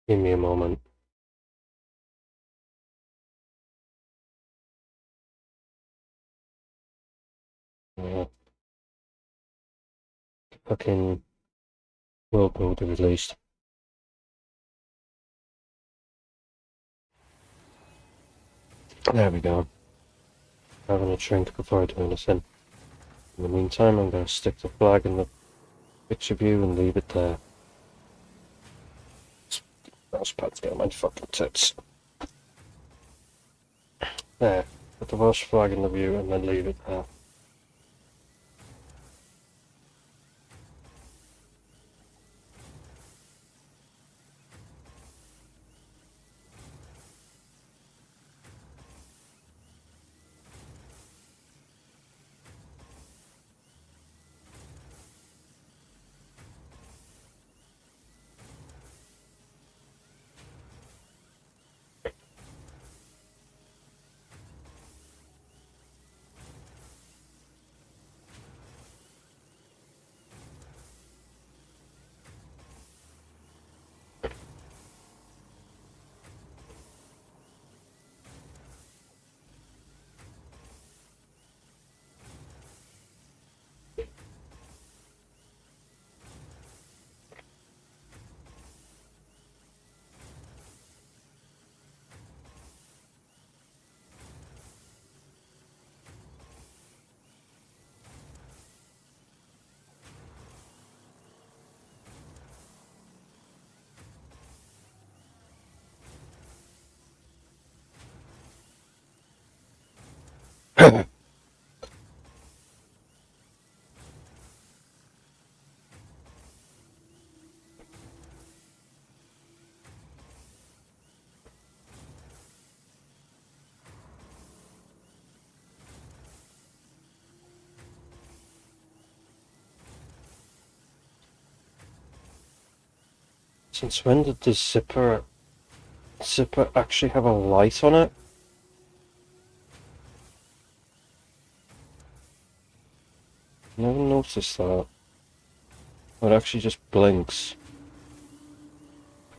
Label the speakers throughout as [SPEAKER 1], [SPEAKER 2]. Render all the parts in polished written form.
[SPEAKER 1] Give me a moment. Uh, fucking world mode released. There we go. Having a drink before I do anything. In the meantime, I'm going to stick the flag in the picture view and leave it there. Mouse pad's got my fucking tits. There. Put the Welsh flag in the view and then leave it there. Since when did the zipper actually have a light on it? Never noticed that. It actually just blinks.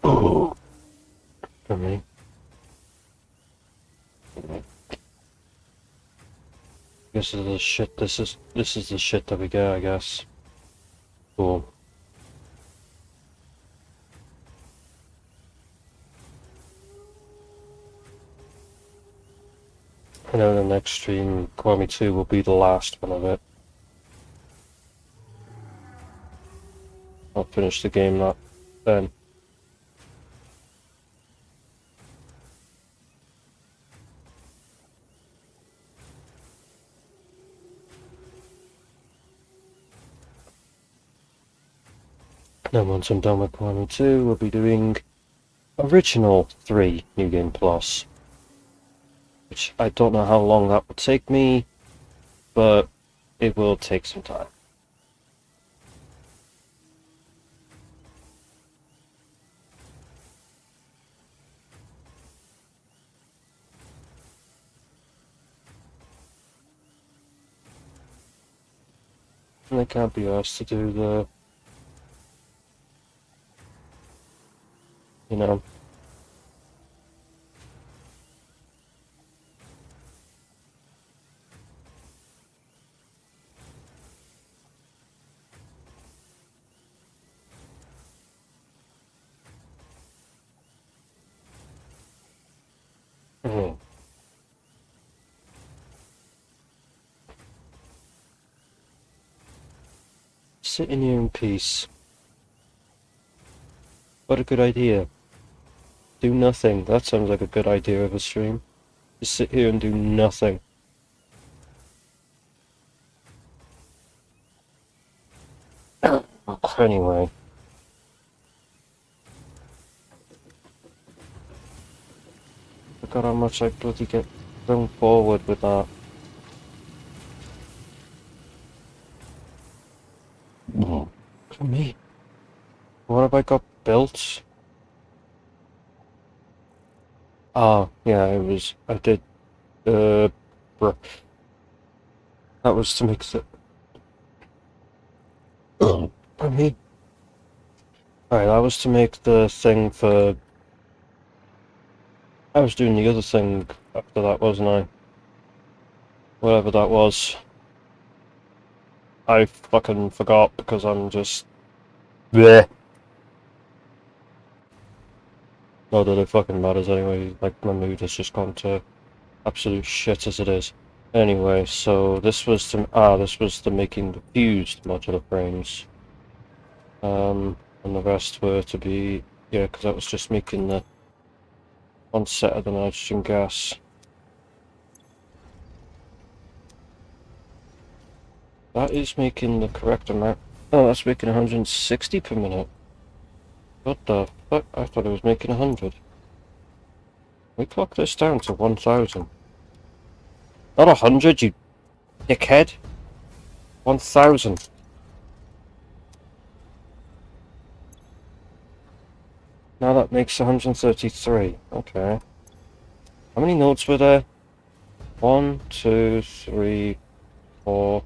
[SPEAKER 1] Oh, for me. This is the shit. This is the shit that we get, I guess. Cool. I know the next stream, Kwame 2, will be the last one of it. I'll finish the game then. Then once I'm done with Kwame 2, we'll be doing original 3 New Game Plus. Which I don't know how long that will take me, but it will take some time. And I can't be asked to do the, you know, sitting here in peace. What a good idea. Do nothing. That sounds like a good idea of a stream. Just sit here and do nothing. Anyway. Look how much I bloody get thrown forward with that. Look at me. What have I got built? Oh, yeah, I did, that was to make the, for me. Alright, that was to make the thing for I was doing the other thing after that, wasn't I? Whatever that was. I fucking forgot because I'm just... Bleh. Not that it fucking matters anyway, like my mood has just gone to absolute shit as it is. Anyway, so this was the making the fused modular frames. And the rest were to be, yeah, because that was just making the one set of the nitrogen gas. That is making the correct amount. Oh, that's making 160 per minute. What the fuck? I thought it was making 100. We clock this down to 1000. Not 100, you dickhead. 1000. Now that makes 133. Okay. How many nodes were there? 1, 2, 3, 4,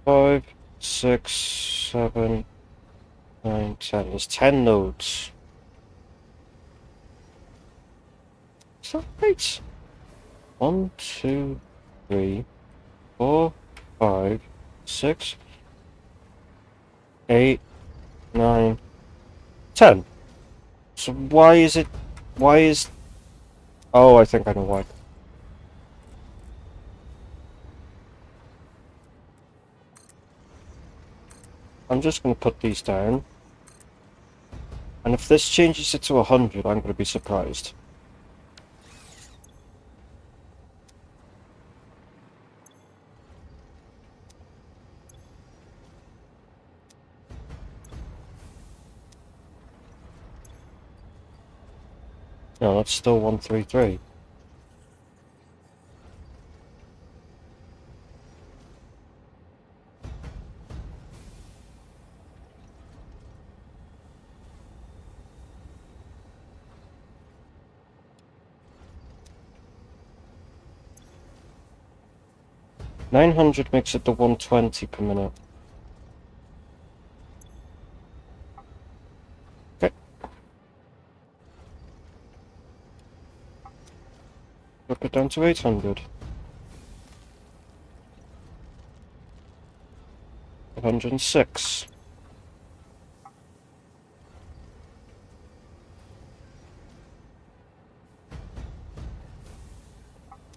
[SPEAKER 1] 5, 6, 7, 9, 10. There's 10 nodes. Is that right? 1, 2, 3, 4, 5, 6, 8, 9, 10. So why is it... Why is... Oh, I think I know why. I'm just going to put these down. And if this changes it to 100, I'm going to be surprised. No, that's still 133. $900 makes it to 120 per minute. Okay. Drop it down to 800. 106.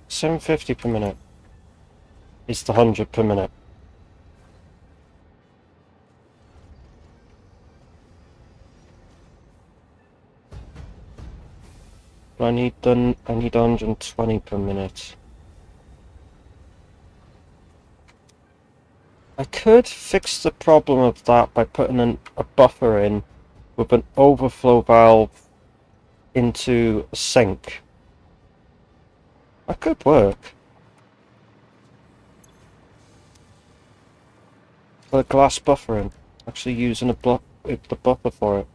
[SPEAKER 1] 750 per minute is the 100 per minute. I need 120 per minute. I could fix the problem of that by putting a buffer in with an overflow valve into a sink. That could work. Put a glass buffer in. Actually using the buffer for it.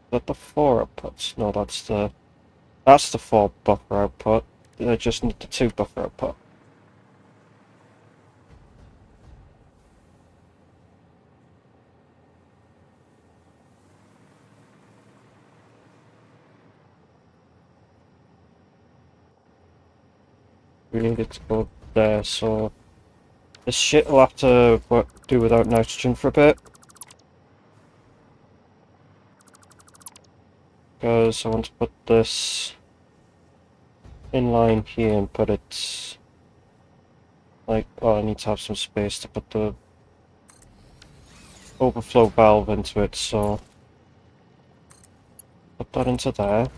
[SPEAKER 1] Is that the 4 outputs? No, that's the 4 buffer output. I just need the 2 buffer output. We need it to go there, so this shit will have to do without nitrogen for a bit. Because I want to put this in line here and put it like, oh, I need to have some space to put the overflow valve into it, so put that into there.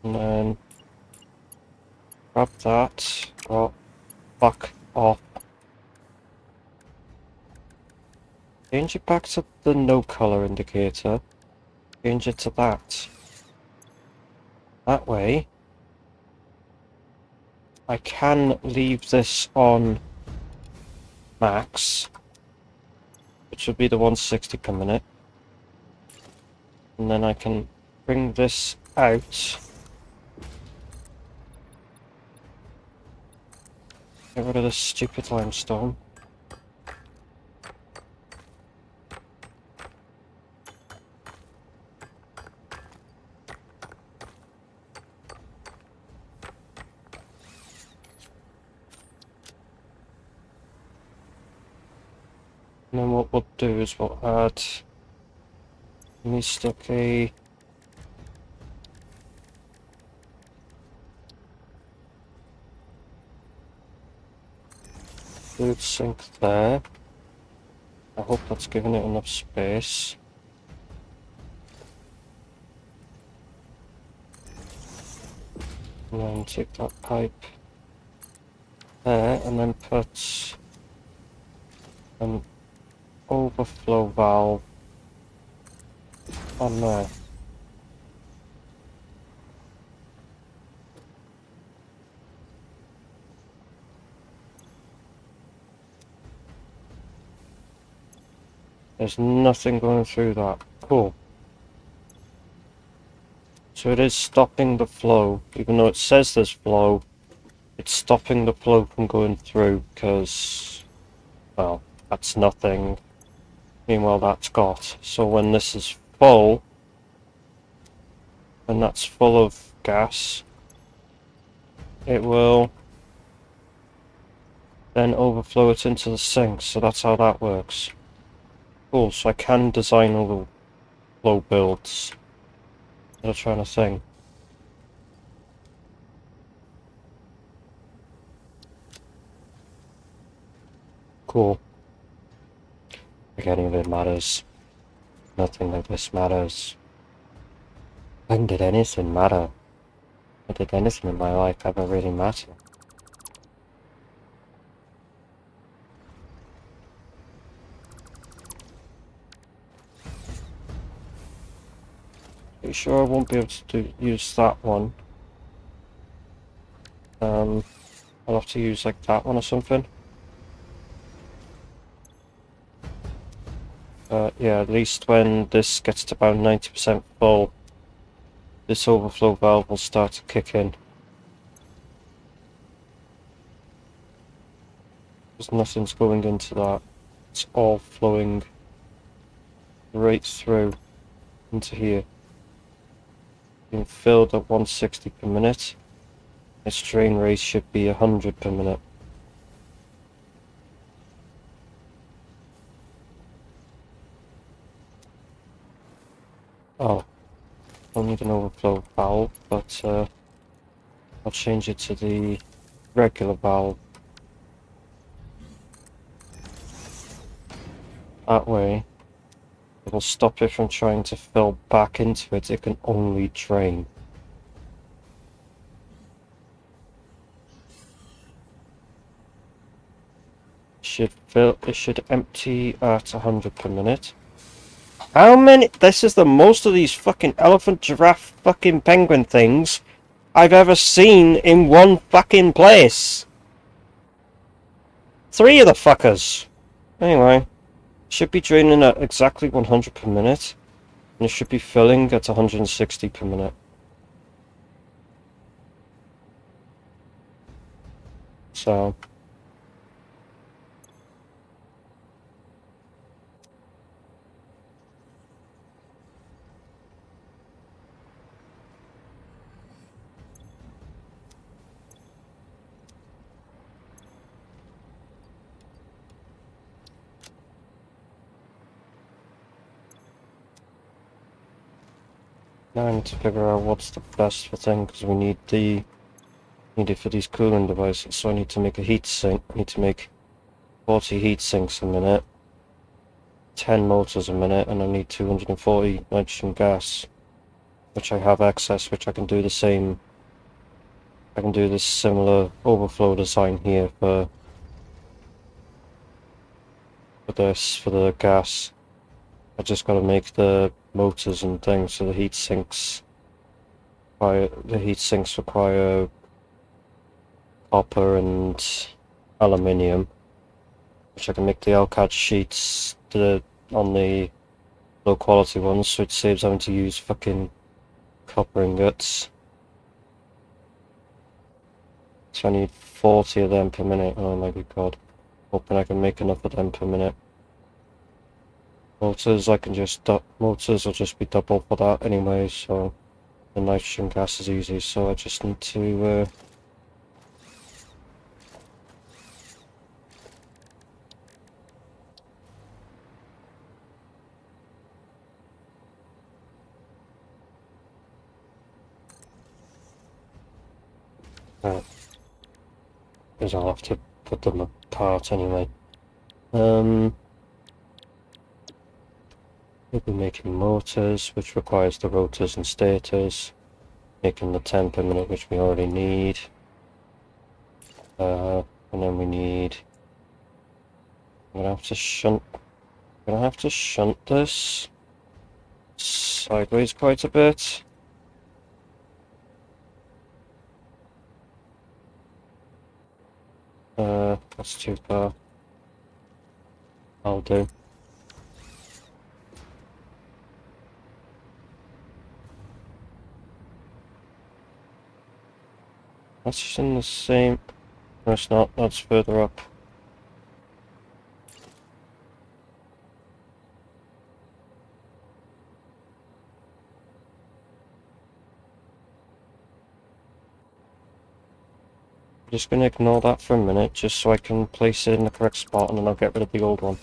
[SPEAKER 1] And then grab that, go back off. Change it back to the no color indicator. Change it to that. That way, I can leave this on max, which would be the 160 per minute. And then I can bring this out. Get rid of this stupid limestone. And then what we'll do is we'll add, let me stick a fluid sink there. I hope that's giving it enough space. And then take that pipe there and then put an overflow valve on there. There's nothing going through that. Cool. So it is stopping the flow, even though it says there's flow, it's stopping the flow from going through because, well, that's nothing. Meanwhile, that's got. So when this is full, when that's full of gas, it will then overflow it into the sink. So that's how that works. Cool, so I can design overflow builds. I'm trying to think. Cool. Like any of it matters. Nothing like this matters. When did anything matter? When did anything in my life ever really matter? Pretty sure I won't be able to use that one. I'll have to use like that one or something. Yeah, at least when this gets to about 90% full, this overflow valve will start to kick in. Because nothing's going into that. It's all flowing right through into here. Being filled at 160 per minute. Its drain rate should be 100 per minute. Oh, I'll need an overflow valve, but I'll change it to the regular valve. That way, it will stop it from trying to fill back into it. It can only drain. It should empty at 100 per minute. How many? This is the most of these fucking elephant, giraffe, fucking penguin things I've ever seen in one fucking place. 3 of the fuckers. Anyway, should be draining at exactly 100 per minute, and it should be filling at 160 per minute. So. Now I need to figure out what's the best for thing, because we need it for these cooling devices. So I need to make a heat sink. I need to make 40 heat sinks a minute, 10 motors a minute, and I need 240 nitrogen gas, which I have access, which I can do the same. I can do this similar overflow design here for the gas. I just got to make the motors and things, so the heat sinks require copper and aluminium, which I can make the LCAD sheets on the low quality ones, so it saves having to use fucking copper ingots. So I need 40 of them per minute. Oh my good god. Hoping I can make enough of them per minute. Motors will just be double for that anyway, so the nitrogen gas is easy, so I just need to because I'll have to put them apart anyway. We'll be making motors, which requires the rotors and stators. Making the 10 per minute, which we already need. And then we need... I'm gonna have to shunt this sideways quite a bit. That's too far. I'll do. That's just in the same... No, it's not. That's further up. I'm just going to ignore that for a minute, just so I can place it in the correct spot, and then I'll get rid of the old one.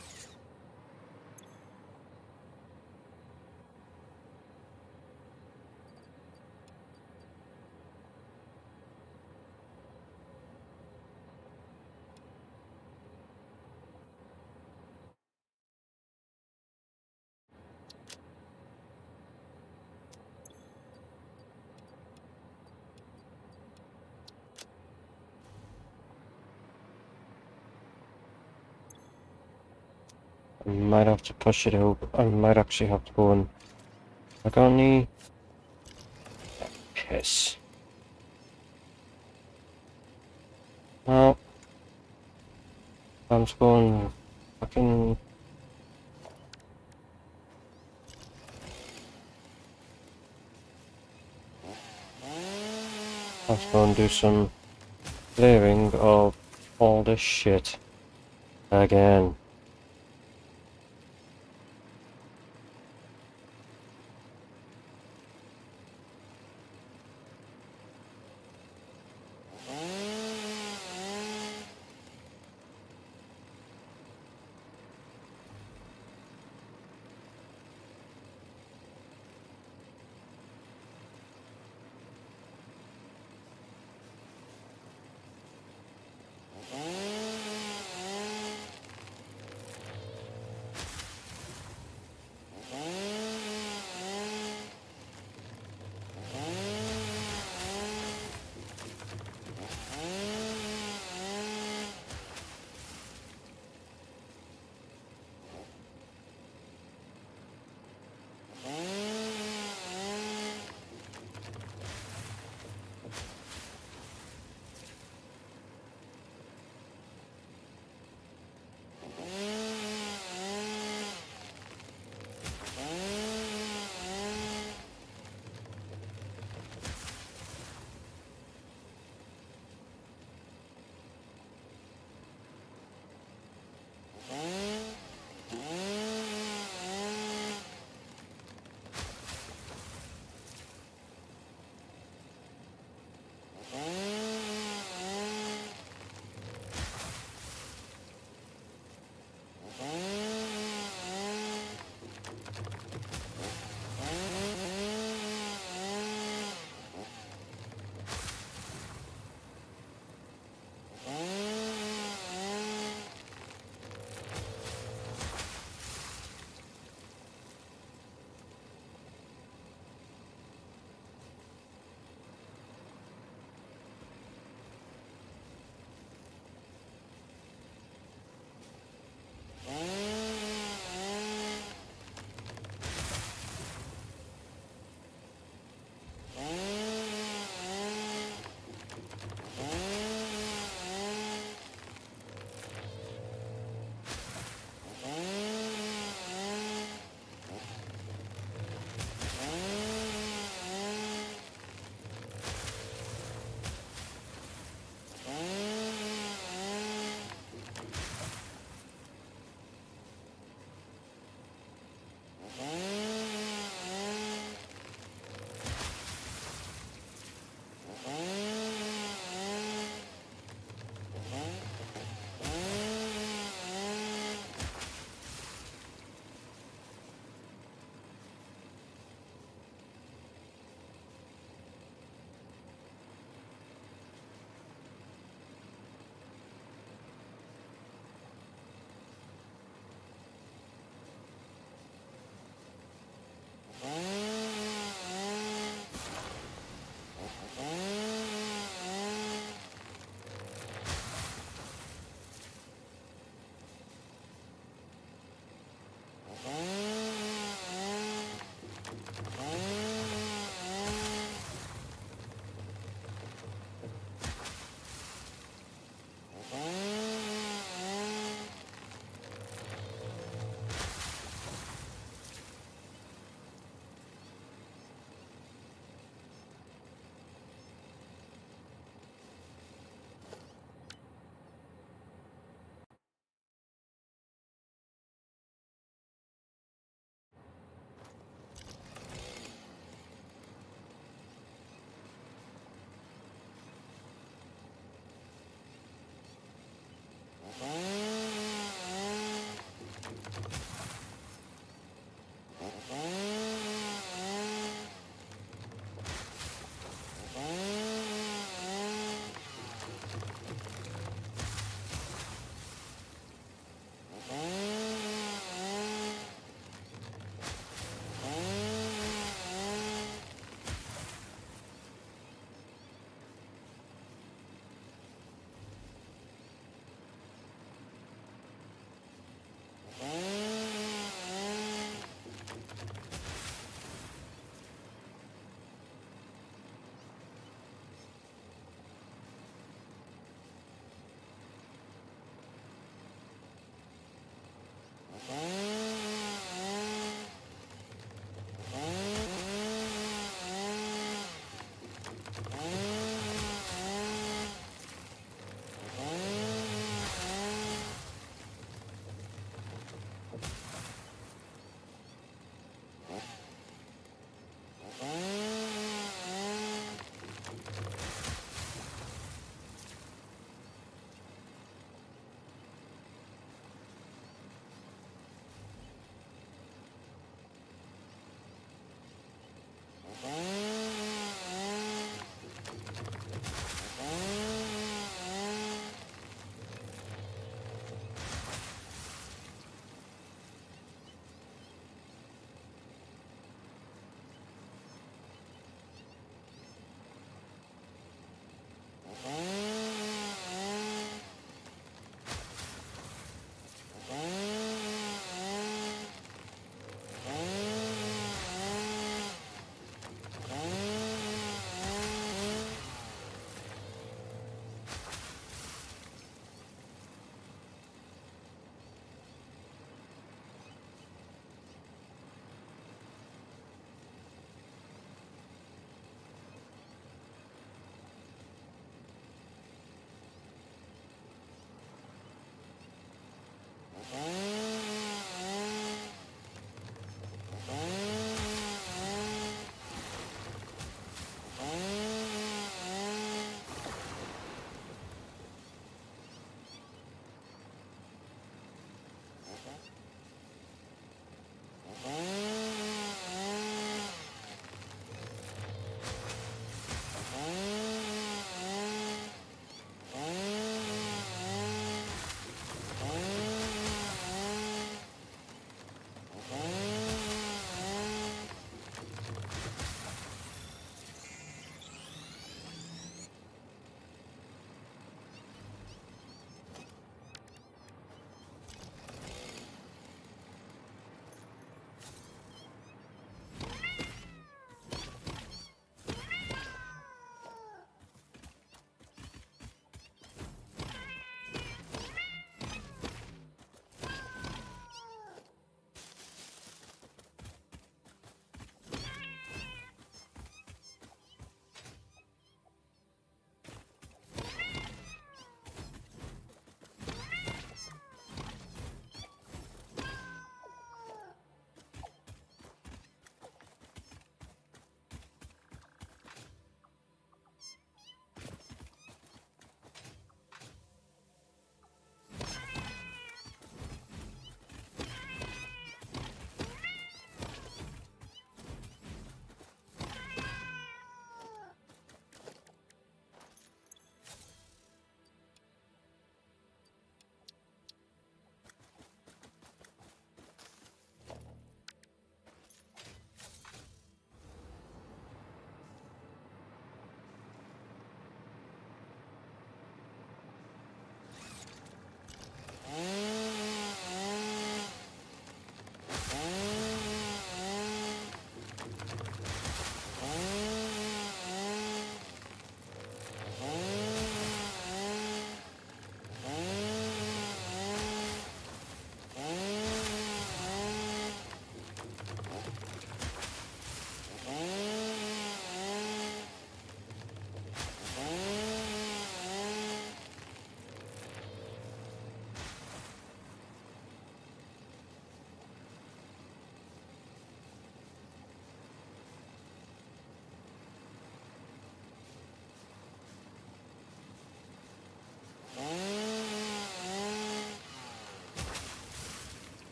[SPEAKER 1] I might have to push it over. I might actually have to go and... I got any... Piss. No. I'm just going... Fucking... Let's go and do some clearing of all this shit again.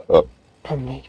[SPEAKER 1] Pardon me.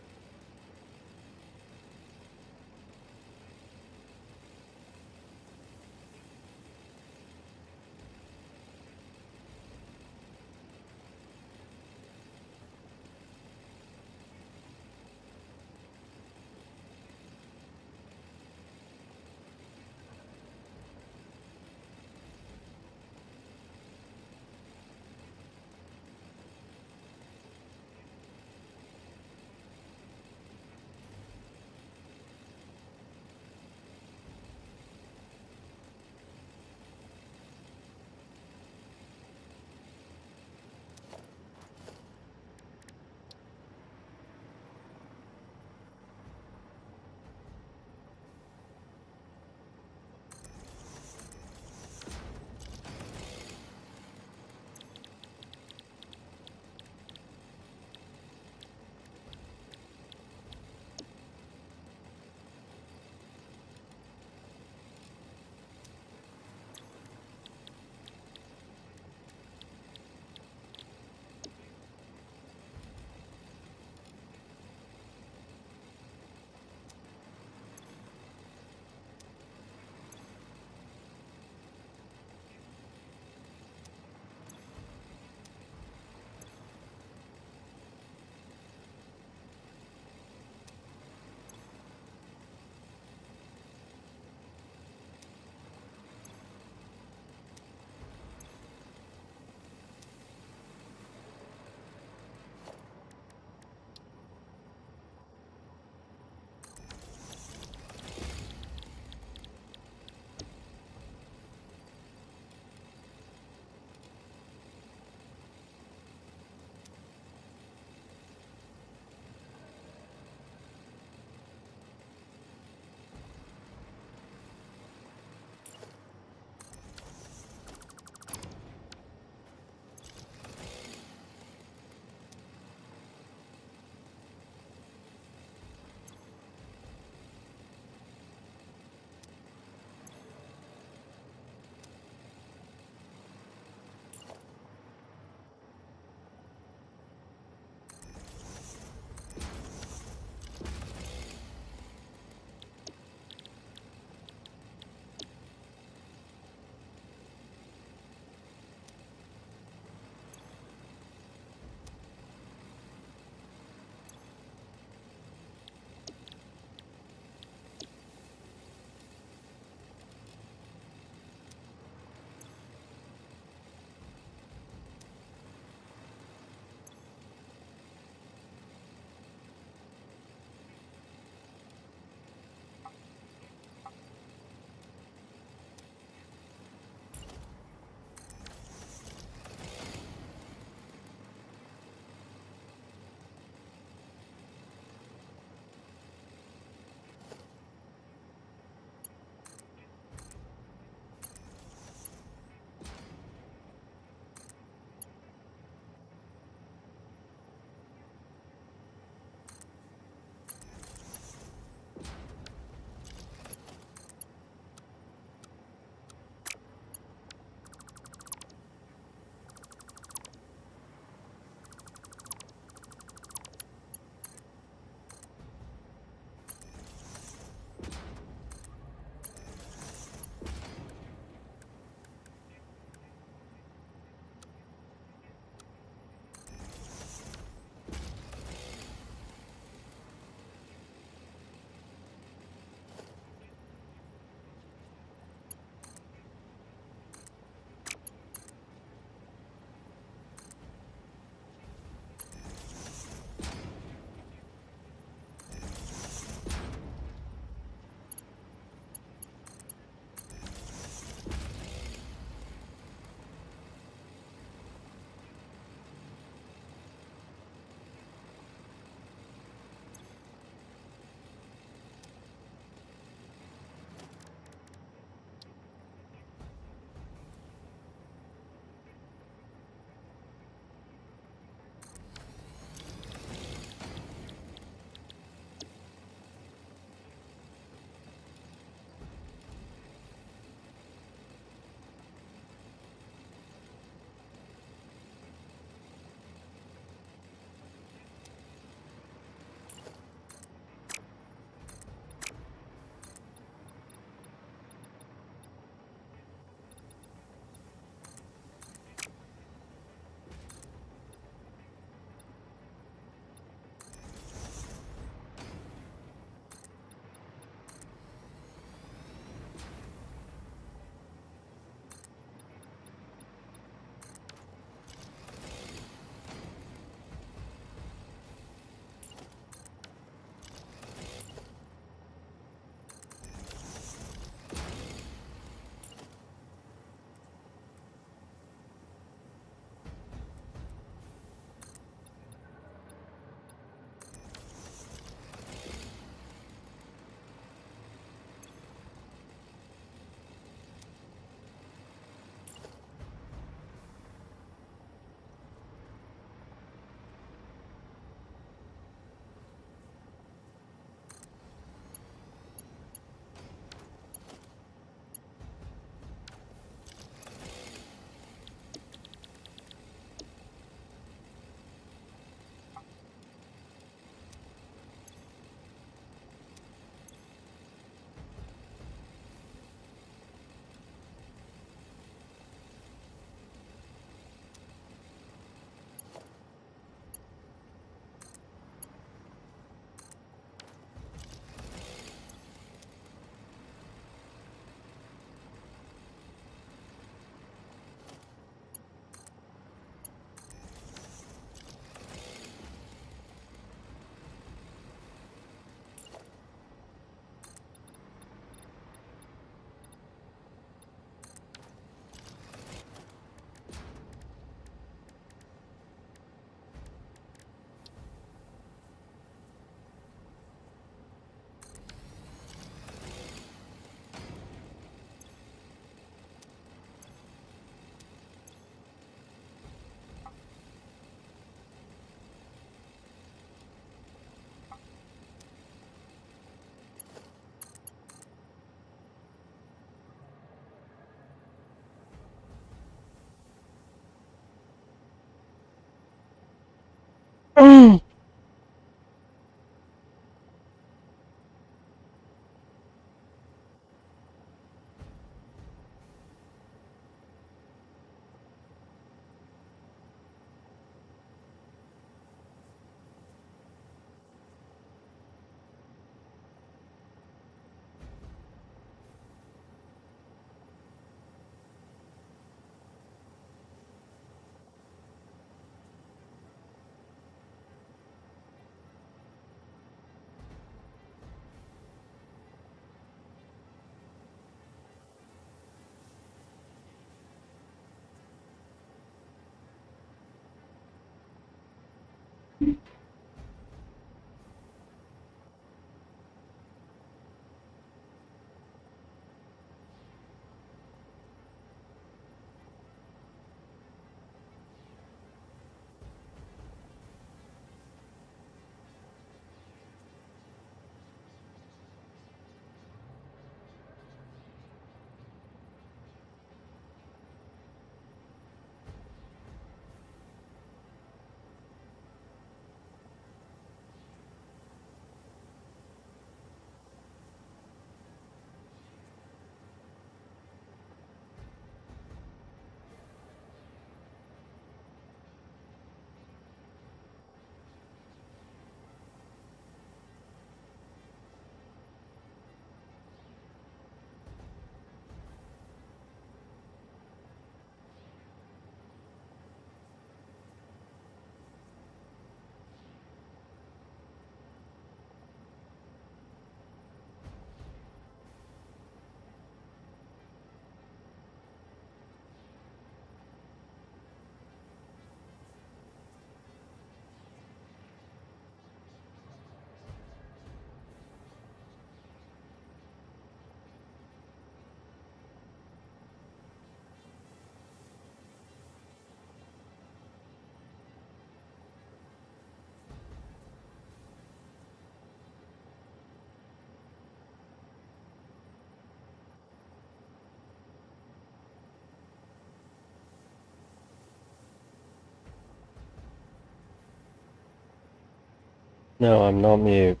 [SPEAKER 1] No, I'm not mute.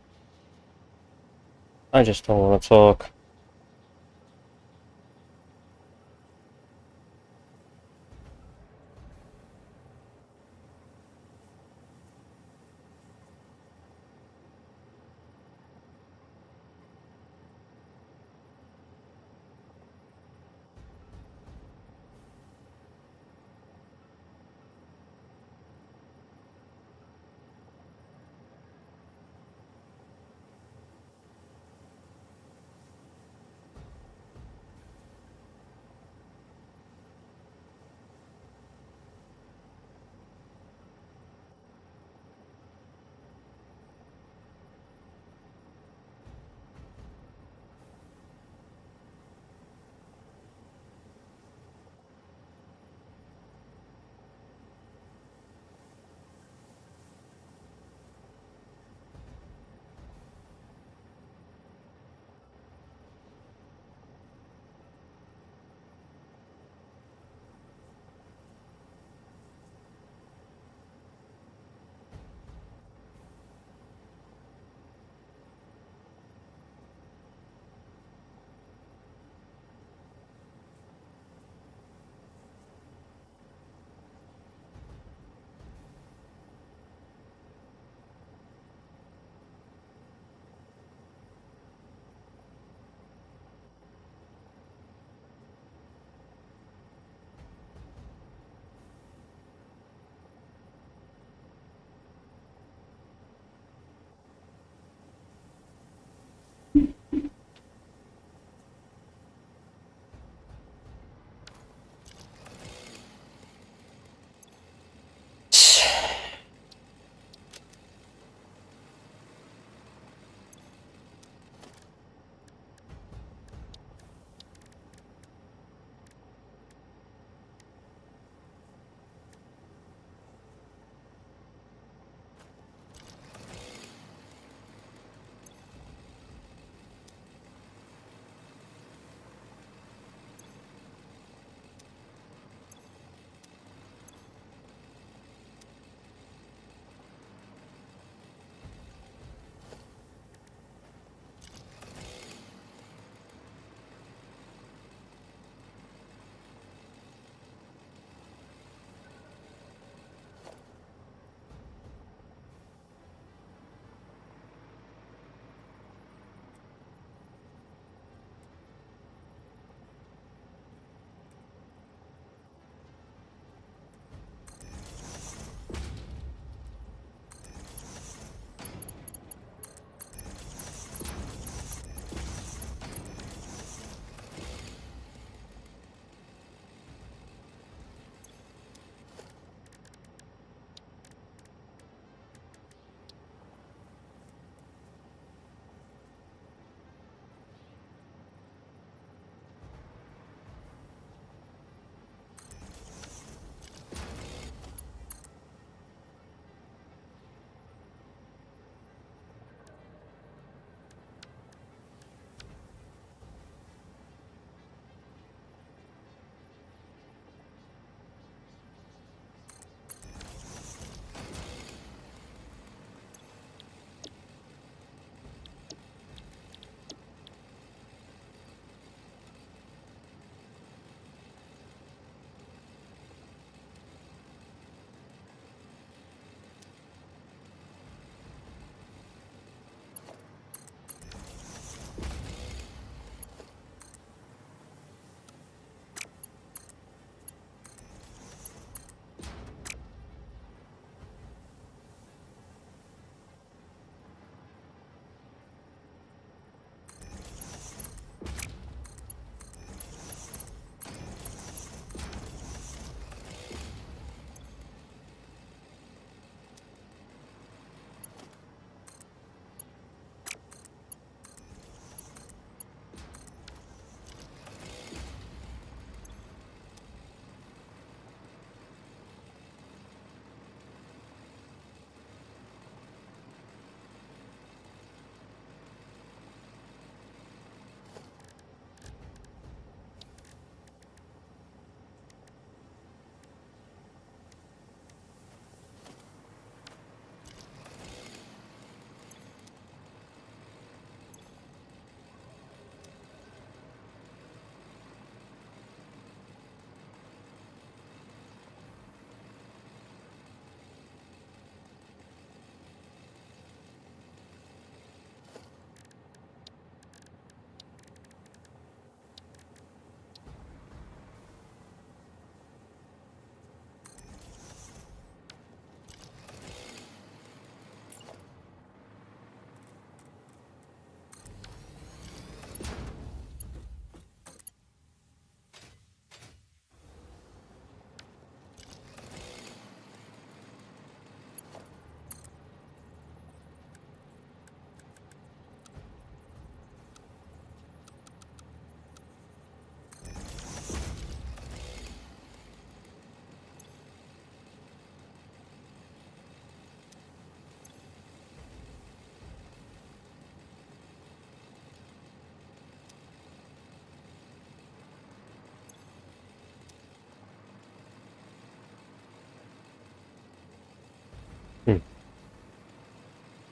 [SPEAKER 1] I just don't want to talk.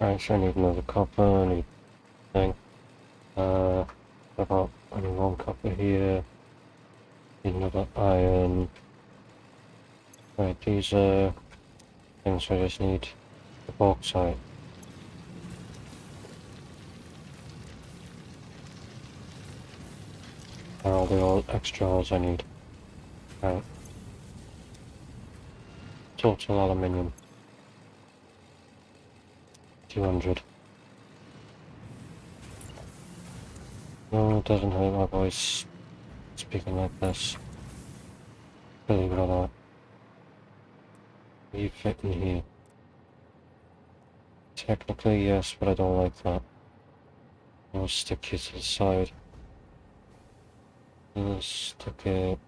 [SPEAKER 1] Right, so I need another copper, I need thing. About only one copper here. Need another iron. Right, these are things I just need the bauxite. And all the extra ores I need. Right. Total aluminium. 200. No, it doesn't hurt my voice speaking like this. Believe it or not. You fit in here. Technically, yes, but I don't like that. I'll stick you to the side. I'll stick it.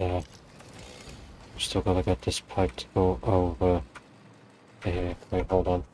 [SPEAKER 1] Yeah. I've still gotta get this pipe to go over here. Wait, hold on.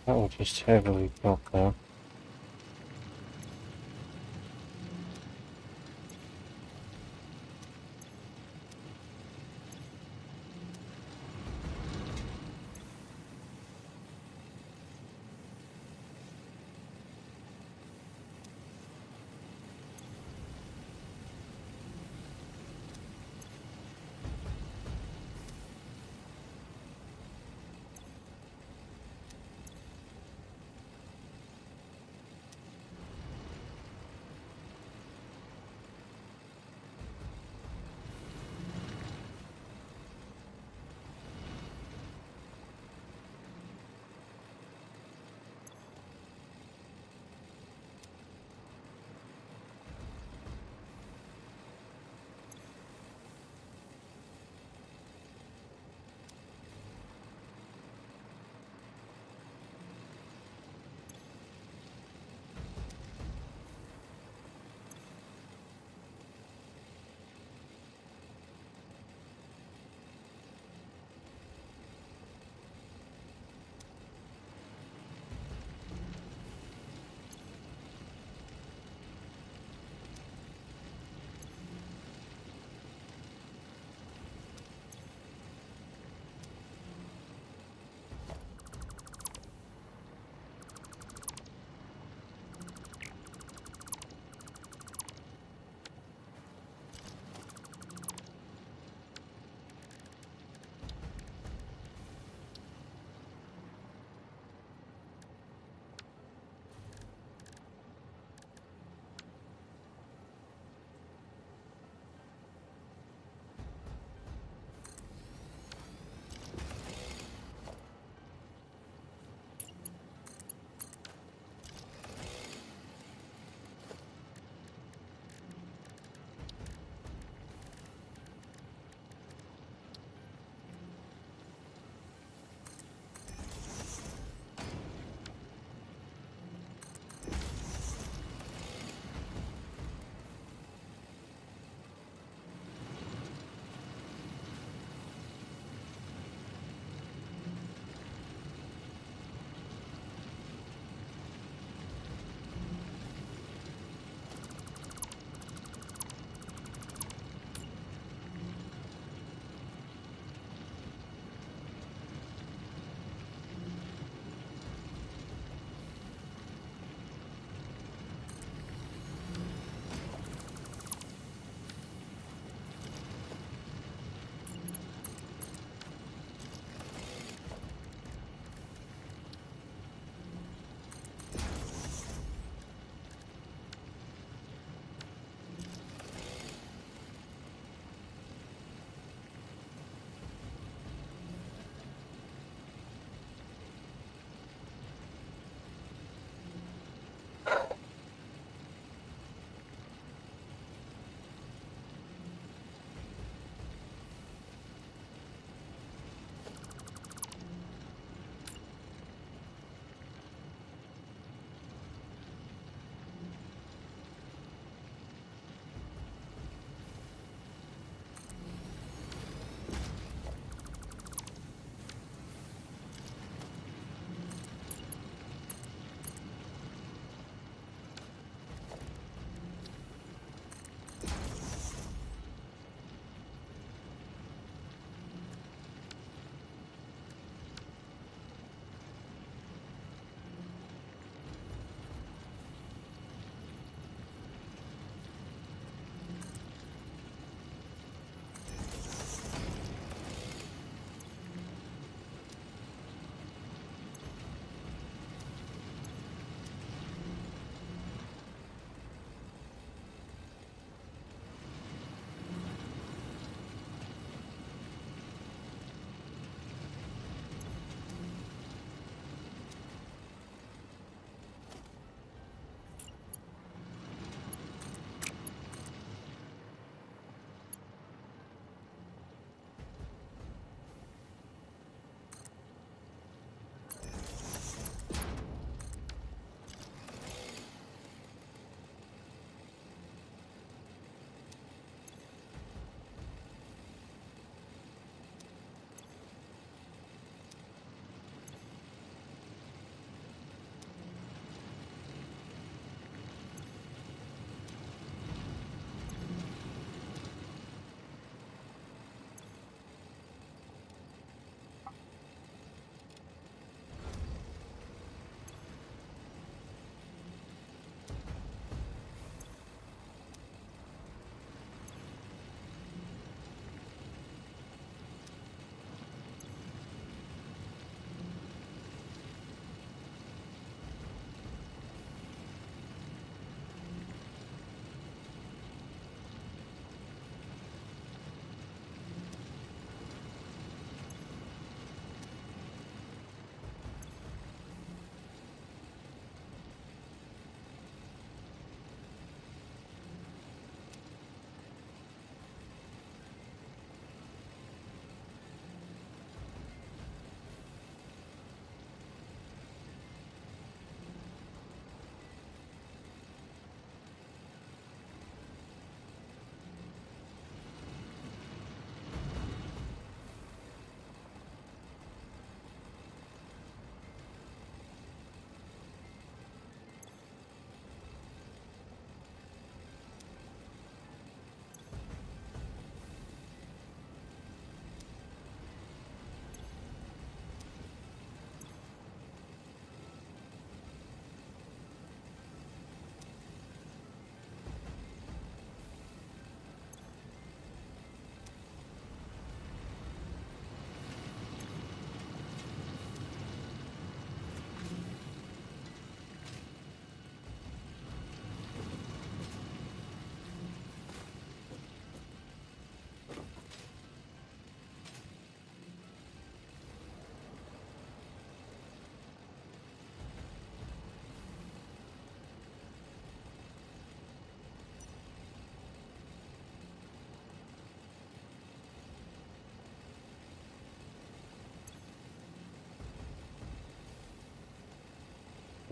[SPEAKER 1] That will just heavily block there.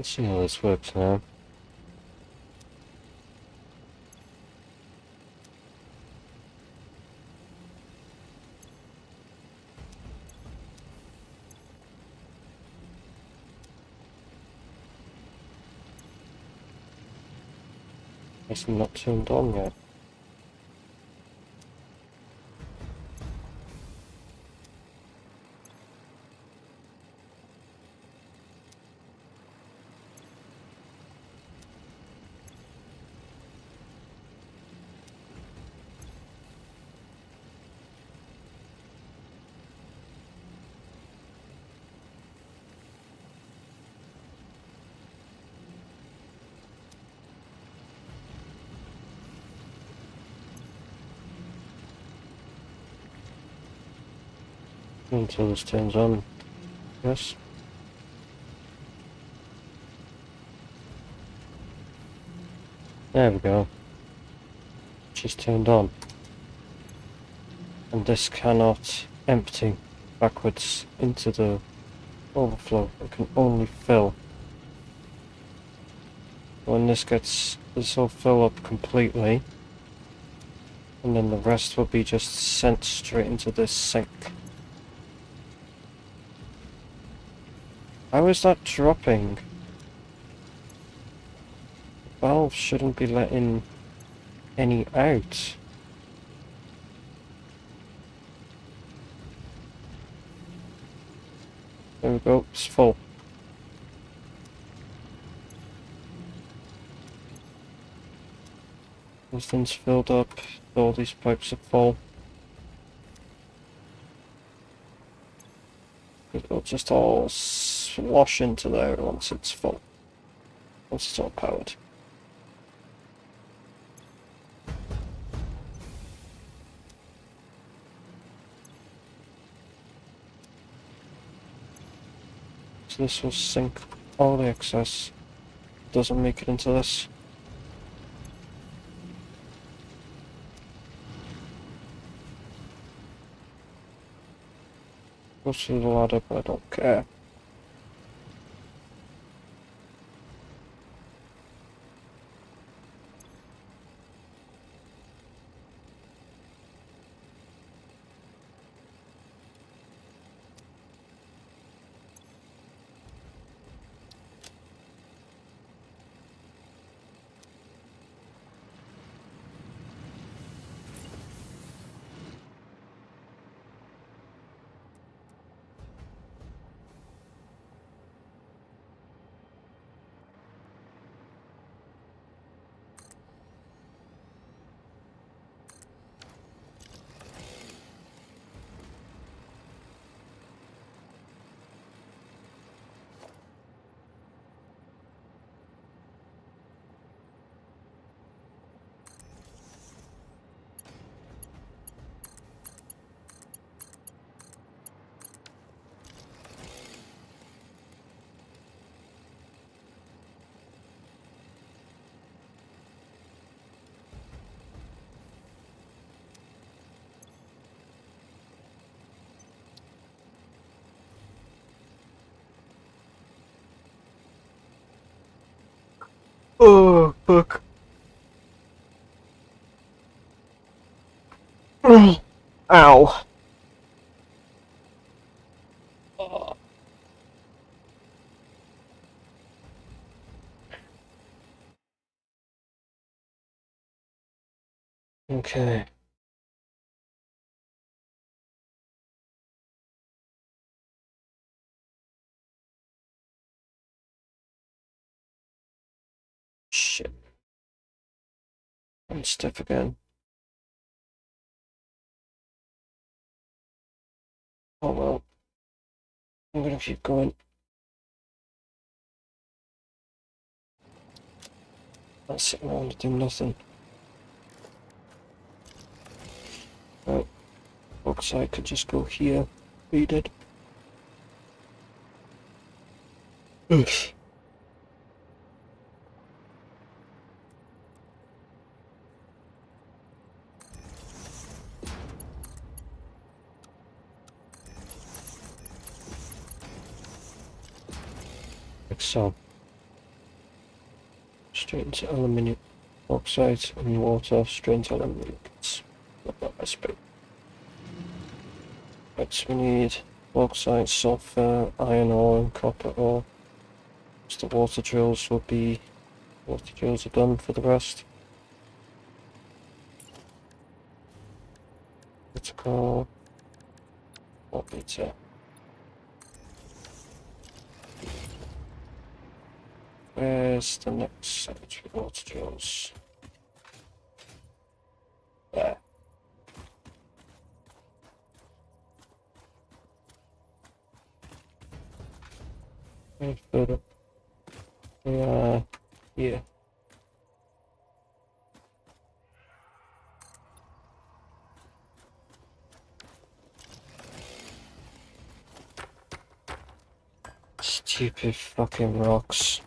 [SPEAKER 1] Let's see how this works now. It's not turned on yet. Until this turns on. Yes. There we go. Just turned on. And this cannot empty backwards into the overflow. It can only fill. When this will fill up completely, and then the rest will be just sent straight into this sink. How is that dropping? The valve shouldn't be letting any out. There we go, it's full. Everything's filled up, all these pipes are full. It'll just all slosh into there once it's full. Once it's all powered. So this will sink all the excess. Doesn't make it into this. Goes through the ladder, but I don't care. Oh, fuck. Ow. Oh. Okay. Shit. I'm stiff again. Oh well. I'm gonna keep going. Not sitting around doing nothing. Right. Looks like I could just go here. Read it. Oof. Like so. Straight into aluminium. Bauxite and water, straight into aluminium. Not that recipe. Right, so we need bauxite, sulfur, iron ore, and copper ore. So the water drills will be. Water drills are done for the rest. Critical. What meter? Where's the next set of water drills? There. Where's further? We are here. Stupid fucking rocks.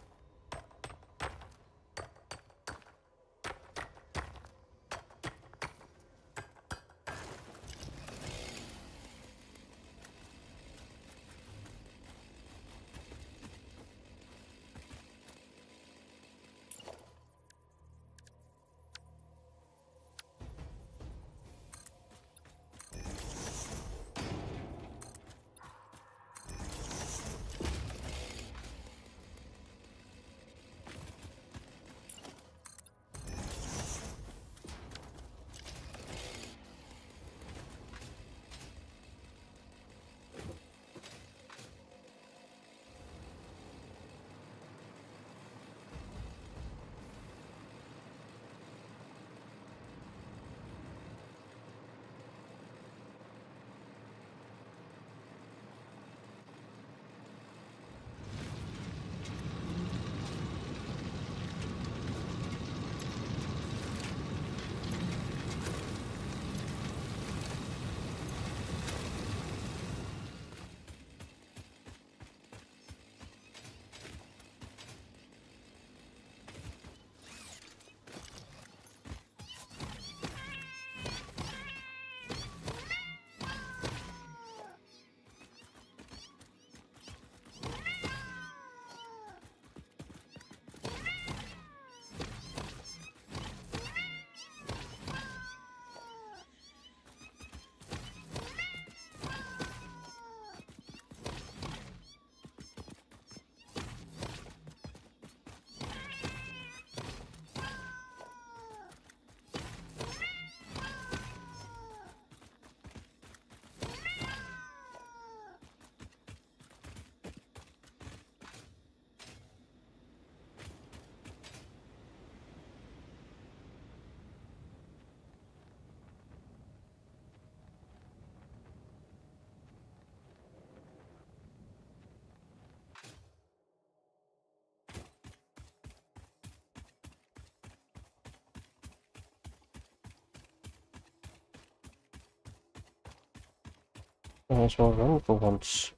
[SPEAKER 1] Might as well run for once.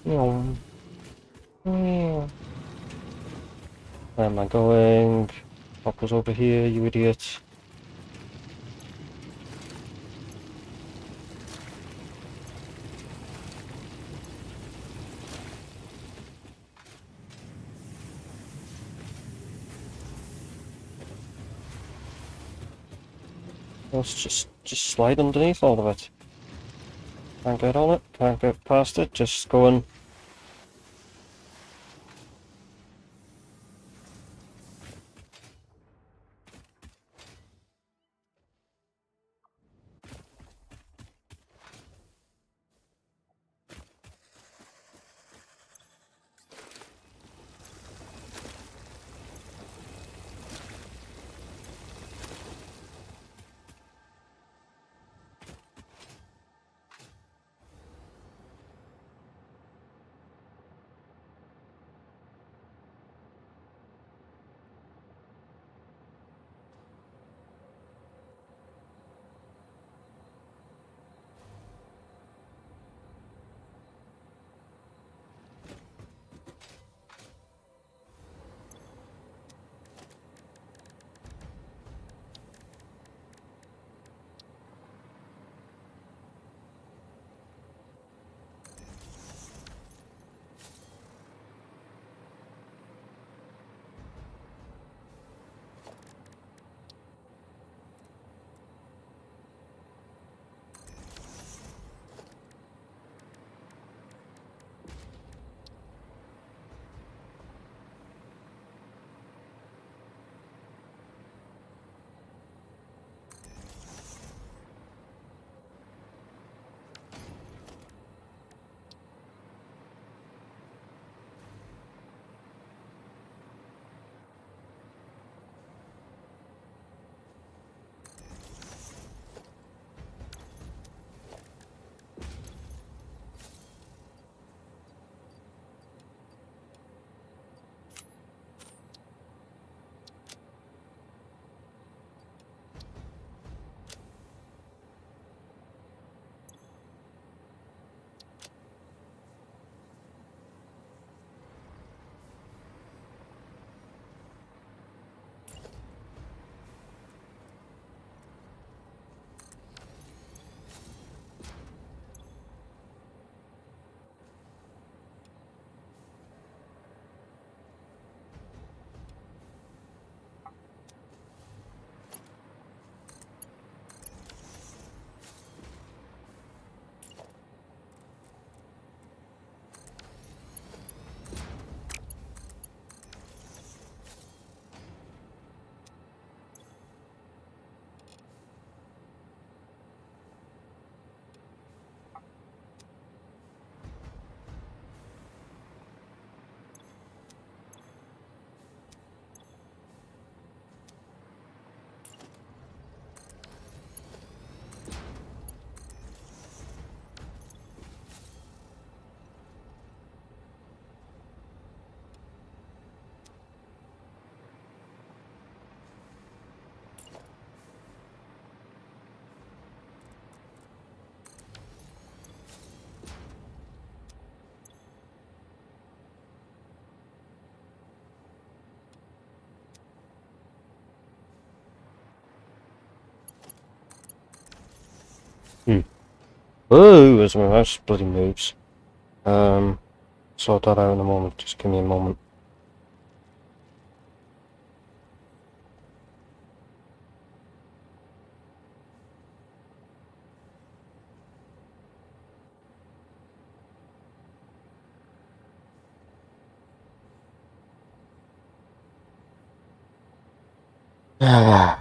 [SPEAKER 1] No. Where am I going? Hopper's over here, you idiot. Let's just slide underneath all of it. Can't get on it, can't get past it, just going. Oh, as my mouse bloody moves. Sort that out in a moment. Just give me a moment. Ah.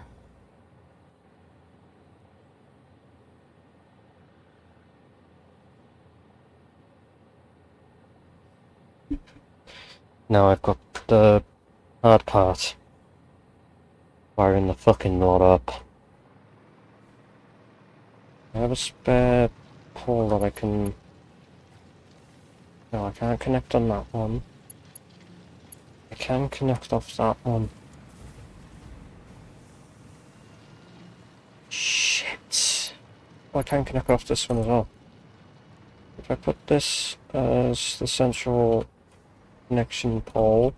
[SPEAKER 1] Now I've got the hard part. Wiring the fucking lot up. I have a spare pole that I can... No, I can't connect on that one. I can connect off that one. Shit! Oh, I can connect off this one as well. If I put this as the central connection pole...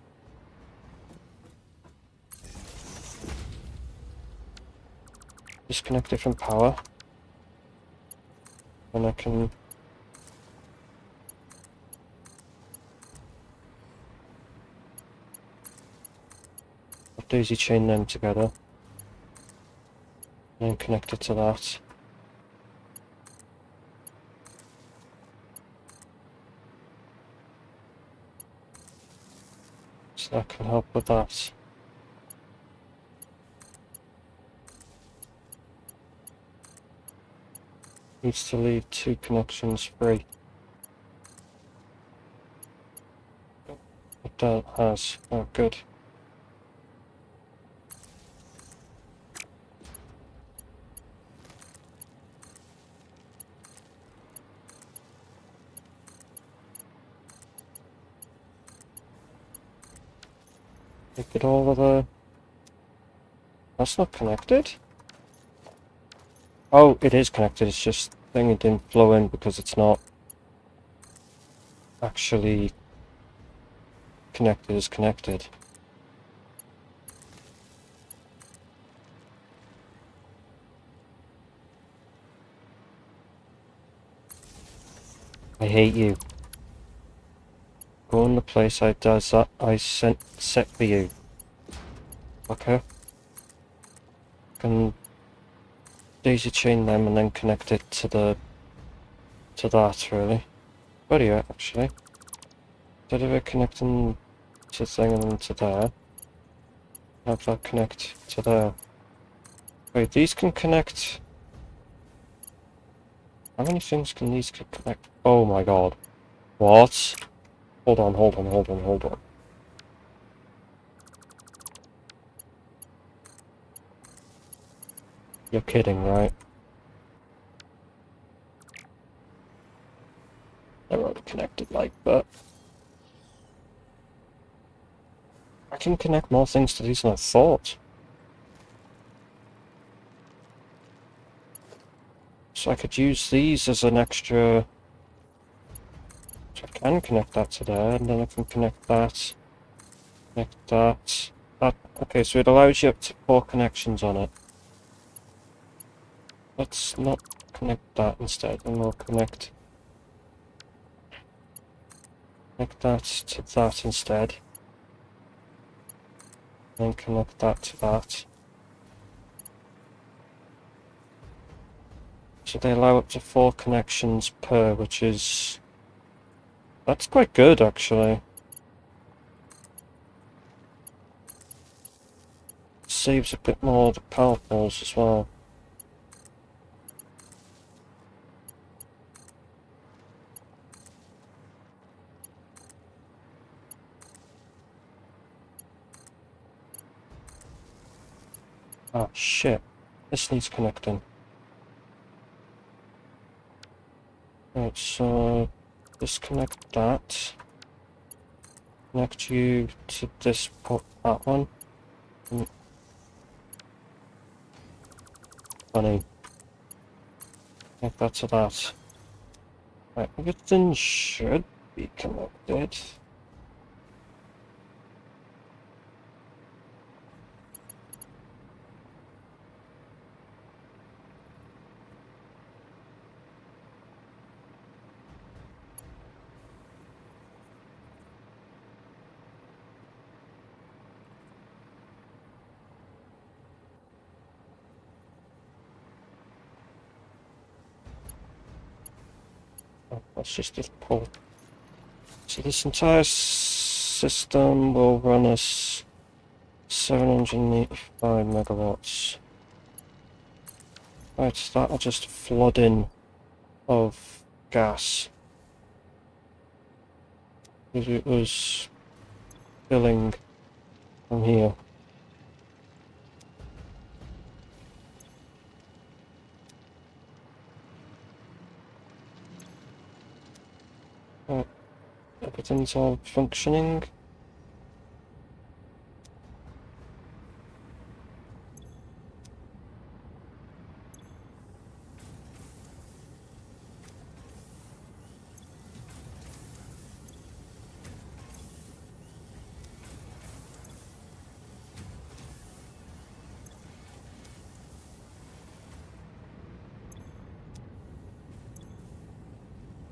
[SPEAKER 1] Disconnect it from power. And I can... daisy chain them together. And then connect it to that. So that can help with that. Needs to leave 2 connections free. It has. Oh, good. Make it all of the... That's not connected? Oh, it is connected, it's just the thing it didn't flow in because it's not actually connected as connected. I hate you. Go in the place I does that I set for you. Okay? Can daisy chain them and then connect it to that really. Where are you at actually? Instead of it connecting to thing and then to there, have that connect to there. Wait, these can connect. How many things can these connect? Oh my god. What? Hold on, hold on, hold on, hold on. You're kidding, right? They're already connected like that. I can connect more things to these than I thought. So I could use these as an extra... So I can connect that to there, and then I can connect that. Connect that. That. Okay, so it allows you up to 4 connections on it. Let's not connect that instead, and we'll connect that to that instead. Then connect that to that. So they allow up to 4 connections per, which is... That's quite good, actually. Saves a bit more of the power poles as well. Ah, shit. This needs connecting. Right, so... disconnect that. Connect you to this port, that one. Funny. Connect that to that. Right, everything should be connected. let's just pull. So this entire system will run us 785 megawatts. Right, so that'll just flood in of gas. Because it was filling from here. Right, everything's all functioning.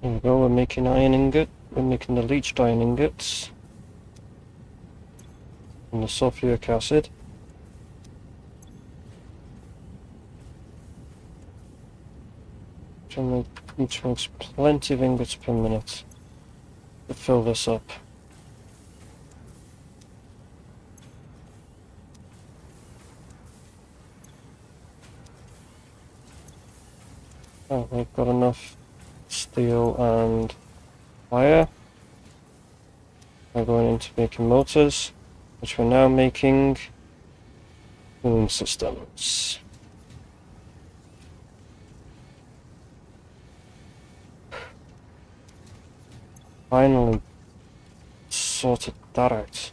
[SPEAKER 1] There we go, we're making iron ingot. We're making the leached iron ingots. And the sulfuric acid. Which makes plenty of ingots per minute to fill this up. Oh, we've got enough steel and wire. We're going into making motors, which we're now making cooling systems. Finally sorted that out.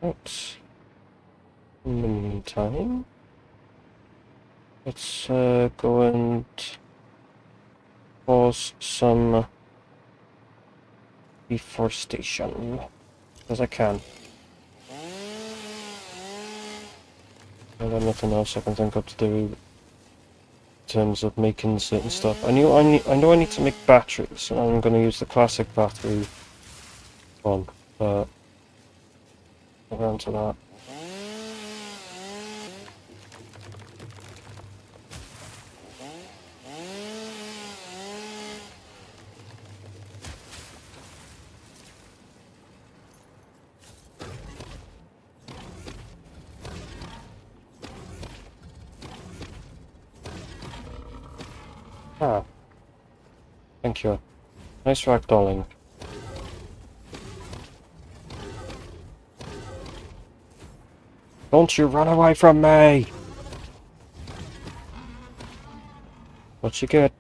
[SPEAKER 1] Right. In the meantime, let's go and cause some deforestation, as I can. I got nothing else I can think of to do in terms of making certain stuff. I know I need to make batteries, and I'm going to use the classic battery one, but I'll get onto that. Ah, thank you. Nice ragdolling. Don't you run away from me! What you get?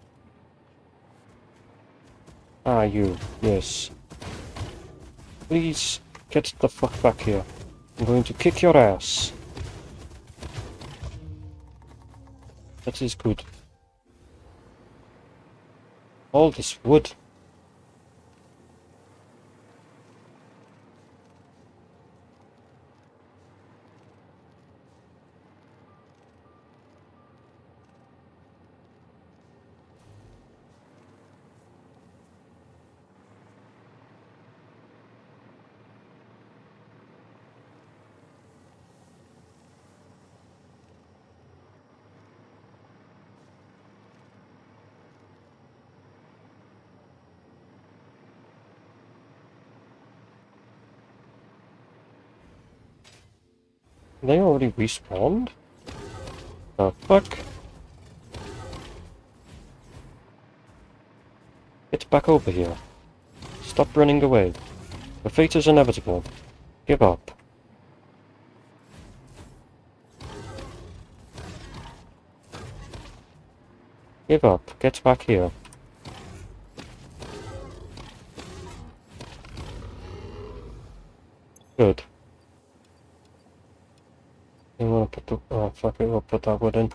[SPEAKER 1] Ah, you. Yes. Please get the fuck back here. I'm going to kick your ass. That is good. All this wood. They already respawned? The fuck? Get back over here. Stop running away. The fate is inevitable. Give up. Give up. Get back here. Good. You wanna put the... oh fuck it, we'll put that wood in.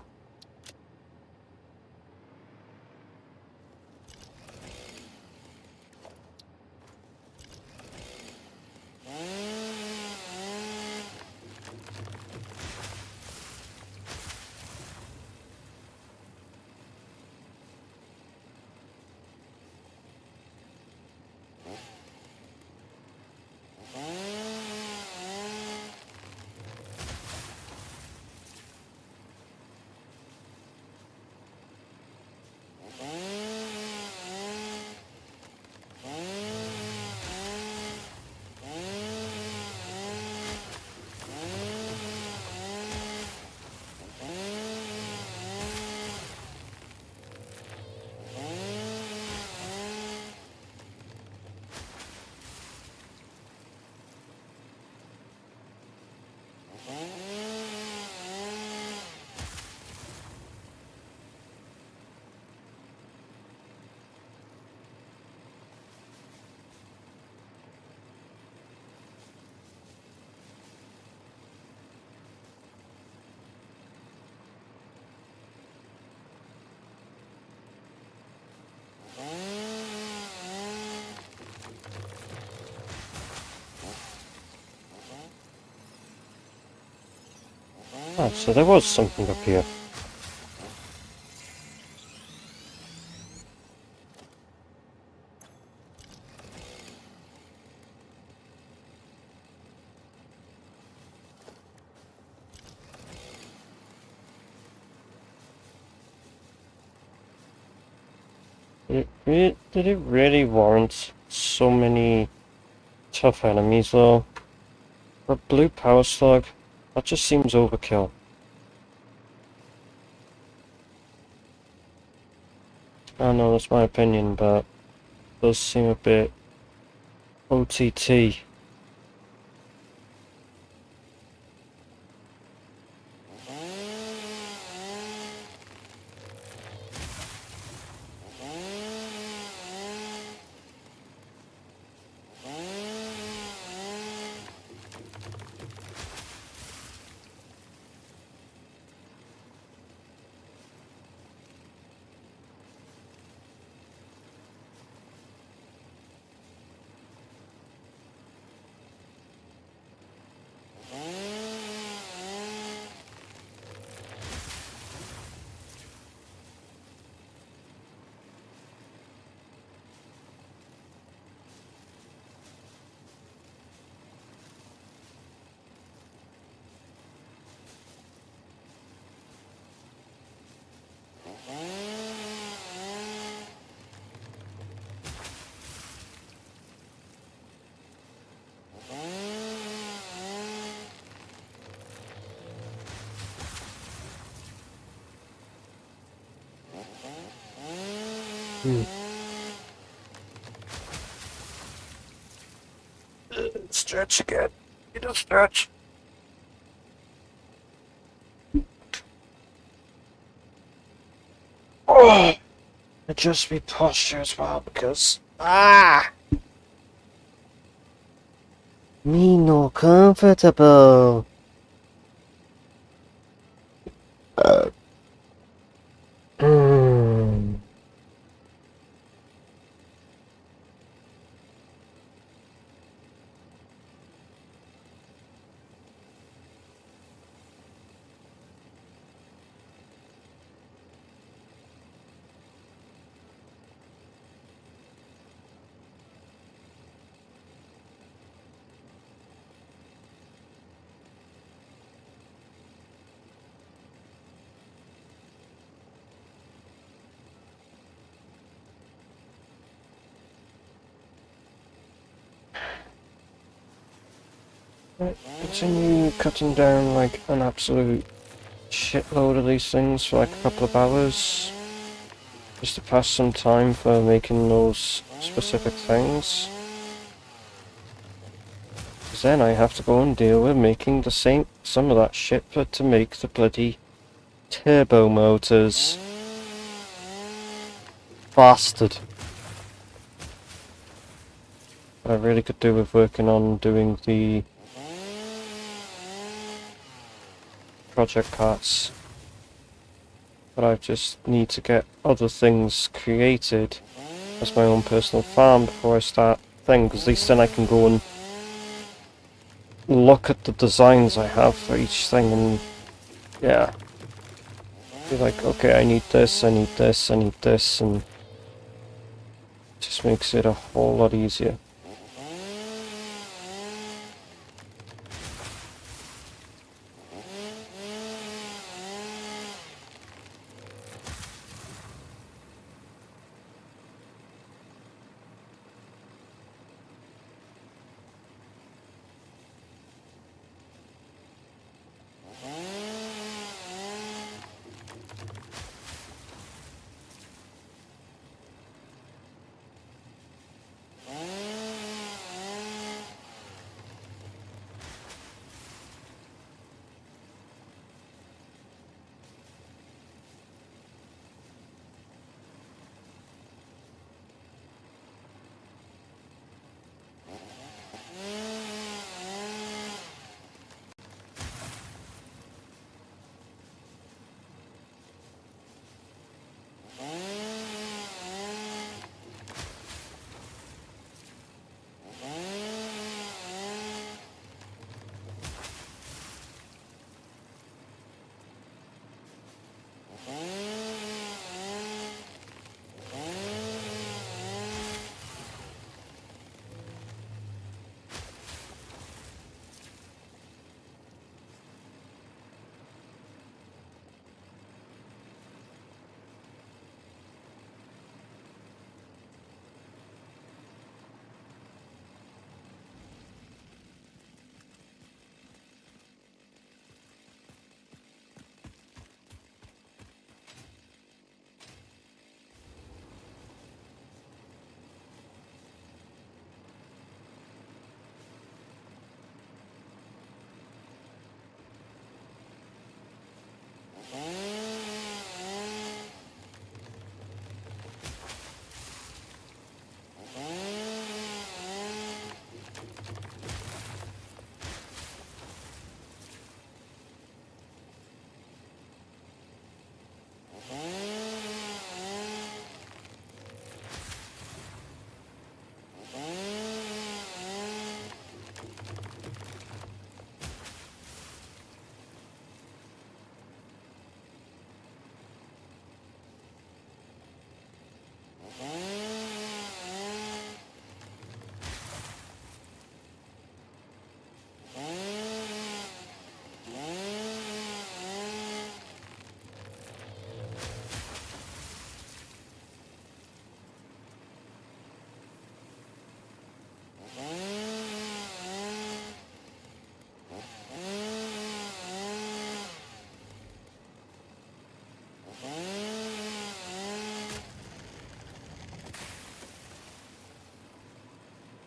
[SPEAKER 1] Ah, so there was something up here. Did it really warrant so many tough enemies though? For a blue power slug, that just seems overkill. I know that's my opinion, but it does seem a bit OTT. Hmm. Stretch again. You don't stretch. Oh, adjust me posture as well because me no comfortable. Hmm. Continue cutting down like an absolute shitload of these things for like a couple of hours, just to pass some time for making those specific things. Because then I have to go and deal with making some of that shit to make the bloody turbo motors. Bastard. But I really could do with working on doing the project parts. But I just need to get other things created as my own personal farm before I start thing, because at least then I can go and look at the designs I have for each thing and yeah, be like, okay, I need this, I need this, I need this, and it just makes it a whole lot easier.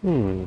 [SPEAKER 1] Hmm.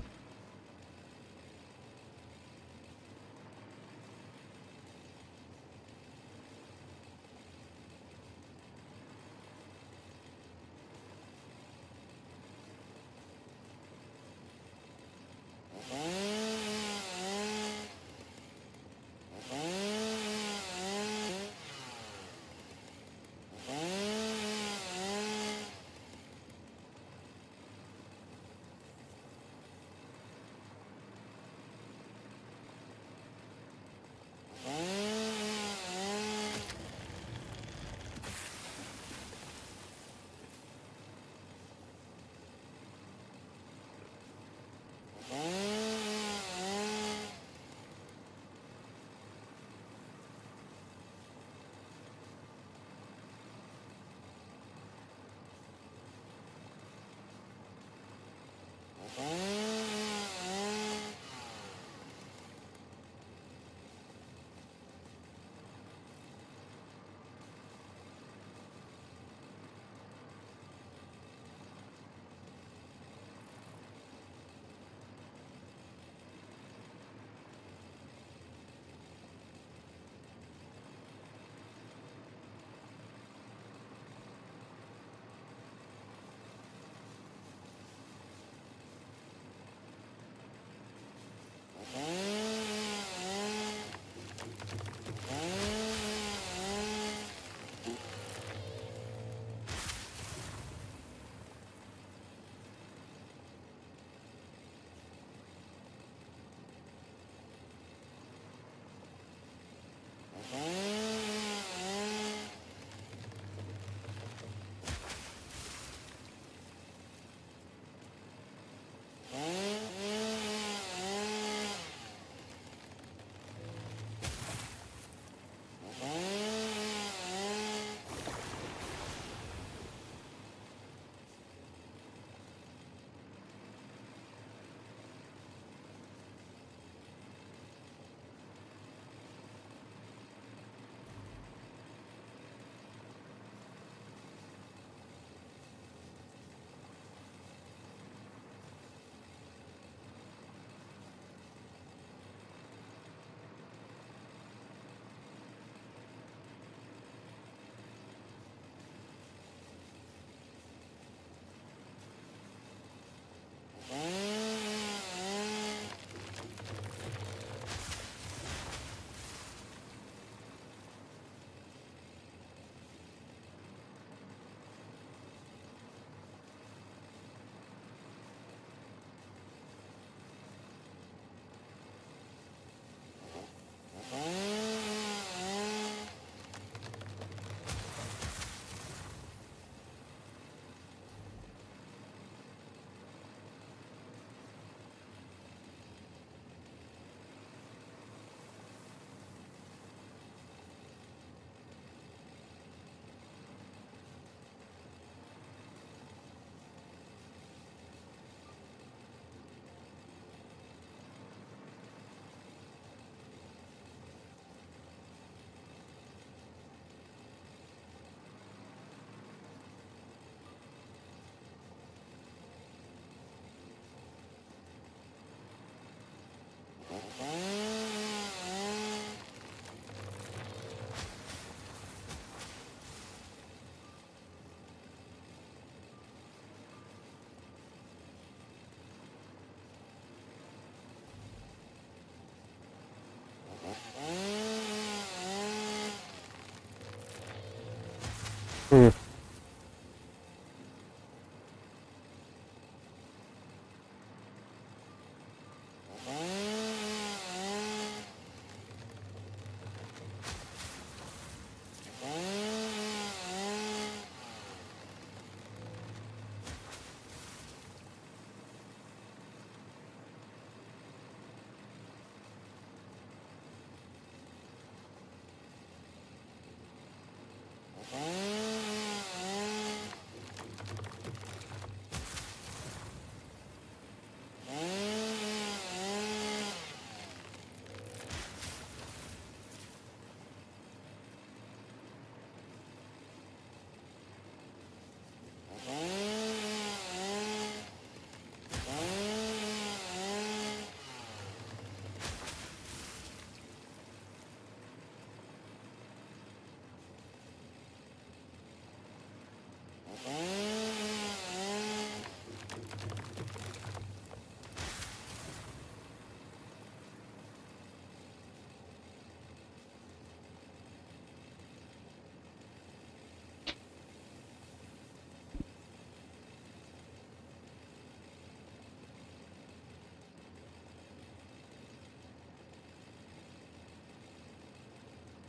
[SPEAKER 1] Hmm.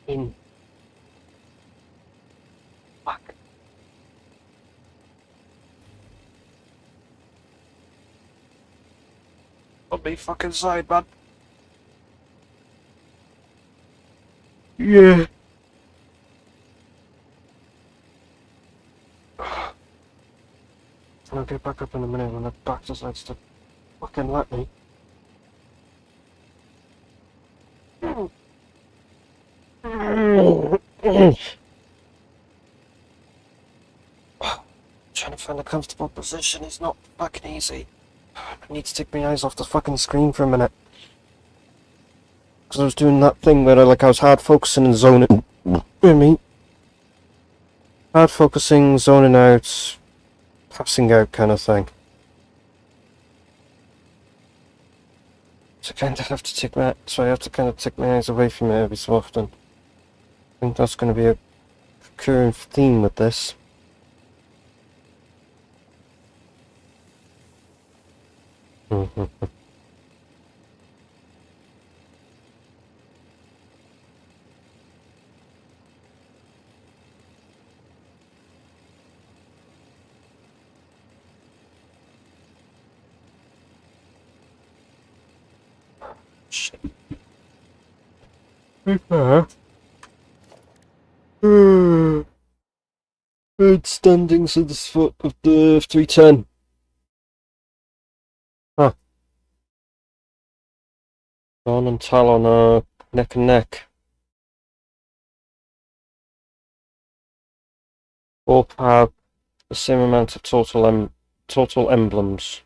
[SPEAKER 1] In. Fuck. On me fucking side, man. Yeah. I'll get back up in a minute when the back decides to fucking let me. Trying to find a comfortable position is not fucking easy. I need to take my eyes off the fucking screen for a minute. Because I was doing that thing where I was hard focusing and zoning. I mean, hard focusing, zoning out, passing out kind of thing. So I kind of have to take my, so I have to kind of take my eyes away from it every so often. I think that's going to be a recurring theme with this. Shit. Bird standings at the foot of the 310. Huh. Dawn and Talon are neck and neck. Both have the same amount of total emblems.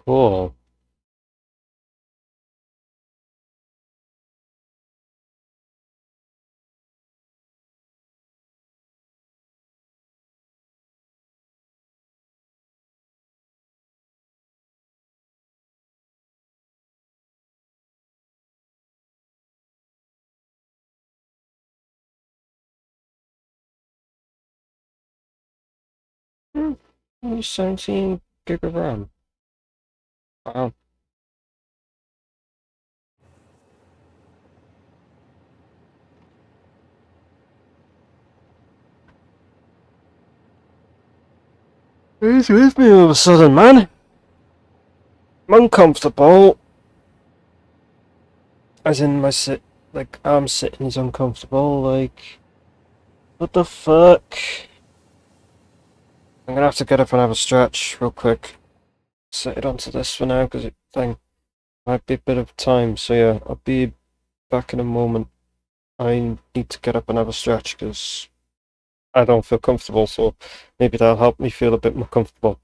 [SPEAKER 1] Cool. Only 17 gig of RAM. Wow. Who's with me all of a sudden, man? I'm uncomfortable. As in my I'm sitting is uncomfortable, what the fuck? I'm gonna have to get up and have a stretch real quick. Set it onto this for now, because it might be a bit of time, so yeah, I'll be back in a moment. I need to get up and have a stretch, because I don't feel comfortable, so maybe that'll help me feel a bit more comfortable.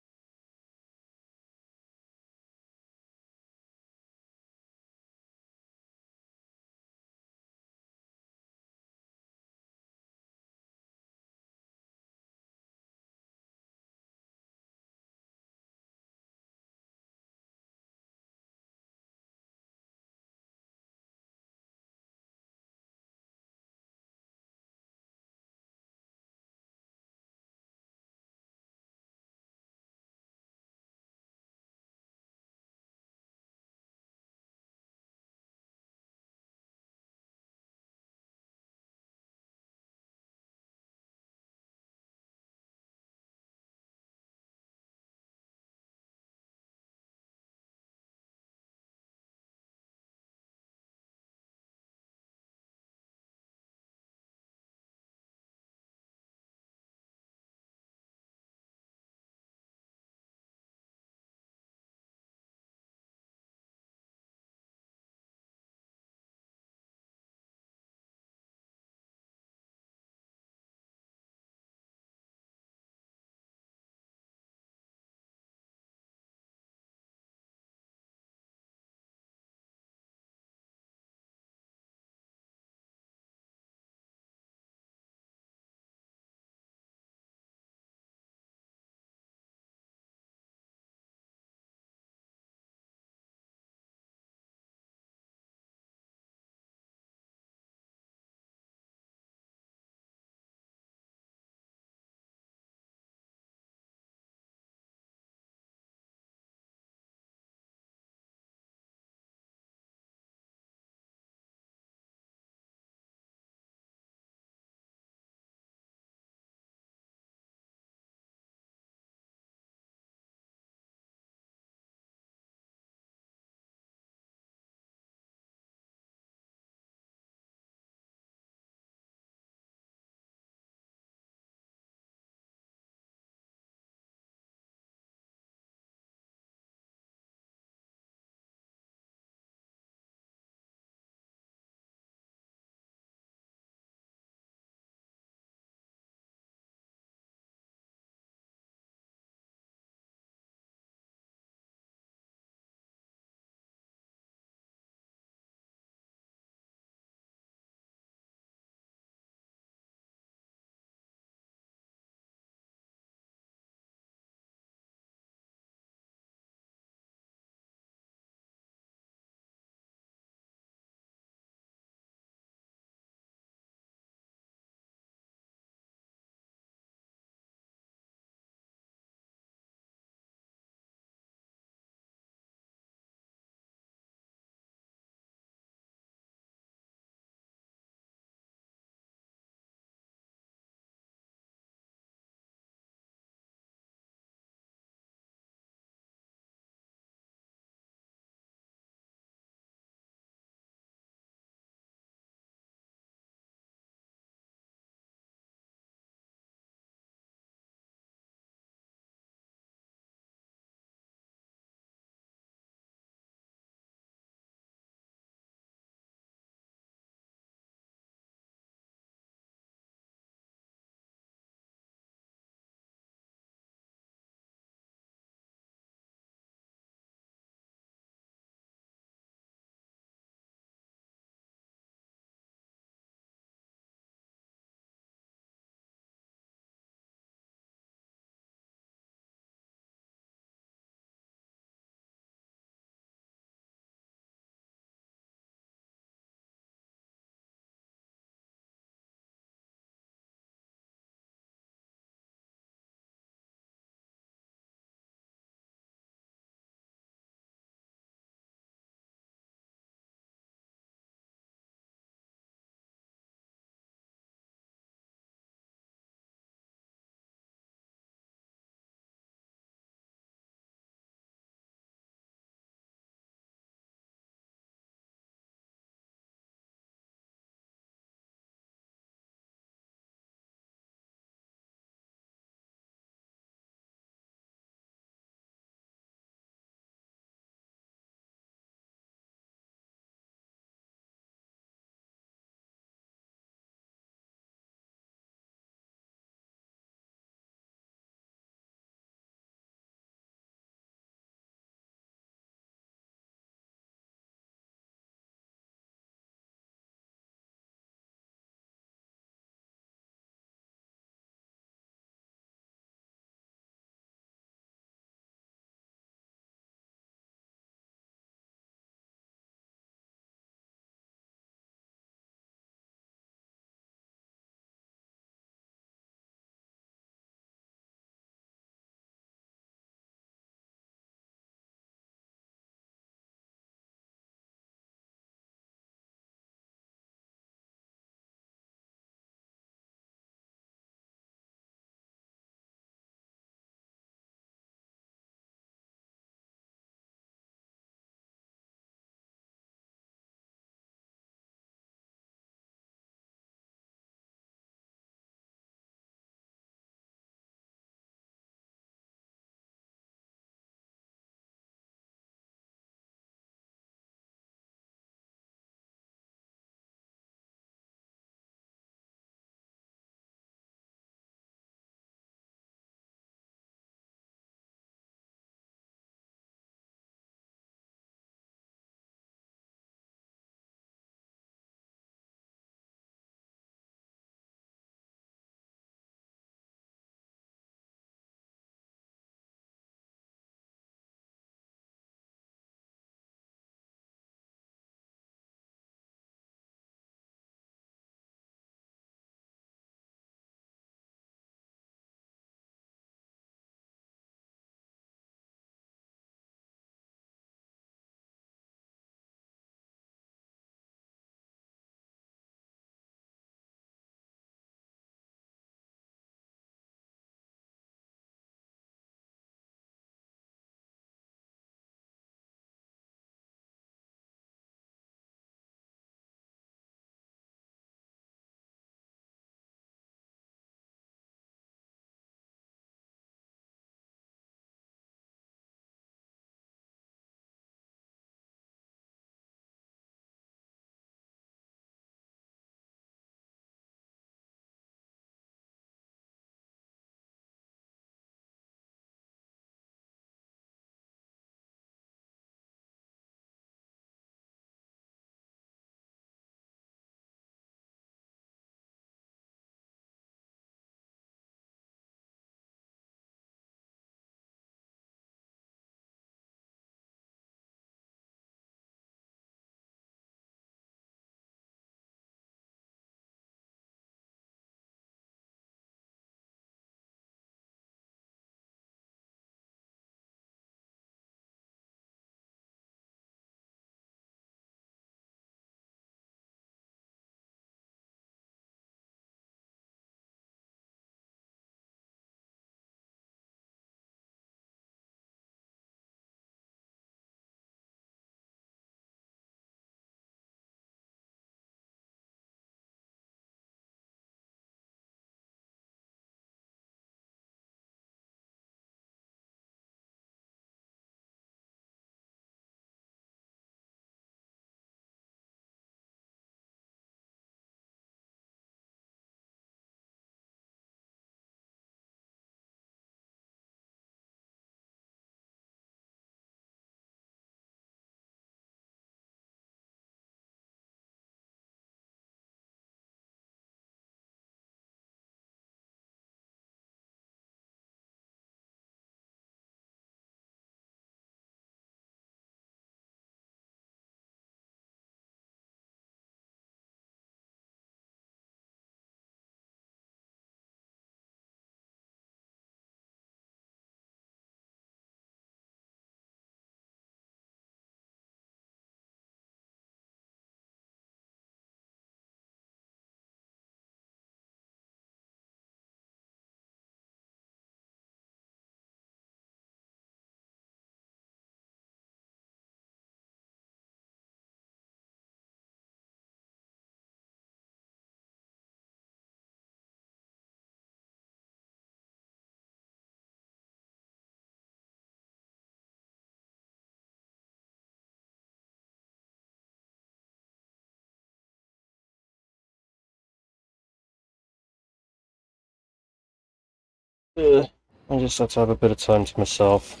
[SPEAKER 1] I just had to have a bit of time to myself.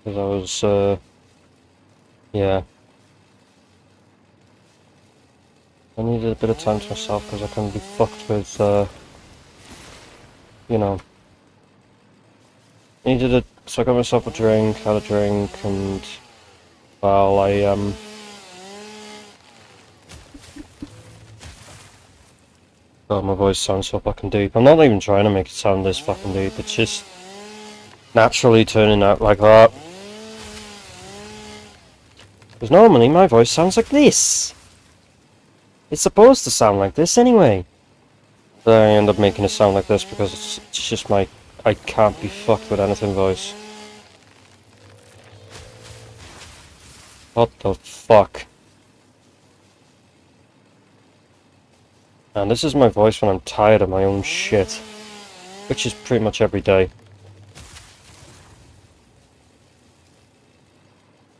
[SPEAKER 1] Because I was, yeah. I needed a bit of time to myself because I couldn't be fucked with, you know. Needed it, so I got myself a drink, had a drink, and, well, God, my voice sounds so fucking deep. I'm not even trying to make it sound this fucking deep, it's just naturally turning out like that. Because normally my voice sounds like this. It's supposed to sound like this anyway. But I end up making it sound like this because it's just my I can't be fucked with anything voice. What the fuck? And this is my voice when I'm tired of my own shit. Which is pretty much every day.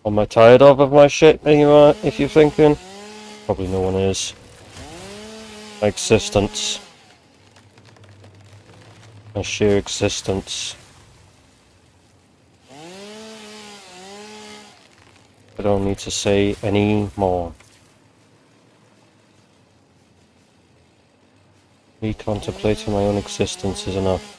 [SPEAKER 1] What am I tired of my shit, if you're thinking? Probably no one is. My existence. My sheer existence. I don't need to say any more. Me contemplating my own existence is enough.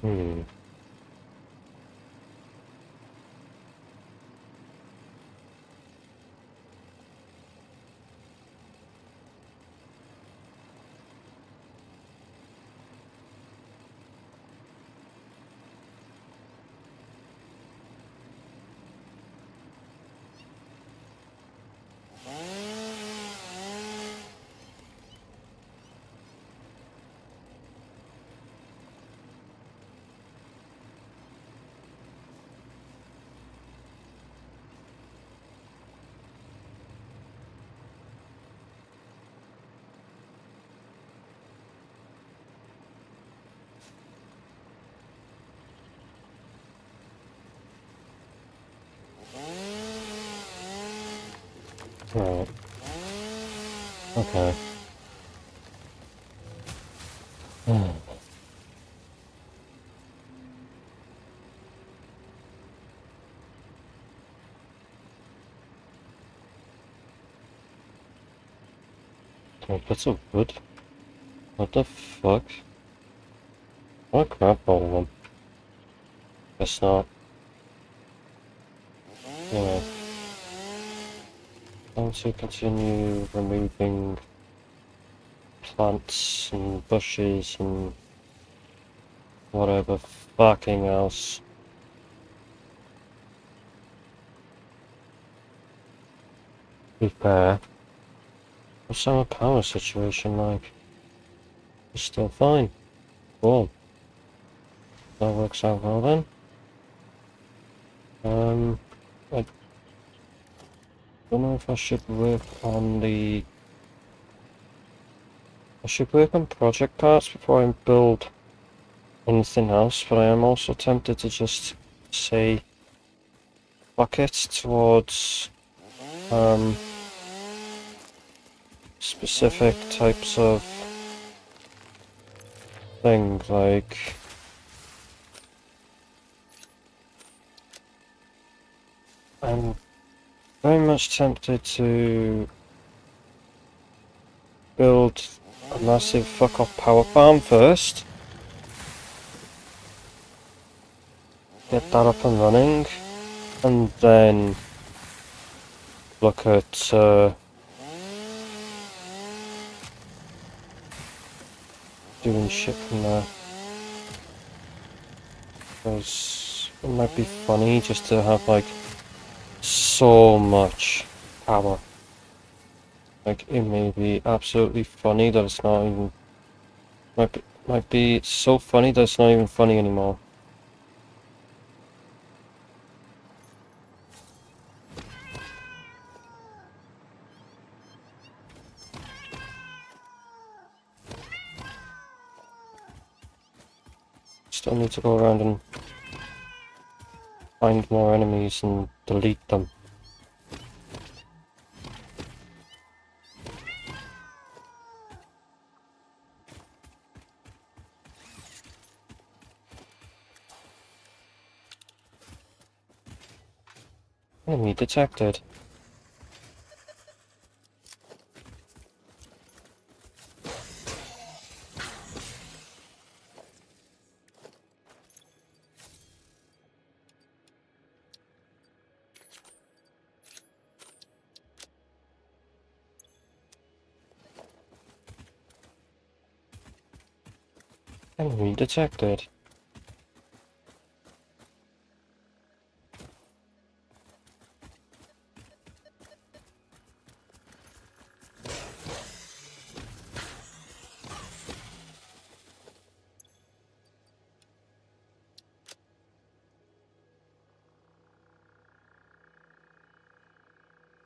[SPEAKER 1] Hmm. Right. Okay. Hmm. Oh, that's so good. What the fuck? What crap all of them? Guess not. Anyway. Going to continue removing plants and bushes and whatever fucking else. Be fair. What's our power situation like? It's still fine. Cool. That works out well then. I don't know if I should work on the... I should work on project parts before I build anything else, but I am also tempted to just say fuck it towards specific types of things, like I'm very much tempted to build a massive fuck off power farm first, get that up and running, and then look at doing shit from there. Because it might be funny just to have like so much power. Like it may be absolutely funny that it's not even might be so funny that it's not even funny anymore. Still need to go around and find more enemies and delete them. Enemy detected. Enemy detected.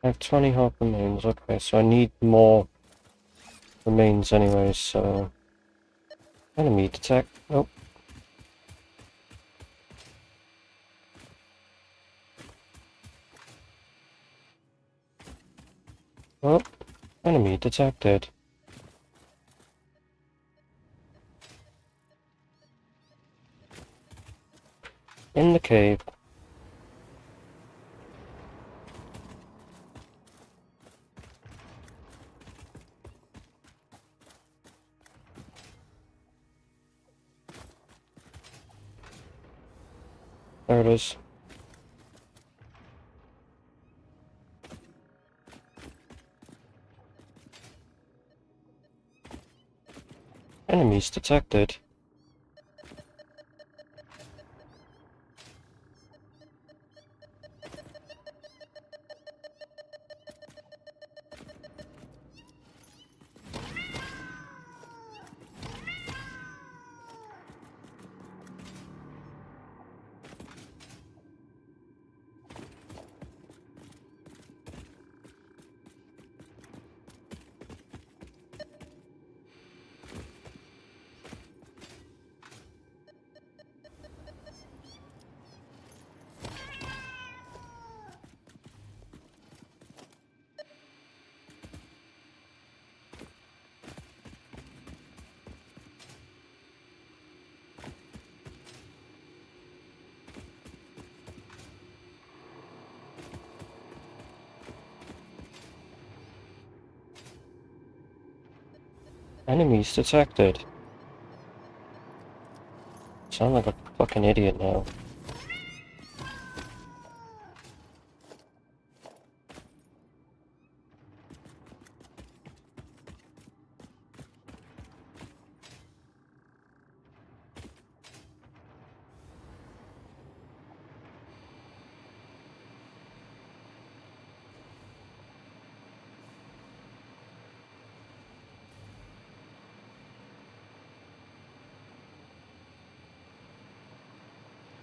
[SPEAKER 1] I have 20 health remains. Okay, so I need more remains anyways, so... Enemy detect... Oh. Oh. Enemy detected. In the cave. There it is. Enemies detected. Enemies detected. Sound like a fucking idiot now.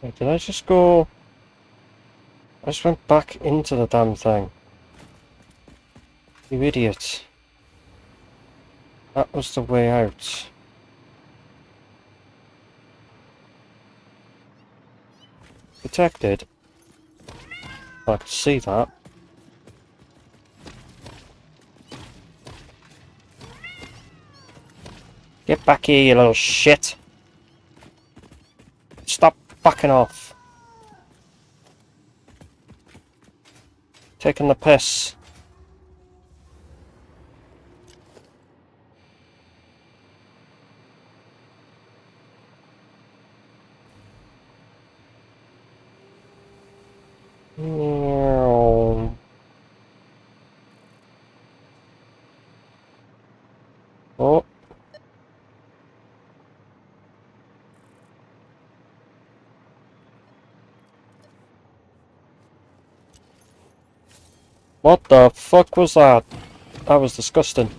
[SPEAKER 1] Wait, did I just go... I just went back into the damn thing. You idiot. That was the way out. Detected. I could see that. Get back here, you little shit! Stop backing off! Taking the piss. Oh. What the fuck was that? That was disgusting.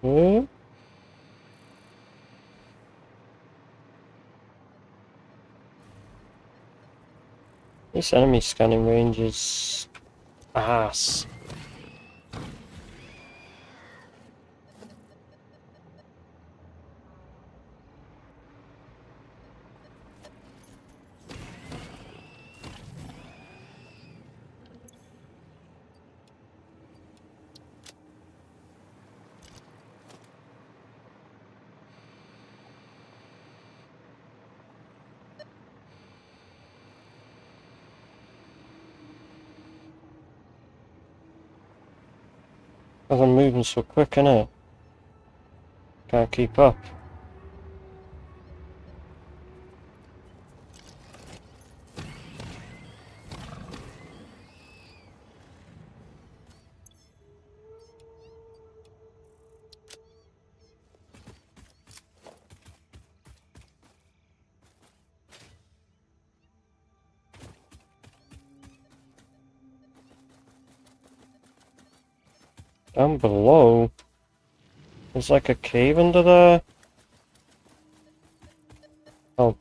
[SPEAKER 1] Hmm? This enemy scanning range is... ass. Because I'm moving so quick, innit? Can't keep up. Down below, there's like a cave under there. Oh.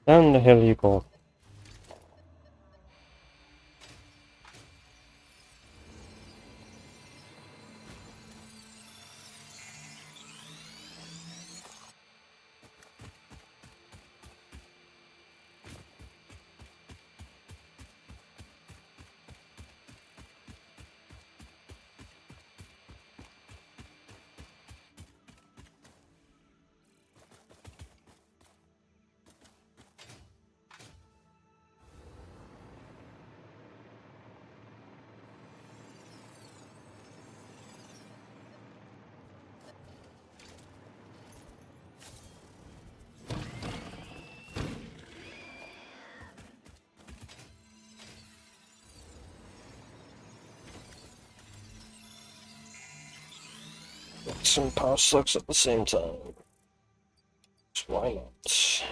[SPEAKER 1] Down the hill you go. some power slugs at the same time. Why not?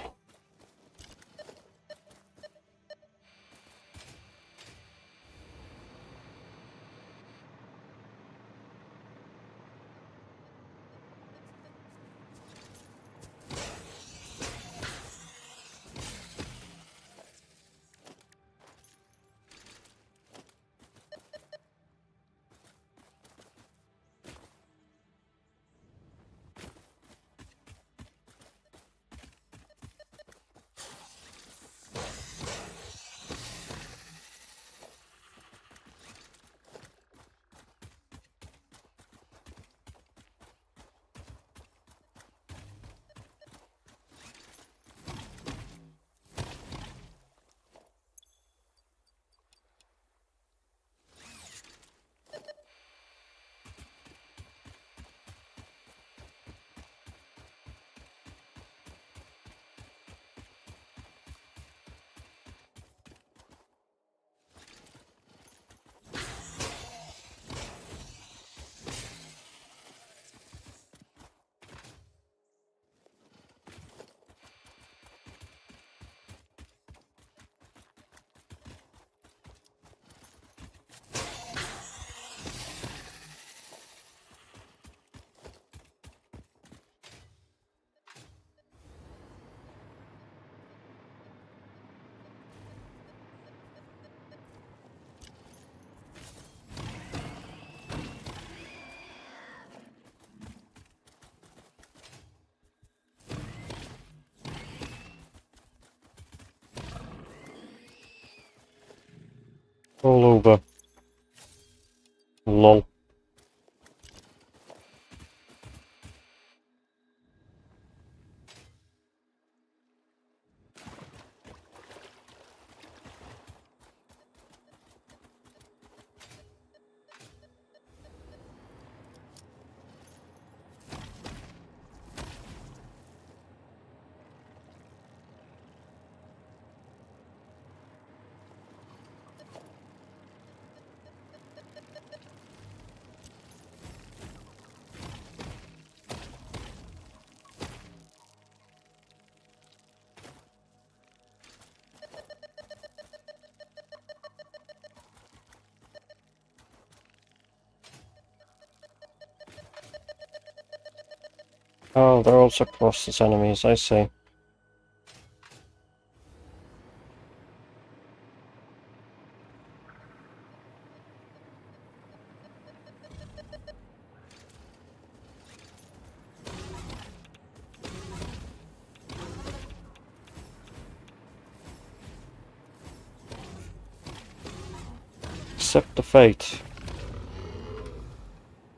[SPEAKER 1] All over. Lol. Oh, they're also Colossus enemies, I see. Accept the fate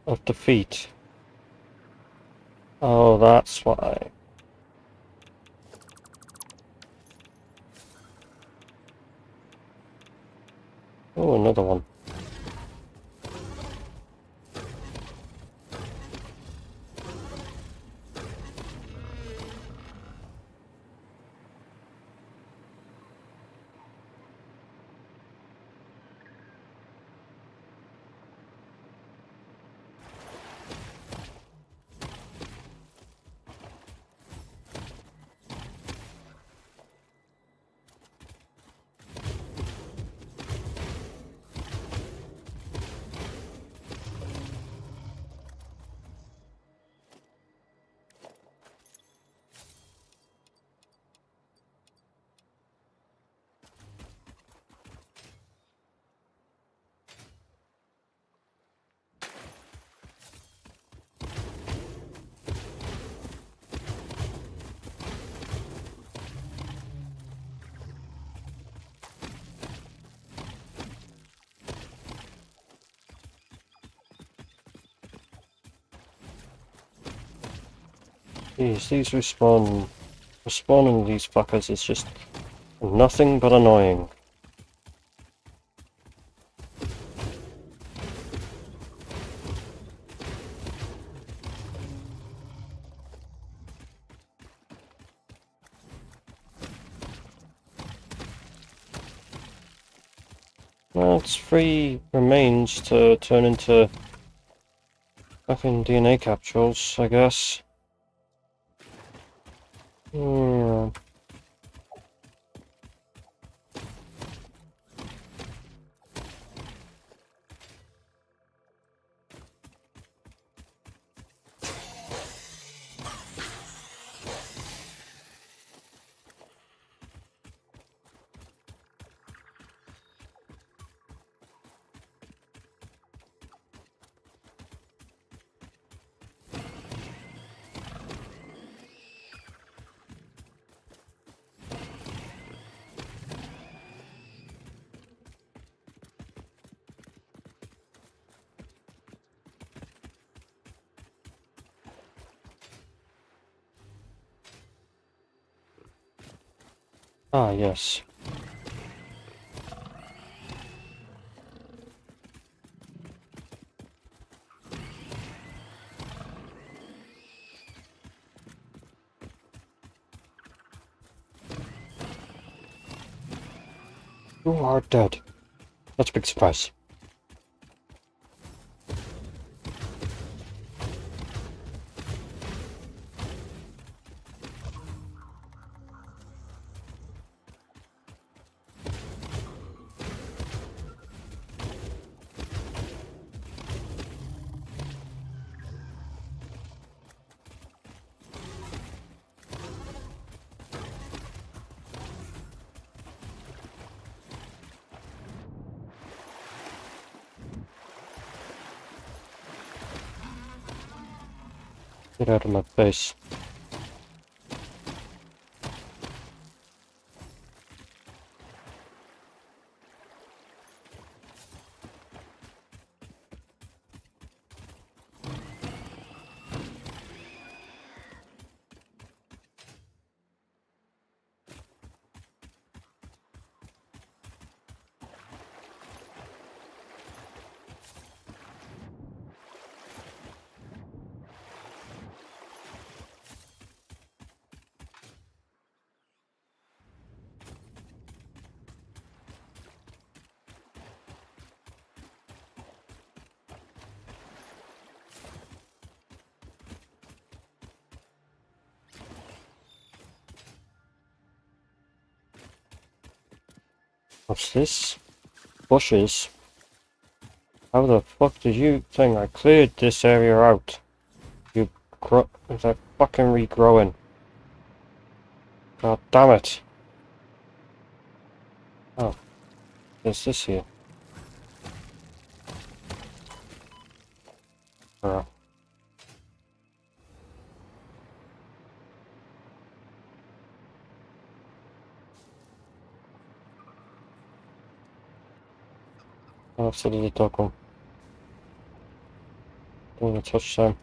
[SPEAKER 1] of defeat. Oh, that's why. Oh, another one. Jeez, these respawning these fuckers is just nothing but annoying. Well, it's free remains to turn into Fucking DNA capsules, I guess. Yeah. Ah, yes. You are dead. That's a big surprise. Get out of my face. What's this? Bushes? How the fuck did you think I cleared this area out? You is that fucking regrowing? God damn it. Oh, there's this here. Oh. Oh, so did the dog one. Don't want to touch them.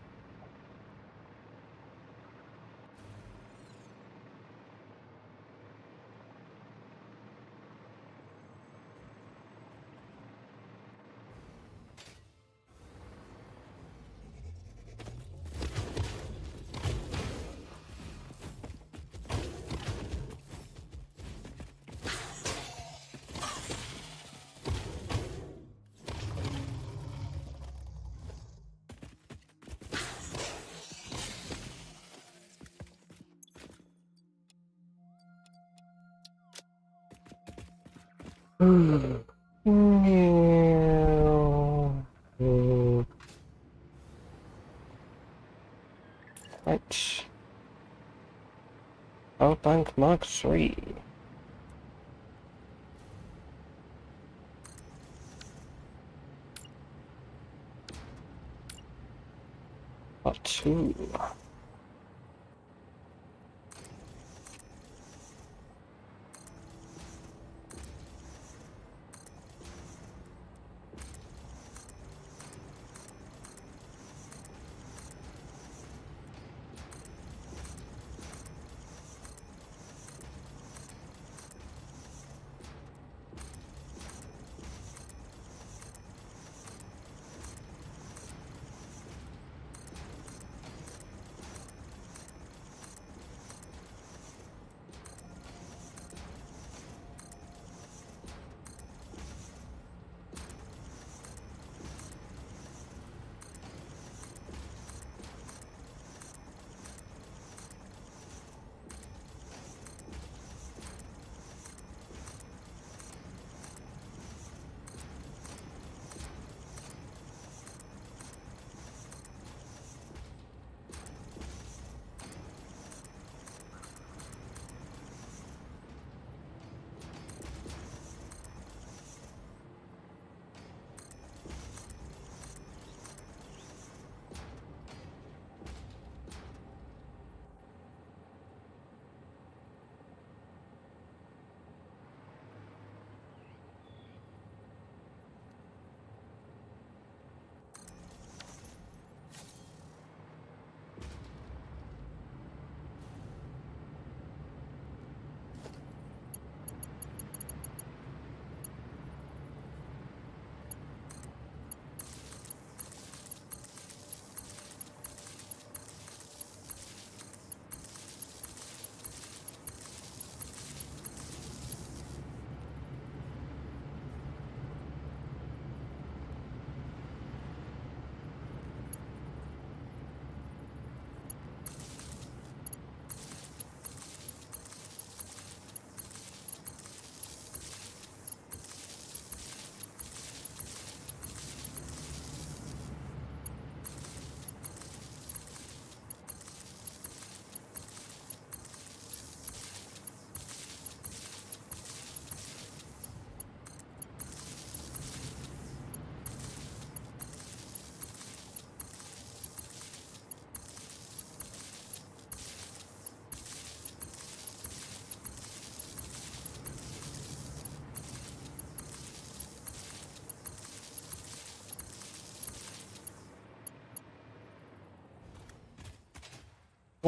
[SPEAKER 1] Right. Outbank Mark 3. Part 2.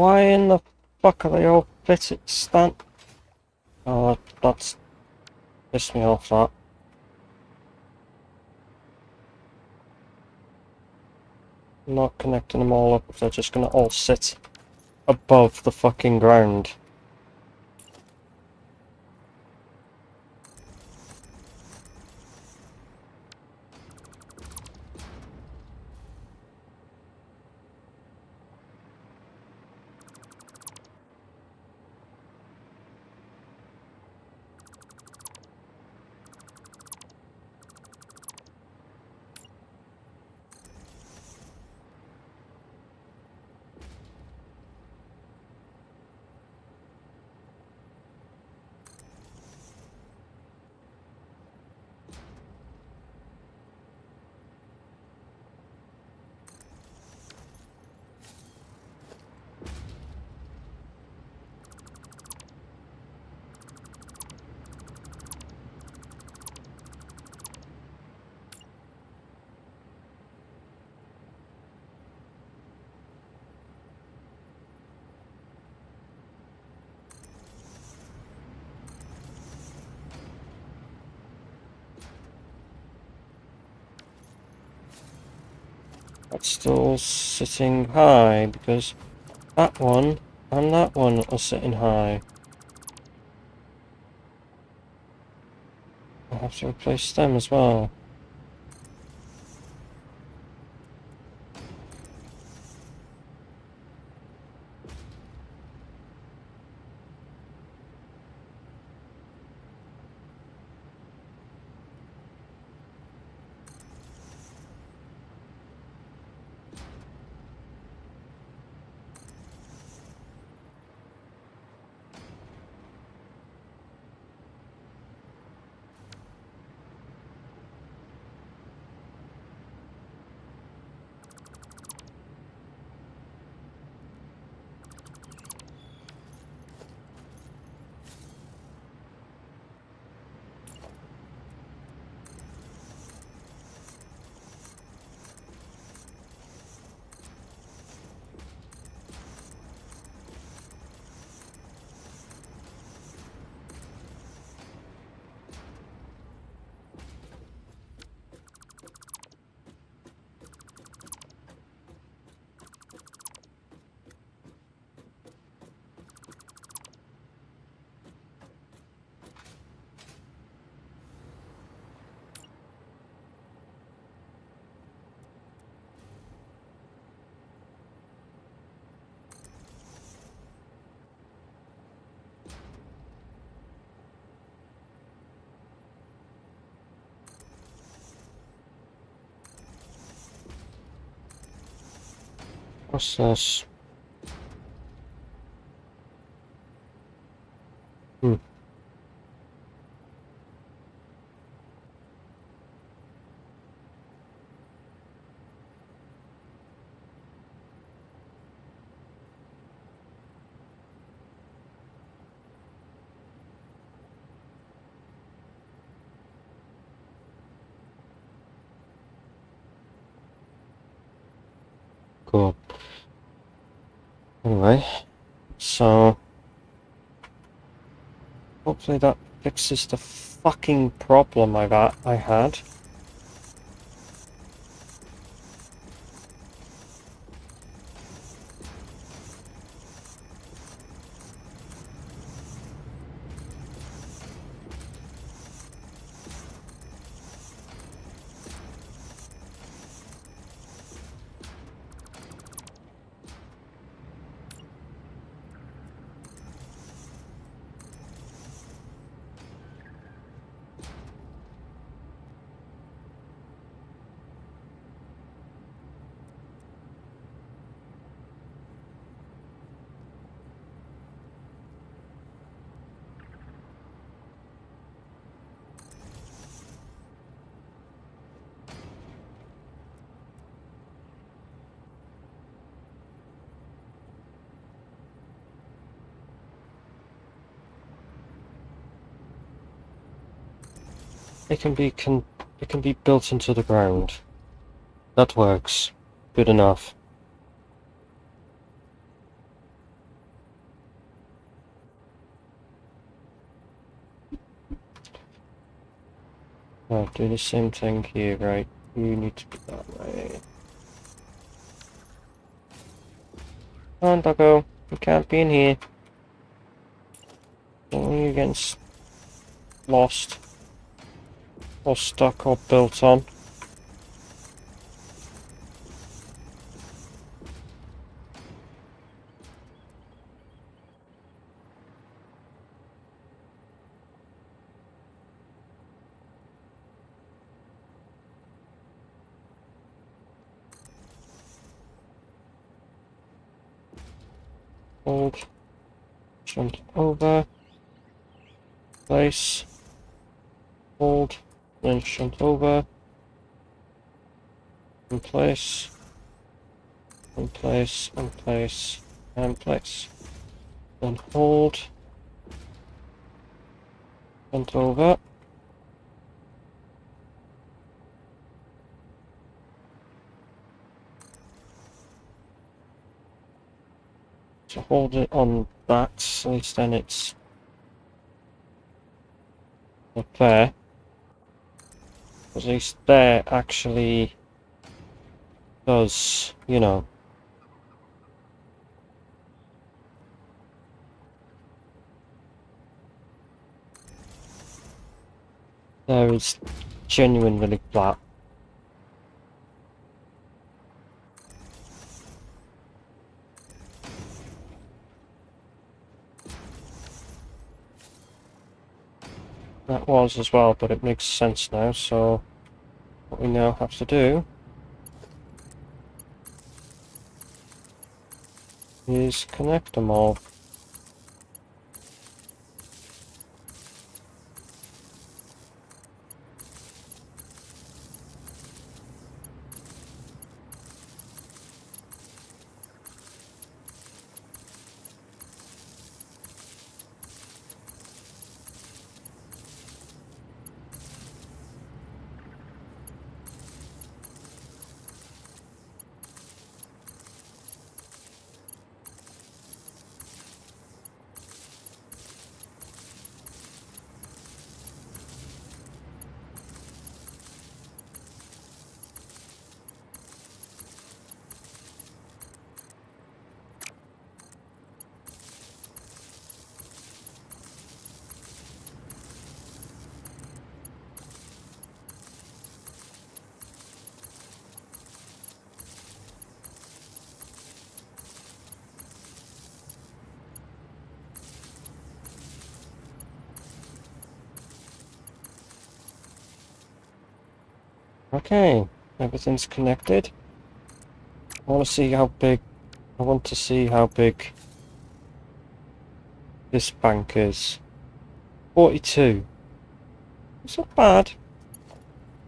[SPEAKER 1] Why in the fuck are they all fitted stand? Oh, that's pissed me off, that. I'm not connecting them all up if they're just gonna all sit above the fucking ground. That's still sitting high because that one and that one are sitting high. I'll have to replace them as well. What's this? Hmm. Cool. Anyway, so hopefully that fixes the fucking problem I had. It can be built into the ground. That works. Good enough. I'll do the same thing here, right? You need to be that way. Come on, Doggo. You can't be in here. You're getting lost. Or stuck or built on. Hold. Jump over. Place. Hold. Then jump over. In place. In place. In place. And place. Then hold. Jump over. So hold it on that, at least then it's up there. At least there actually does, you know. There is genuinely flat. That was as well, but it makes sense now, so what we now have to do is connect them all. Okay, everything's connected. I want to see how big this bank is. 42. It's not bad.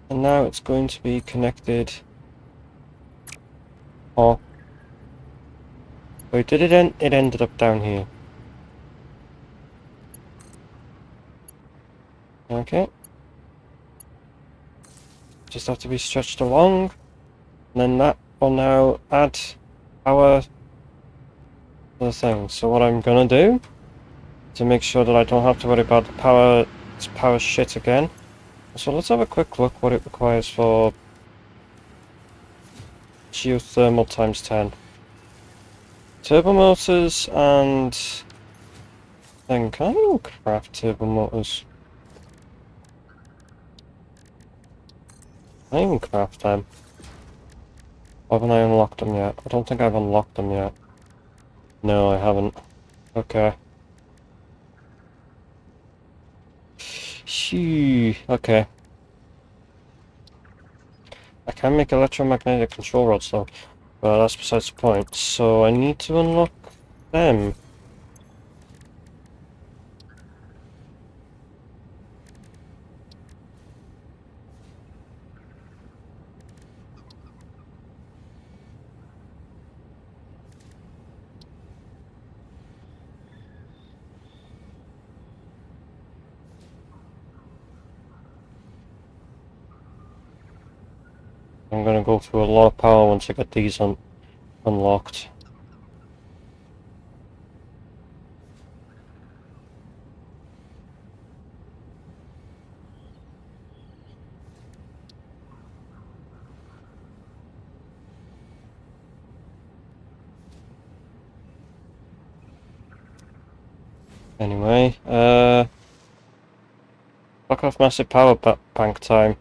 [SPEAKER 1] And now it's going to be connected. Oh. Wait, did it end? It ended up down here. Okay. Just have to be stretched along. And then that will now add power to the thing. So what I'm gonna do, to make sure that I don't have to worry about the power shit again. So let's have a quick look what it requires for geothermal times 10. Turbo motors and thing. Can I even craft turbo motors? Can I even craft them? Or haven't I unlocked them yet? I don't think I've unlocked them yet. No, I haven't. Okay. Shoo. Okay. I can make electromagnetic control rods though, but that's besides the point. So I need to unlock them. I'm gonna go through a lot of power once I get these unlocked. Anyway, fuck off massive power bank time.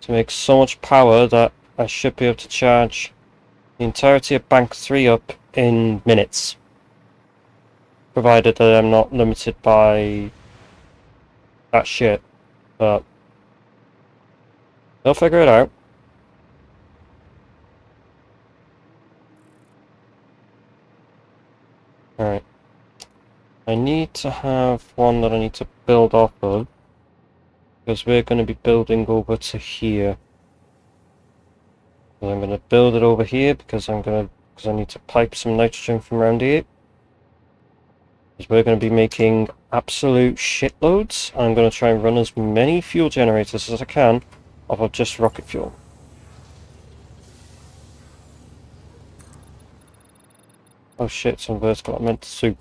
[SPEAKER 1] To make so much power that I should be able to charge the entirety of bank 3 up in minutes. Provided that I'm not limited by that shit. But they'll figure it out. Alright. I need to have one that I need to build off of. Because we're going to be building over to here. And I'm going to build it over here because I need to pipe some nitrogen from around here. Because we're going to be making absolute shitloads. And I'm going to try and run as many fuel generators as I can off of just rocket fuel. Oh shit, some vertical. I meant soup.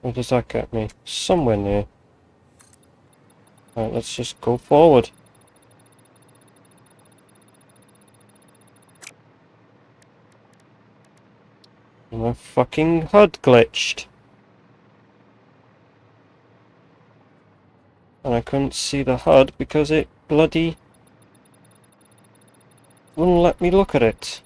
[SPEAKER 1] Where does that get me? Somewhere near. Alright, let's just go forward. My fucking HUD glitched. And I couldn't see the HUD because it bloody wouldn't let me look at it.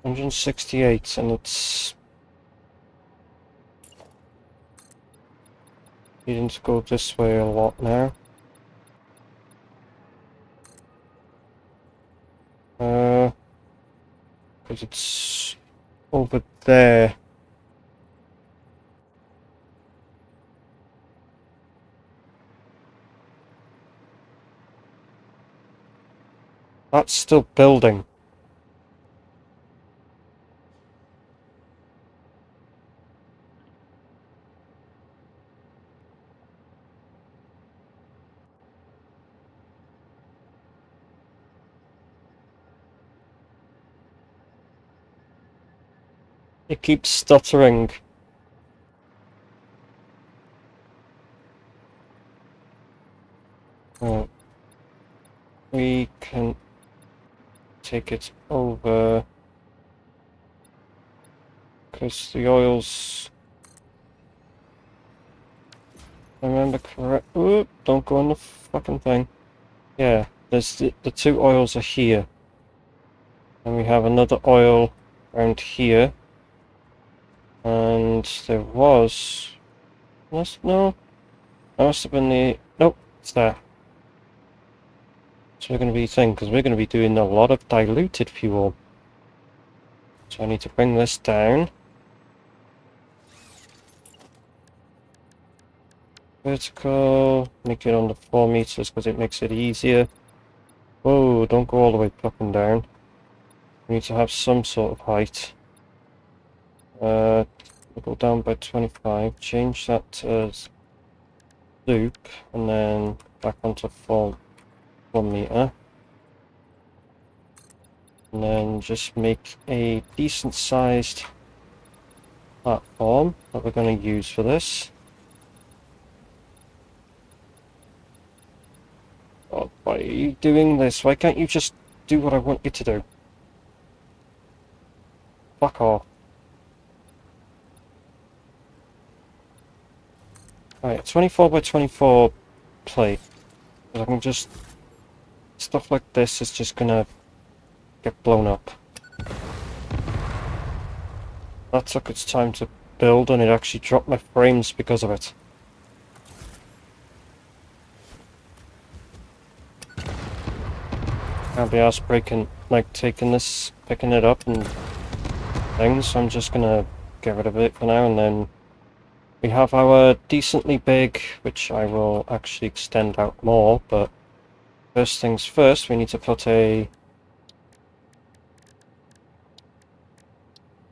[SPEAKER 1] $168, and it's needing to go this way a lot now. Because it's over there. That's still building. It keeps stuttering. Oh. We can take it over. Because the oils... I remember correct... Ooh, don't go on the fucking thing. Yeah, there's the two oils are here. And we have another oil around here. And there was... No. That must have been the... Nope, it's there. So we're going to be saying, because we're going to be doing a lot of diluted fuel. So I need to bring this down. Vertical, make it under 4 meters because it makes it easier. Whoa, don't go all the way fucking down. We need to have some sort of height. We'll go down by 25, change that to loop, and then back onto 1 meter. And then just make a decent sized platform that we're going to use for this. Oh, why are you doing this? Why can't you just do what I want you to do? Fuck off. Alright, 24 by 24 plate. I can just... Stuff like this is just gonna get blown up. That took its time to build and it actually dropped my frames because of it. Can't be arsed breaking, like taking this, picking it up and things, so I'm just gonna get rid of it for now, and then we have our decently big, which I will actually extend out more, but first things first, we need to put a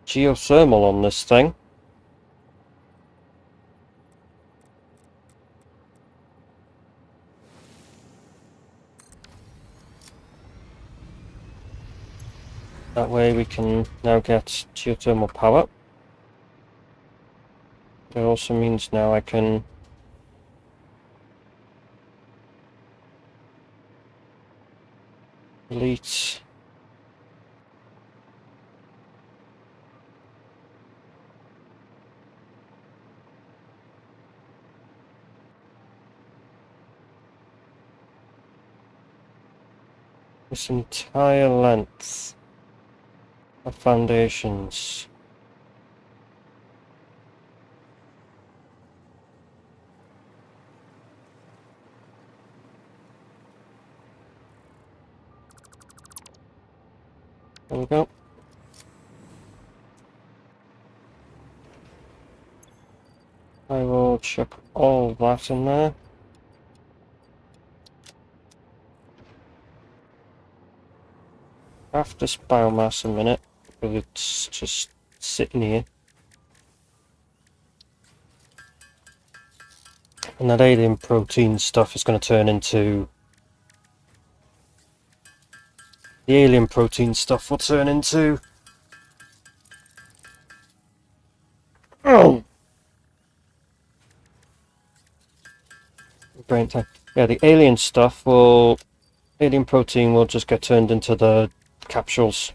[SPEAKER 1] geothermal on this thing. That way we can now get geothermal power. It also means now I can delete this entire length of foundations. There we go. I will chuck all that in there. Half this biomass a minute, because it's just sitting here. And that alien protein stuff is going to turn into... The alien protein stuff will turn into... Oh! Brain time. Yeah, the alien stuff will... Alien protein will just get turned into the capsules.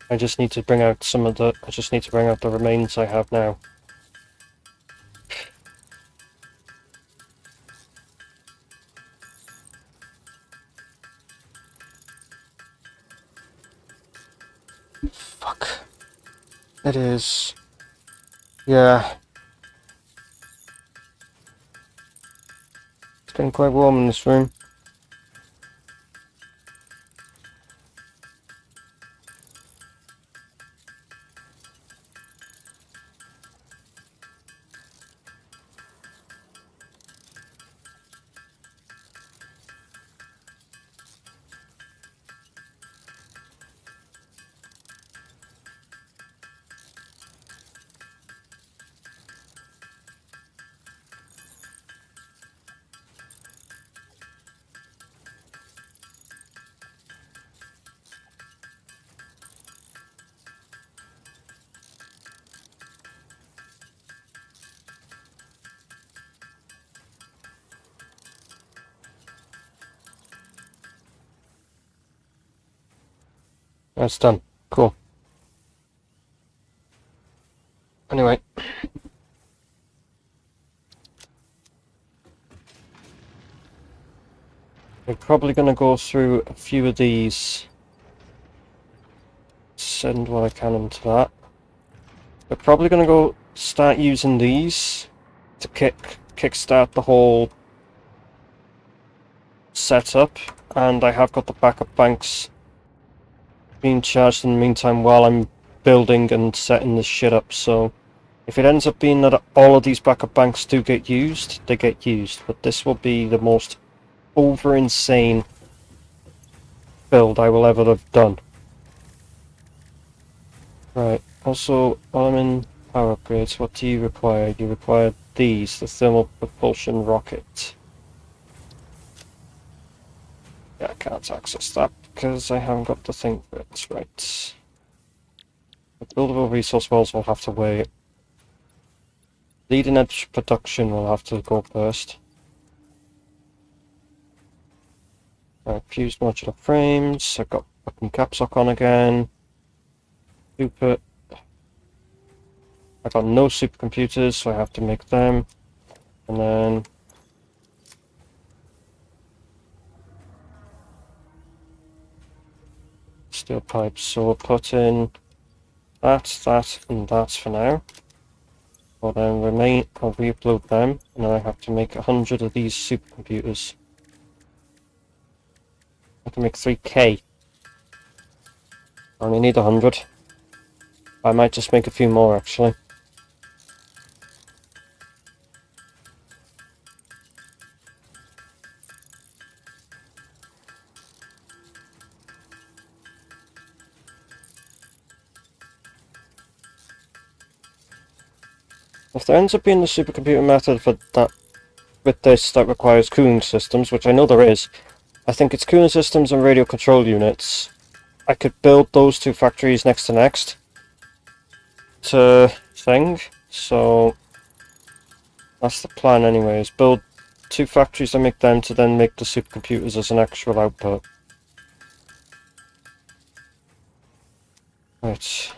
[SPEAKER 1] I just need to bring out some of the... I just need to bring out the remains I have now. Fuck. It is. Yeah. It's getting quite warm in this room. That's done. Cool. Anyway. We're probably going to go through a few of these. Send what I can into that. We're probably going to go start using these to kickstart the whole setup. And I have got the backup banks being charged in the meantime while I'm building and setting this shit up, so if it ends up being that all of these backup banks do get used, they get used, but this will be the most over insane build I will ever have done. Right, also while I'm in power upgrades, what do you require? You require these, the thermal propulsion rocket. Yeah, I can't access that because I haven't got the thing for it. Right. The buildable resource wells will have to wait. Leading edge production will have to go first. Right, fused modular frames. I've got fucking capsock on again. Super. I've got no supercomputers, so I have to make them. And then steel pipes. So we'll put in that, and that for now. But then I'll re-upload them, and then I have to make 100 of these supercomputers. I can make 3K. I only need 100. I might just make a few more actually. If there ends up being a supercomputer method for that with this that requires cooling systems, which I know there is, I think it's cooling systems and radio control units. I could build those two factories next to next to thing, so that's the plan anyway, is build two factories and make them to then make the supercomputers as an actual output. Right.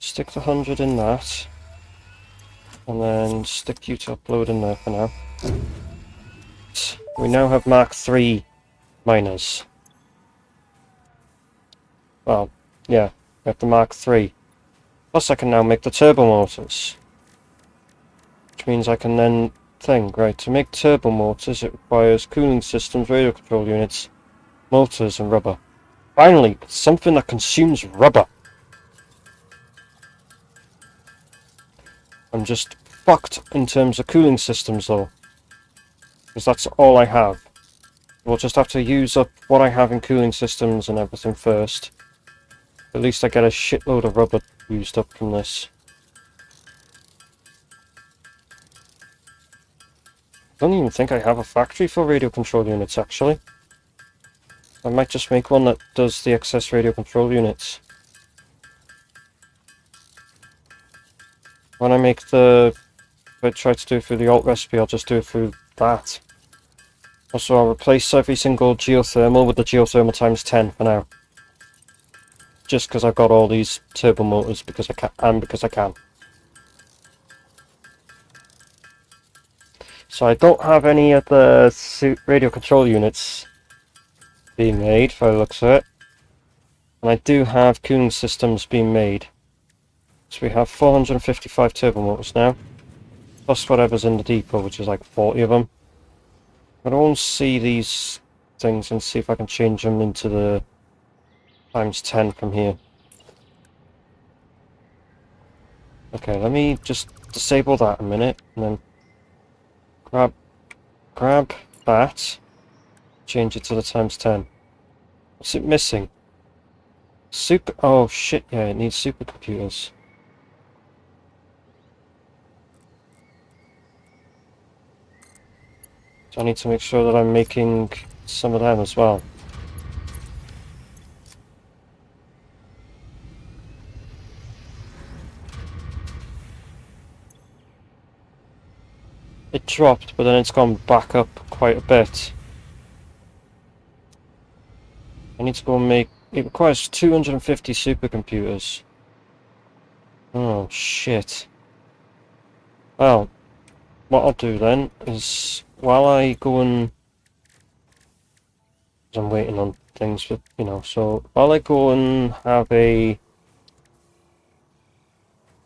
[SPEAKER 1] Stick the 100 in that. And then stick you to upload in there for now. We now have Mark III miners. Well, yeah, we have the Mark III. Plus I can now make the turbo motors. Which means I can then think, right, to make turbo motors it requires cooling systems, radio control units, motors and rubber. Finally, something that consumes rubber. I'm just fucked in terms of cooling systems though. Because that's all I have. We'll just have to use up what I have in cooling systems and everything first. At least I get a shitload of rubber used up from this. I don't even think I have a factory for radio control units actually. I might just make one that does the excess radio control units. When I make if I try to do it through the alt recipe, I'll just do it through that. Also, I'll replace every single geothermal with the geothermal times 10 for now. Just because I've got all these turbo motors because I can, and because I can. So I don't have any of the radio control units being made, by the looks of it. And I do have cooling systems being made. So we have 455 turbo motors now. Plus whatever's in the depot, which is like 40 of them. I'm going to see these things and see if I can change them into the times 10 from here. Okay, let me just disable that a minute and then grab that, change it to the times 10. What's it missing? Oh shit, yeah, it needs supercomputers. So I need to make sure that I'm making some of them as well. It dropped, but then it's gone back up quite a bit. I need to go and make... It requires 250 supercomputers. Oh, shit. Well, what I'll do then is, while I go and... I'm waiting on things, but, you know, so while I go and have a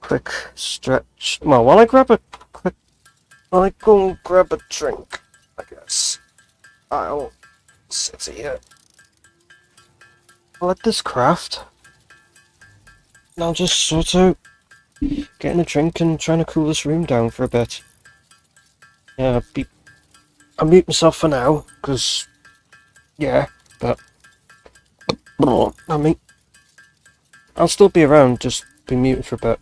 [SPEAKER 1] quick stretch... Well, while I go and grab a drink, I guess, I'll sit here. I'll let this craft. And I'll just sort out getting a drink and trying to cool this room down for a bit. Yeah, I'll mute myself for now, because, yeah, but, I mean, I'll still be around, just be muted for a bit.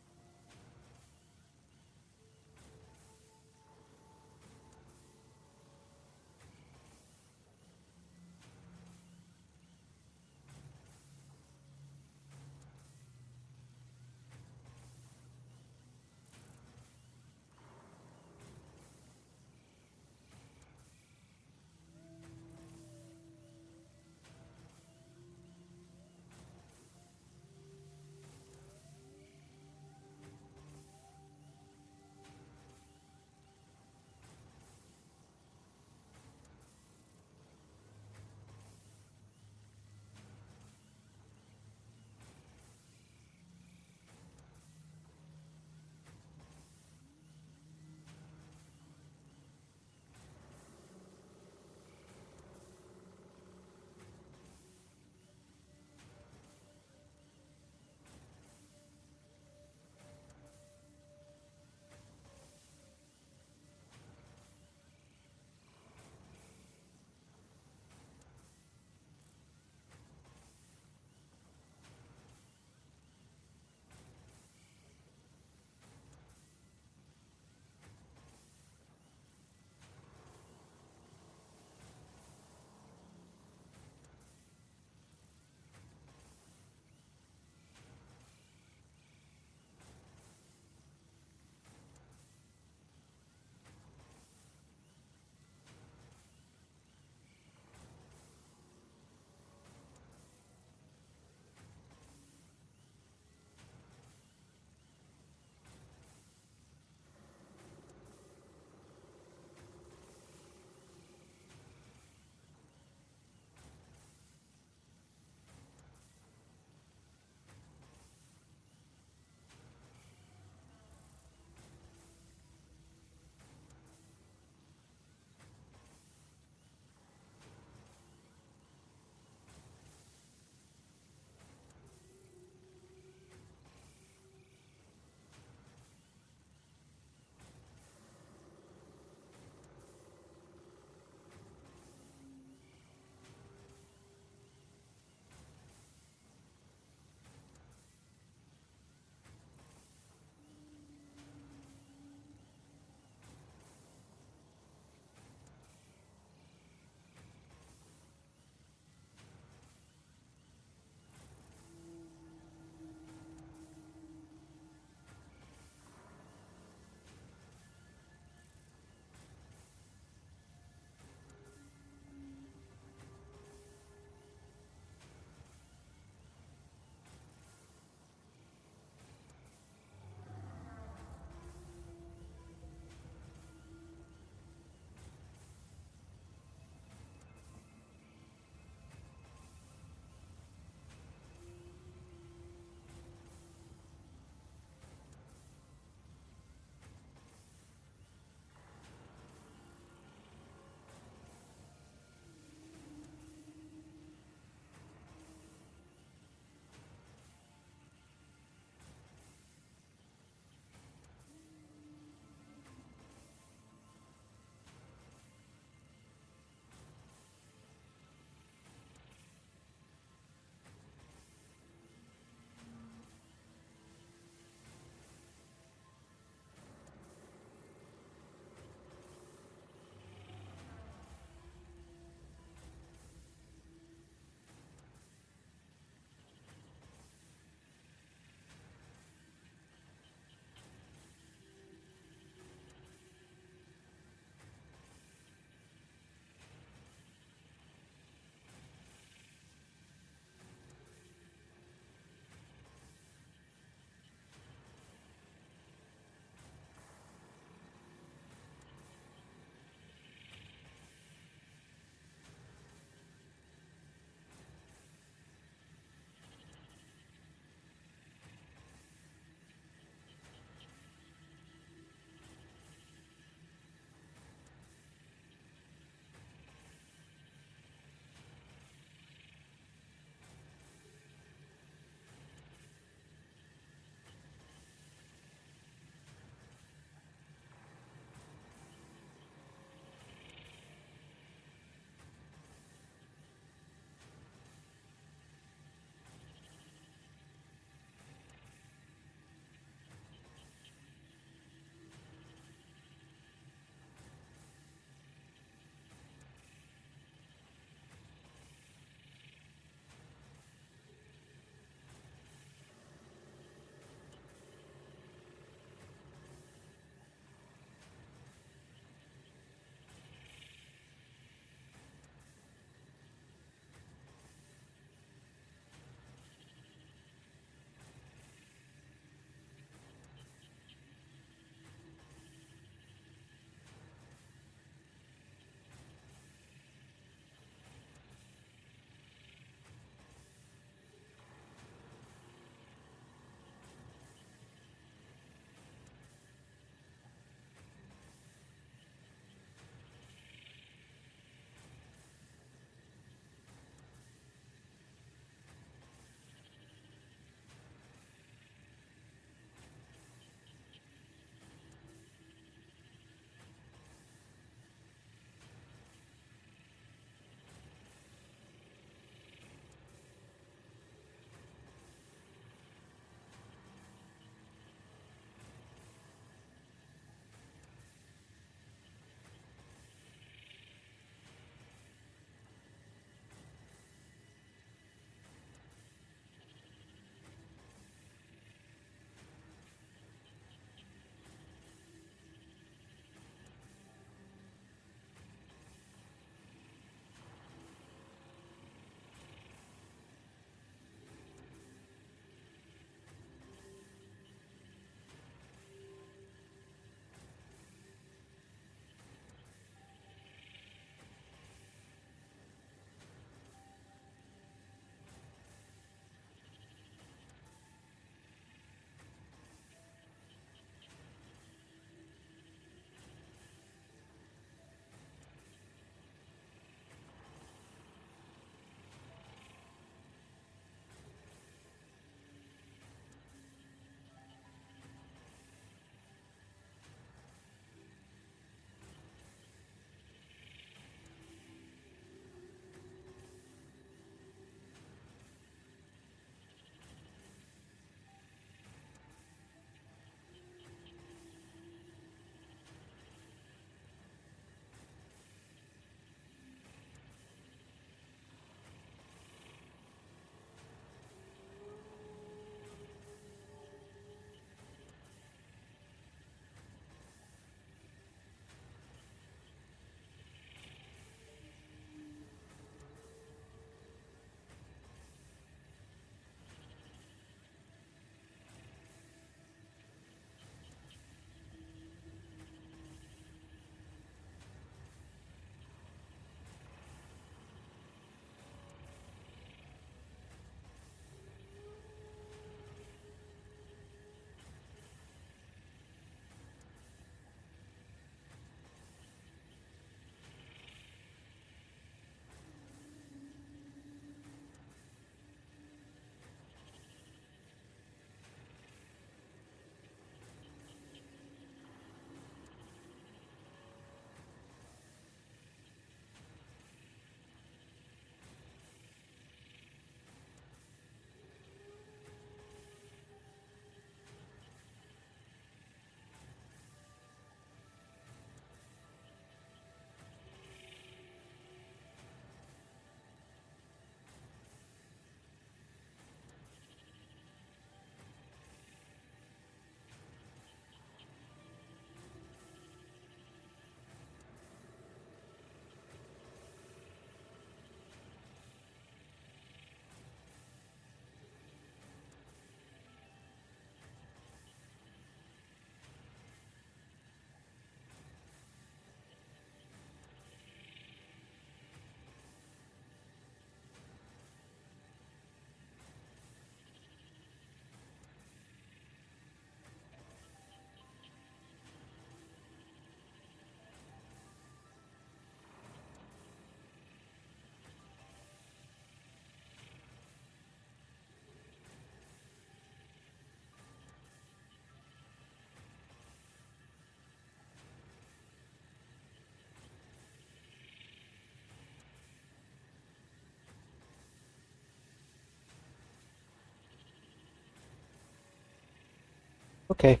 [SPEAKER 1] okay.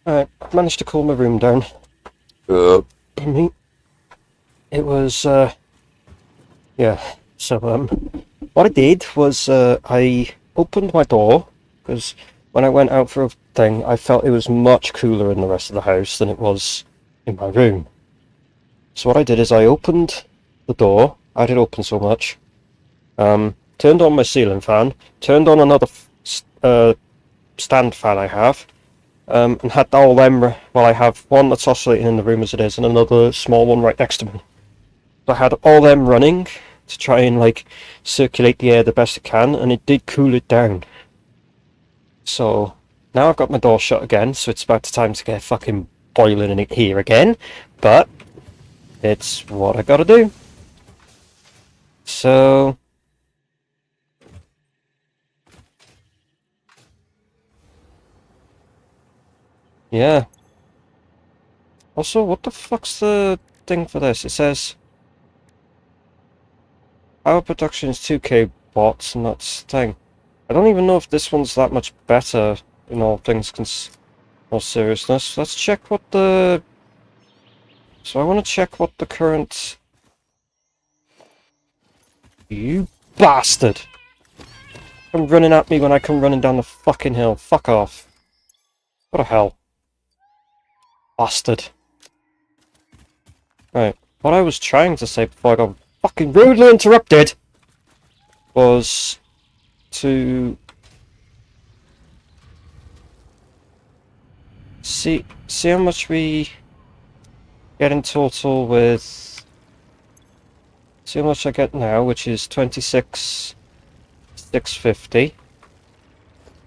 [SPEAKER 1] Alright, I managed to cool my room down. Me. It was, yeah. So, what I did was, I opened my door, because when I went out for a thing, I felt it was much cooler in the rest of the house than it was in my room. So what I did is I opened the door, I had it open so much, turned on my ceiling fan, turned on another stand fan I have, and had all them, well, I have one that's oscillating in the room as it is, and another small one right next to me. So I had all them running to try and, like, circulate the air the best it can, and it did cool it down. So, now I've got my door shut again, so it's about time to get fucking boiling in it here again, but it's what I gotta do. So, yeah. Also, what the fuck's the thing for this? It says power production is 2k watts, and that's the thing. I don't even know if this one's that much better in all things all seriousness. Let's check what the... So I want to check what the current... You bastard! Come running at me when I come running down the fucking hill. Fuck off. What the hell? Bastard. Right. What I was trying to say before I got fucking rudely interrupted was to see how much we get in total with... See how much I get now, which is 26,650.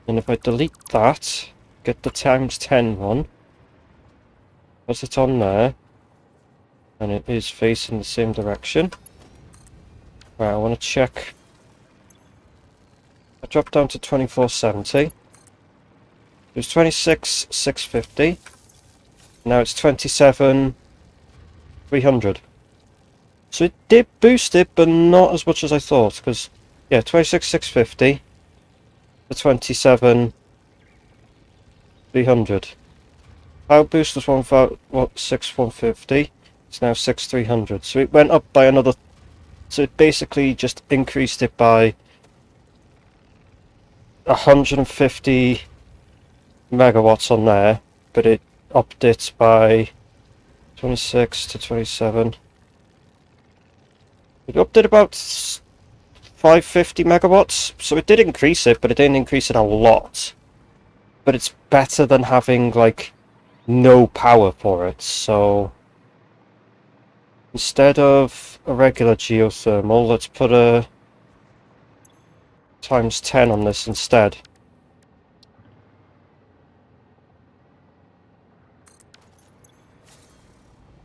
[SPEAKER 1] And if I delete that, get the times 10 one, put it on there, and it is facing the same direction. Right, I want to check. I dropped down to 2470. It was 26,650. Now it's 27,300. So it did boost it, but not as much as I thought, because, yeah, 26,650 to 27,300. Power boost was 6,150. It's now 6,300. So it went up by another... So it basically just increased it by 150 megawatts on there, but it upped it by 26 to 27. It upped it about 550 megawatts, so it did increase it, but it didn't increase it a lot. But it's better than having, like, no power for it, so... Instead of a regular geothermal, let's put a times 10 on this instead.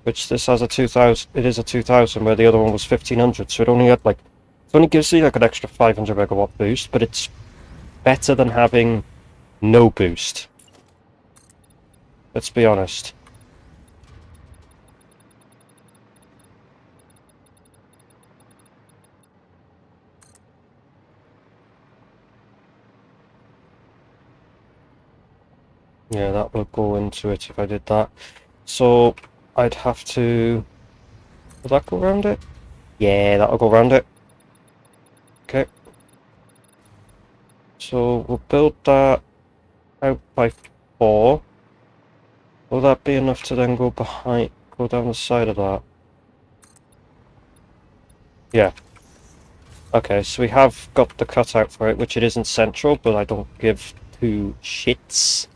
[SPEAKER 1] Which this has a 2000, it is a 2000, where the other one was 1500, so it only had like, it only gives you like an extra 500 megawatt boost, but it's better than having no boost. Let's be honest. Yeah, that will go into it if I did that. So, I'd have to... Will that go around it? Yeah, that'll go around it. Okay. So, we'll build that out by 4. Will that be enough to then go down the side of that? Yeah. Okay, so we have got the cutout for it, which it isn't central, but I don't give two shits.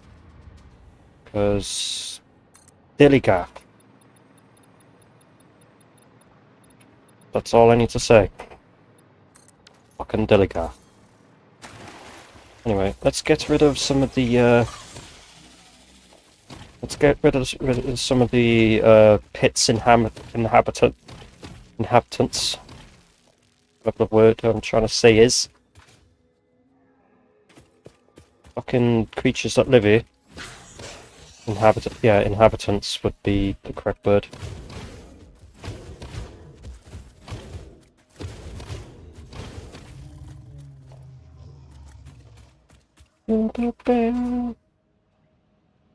[SPEAKER 1] Because... Dilly-gap. That's all I need to say. Fucking dilly-gap. Anyway, let's get rid of some of the, let's get rid of some of the, pits inhabitants. Whatever the word I'm trying to say is. Fucking creatures that live here. Inhabitants would be the correct word.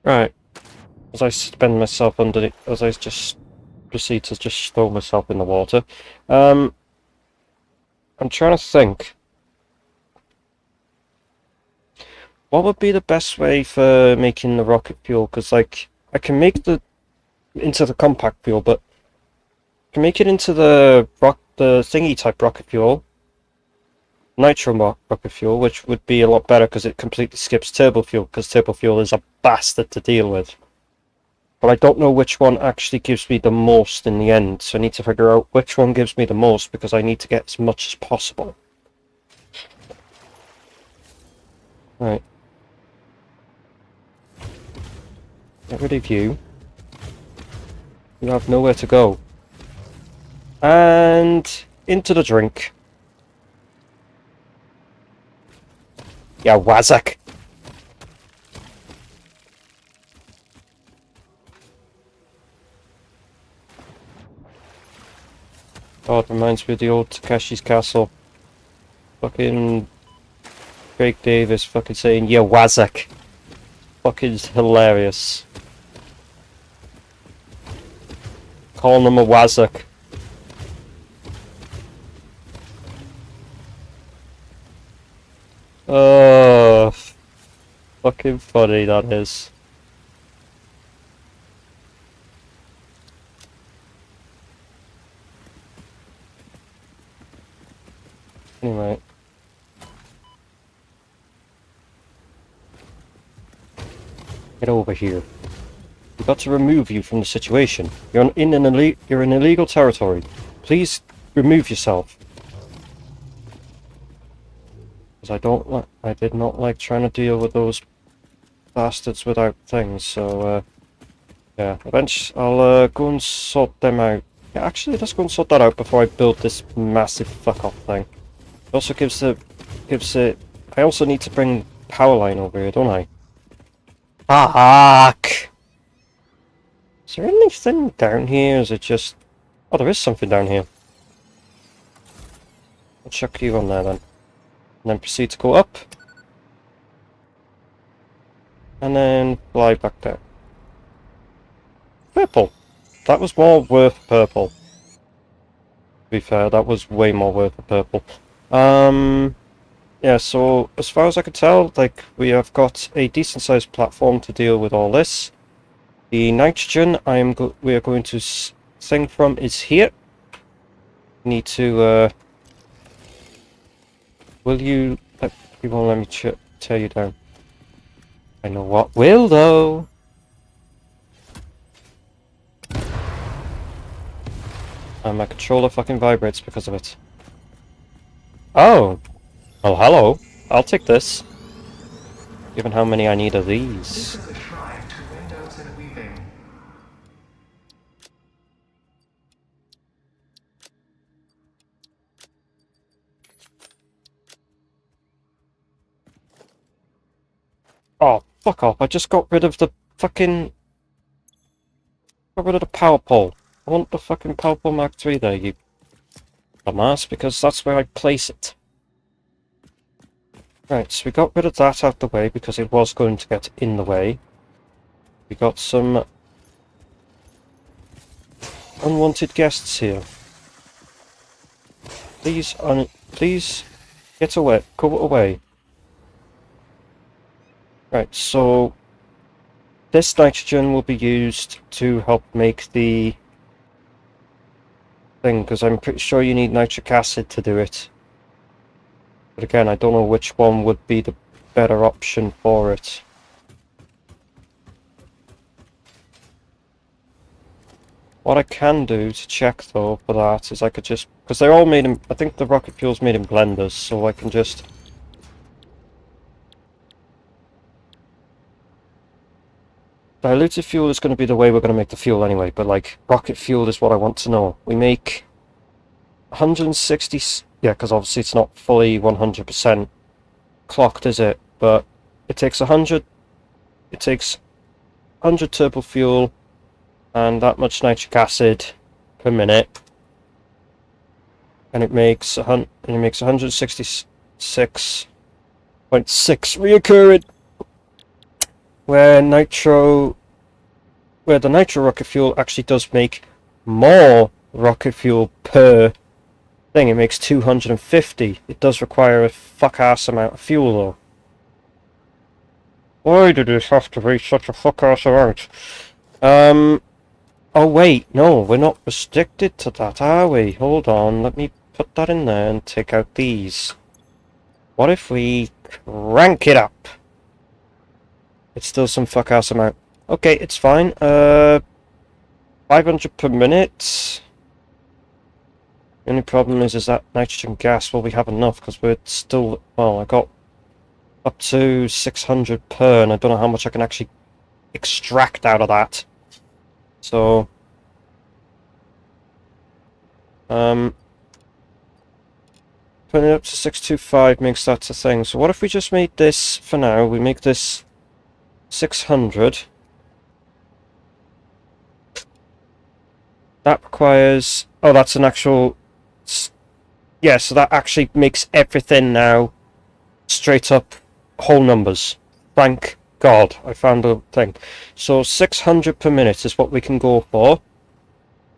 [SPEAKER 1] Right. As I spend myself underneath, as I just proceed to just throw myself in the water. I'm trying to think. What would be the best way for making the rocket fuel? Because, like, I can make the into the compact fuel, but I can make it into the thingy type rocket fuel, rocket fuel, which would be a lot better because it completely skips turbo fuel, because turbo fuel is a bastard to deal with. But I don't know which one actually gives me the most in the end, so I need to figure out which one gives me the most because I need to get as much as possible. Right. Get rid of you. You have nowhere to go. And into the drink. Yeah, Wazak. Oh, it reminds me of the old Takeshi's Castle. Fucking Craig Davis fucking saying, yeah, Wazak. Fucking hilarious. Calling him a Wazak. Oh, fucking funny that is. Anyway. Get over here. We've got to remove you from the situation. You're in illegal territory. Please remove yourself. Because I did not like trying to deal with those bastards without things, so yeah. Eventually I'll go and sort them out. Yeah, actually let's go and sort that out before I build this massive fuck off thing. It also gives it I also need to bring power line over here, don't I? Fuck! Is there anything down here? Is it just... Oh, there is something down here. I'll chuck you on there then. And then proceed to go up. And then fly back down. Purple! That was more worth purple. To be fair, that was way more worth the purple. Yeah, so as far as I can tell, like, we have got a decent sized platform to deal with all this. The nitrogen we are going to sing from is here. Need to will you won't let me tear you down. I know what will though. And my controller fucking vibrates because of it. Oh. Oh, hello. I'll take this. Given how many I need of these. Oh, fuck off. I just got rid of the fucking... Got rid of the power pole. I want the fucking power pole Mark III there, you dumbass, because that's where I place it. Right, so we got rid of that out the way because it was going to get in the way. We got some unwanted guests here. Please get away. Go away. Right, so this nitrogen will be used to help make the thing, because I'm pretty sure you need nitric acid to do it. But again, I don't know which one would be the better option for it. What I can do to check though for that is I could just, because they're all made in, I think the rocket fuel's made in blenders, so I can just diluted fuel is going to be the way we're going to make the fuel anyway, but like rocket fuel is what I want to know. We make 160, yeah, because obviously it's not fully 100% clocked, is it? But it takes 100 turbo fuel and that much nitric acid per minute, and it makes 166.6 reoccurring. where the nitro rocket fuel actually does make more rocket fuel per thing. It makes 250. It does require a fuck-ass amount of fuel, though. Why did this have to be such a fuck-ass amount? Oh wait, no, we're not restricted to that, are we? Hold on, let me put that in there and take out these. What if we crank it up? It's still some fuck-ass amount. Okay, it's fine. 500 per minute. The only problem is that nitrogen gas, well, we have enough, because we're still... Well, I got up to 600 per, and I don't know how much I can actually extract out of that. So... putting it up to 625 makes that a thing. So what if we just made this, for now, we make this 600. That requires... Oh, that's an actual... Yeah, so that actually makes everything now straight up whole numbers. Thank God, I found a thing. So 600 per minute is what we can go for.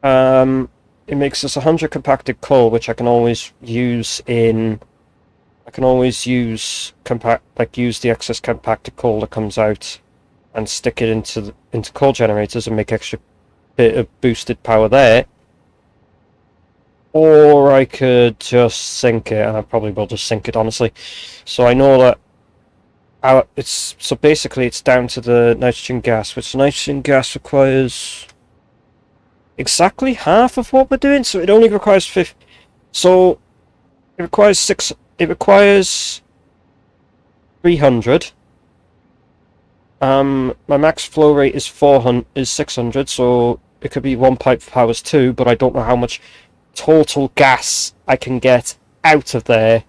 [SPEAKER 1] It makes us 100 compacted coal, which I can always use in... I can always use use the excess compacted coal that comes out and stick it into coal generators and make extra bit of boosted power there. Or I could just sink it, and I probably will just sink it, honestly. So I know that so basically it's down to the nitrogen gas, which nitrogen gas requires exactly half of what we're doing. So it only requires 50. So it requires 300. My max flow rate is 600, so it could be one pipe powers 2, but I don't know how much total gas I can get out of there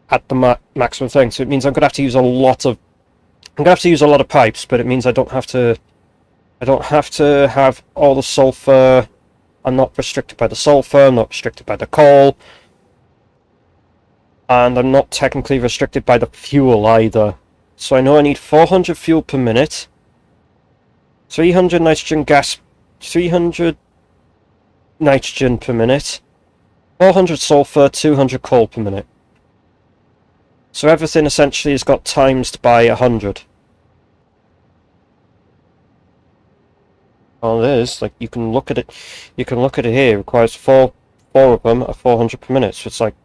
[SPEAKER 1] at the maximum thing. So it means I'm gonna have to use a lot of pipes, but it means I don't have to have all the sulfur. I'm not restricted by the sulfur, I'm not restricted by the coal, and I'm not technically restricted by the fuel either. So I know I need 400 fuel per minute, 300 nitrogen gas, 300 nitrogen per minute, 400 sulfur, 200 coal per minute. So everything essentially has got times by 100. Well, it is, like, you can look at it here. It requires four of them at 400 per minute, so it's like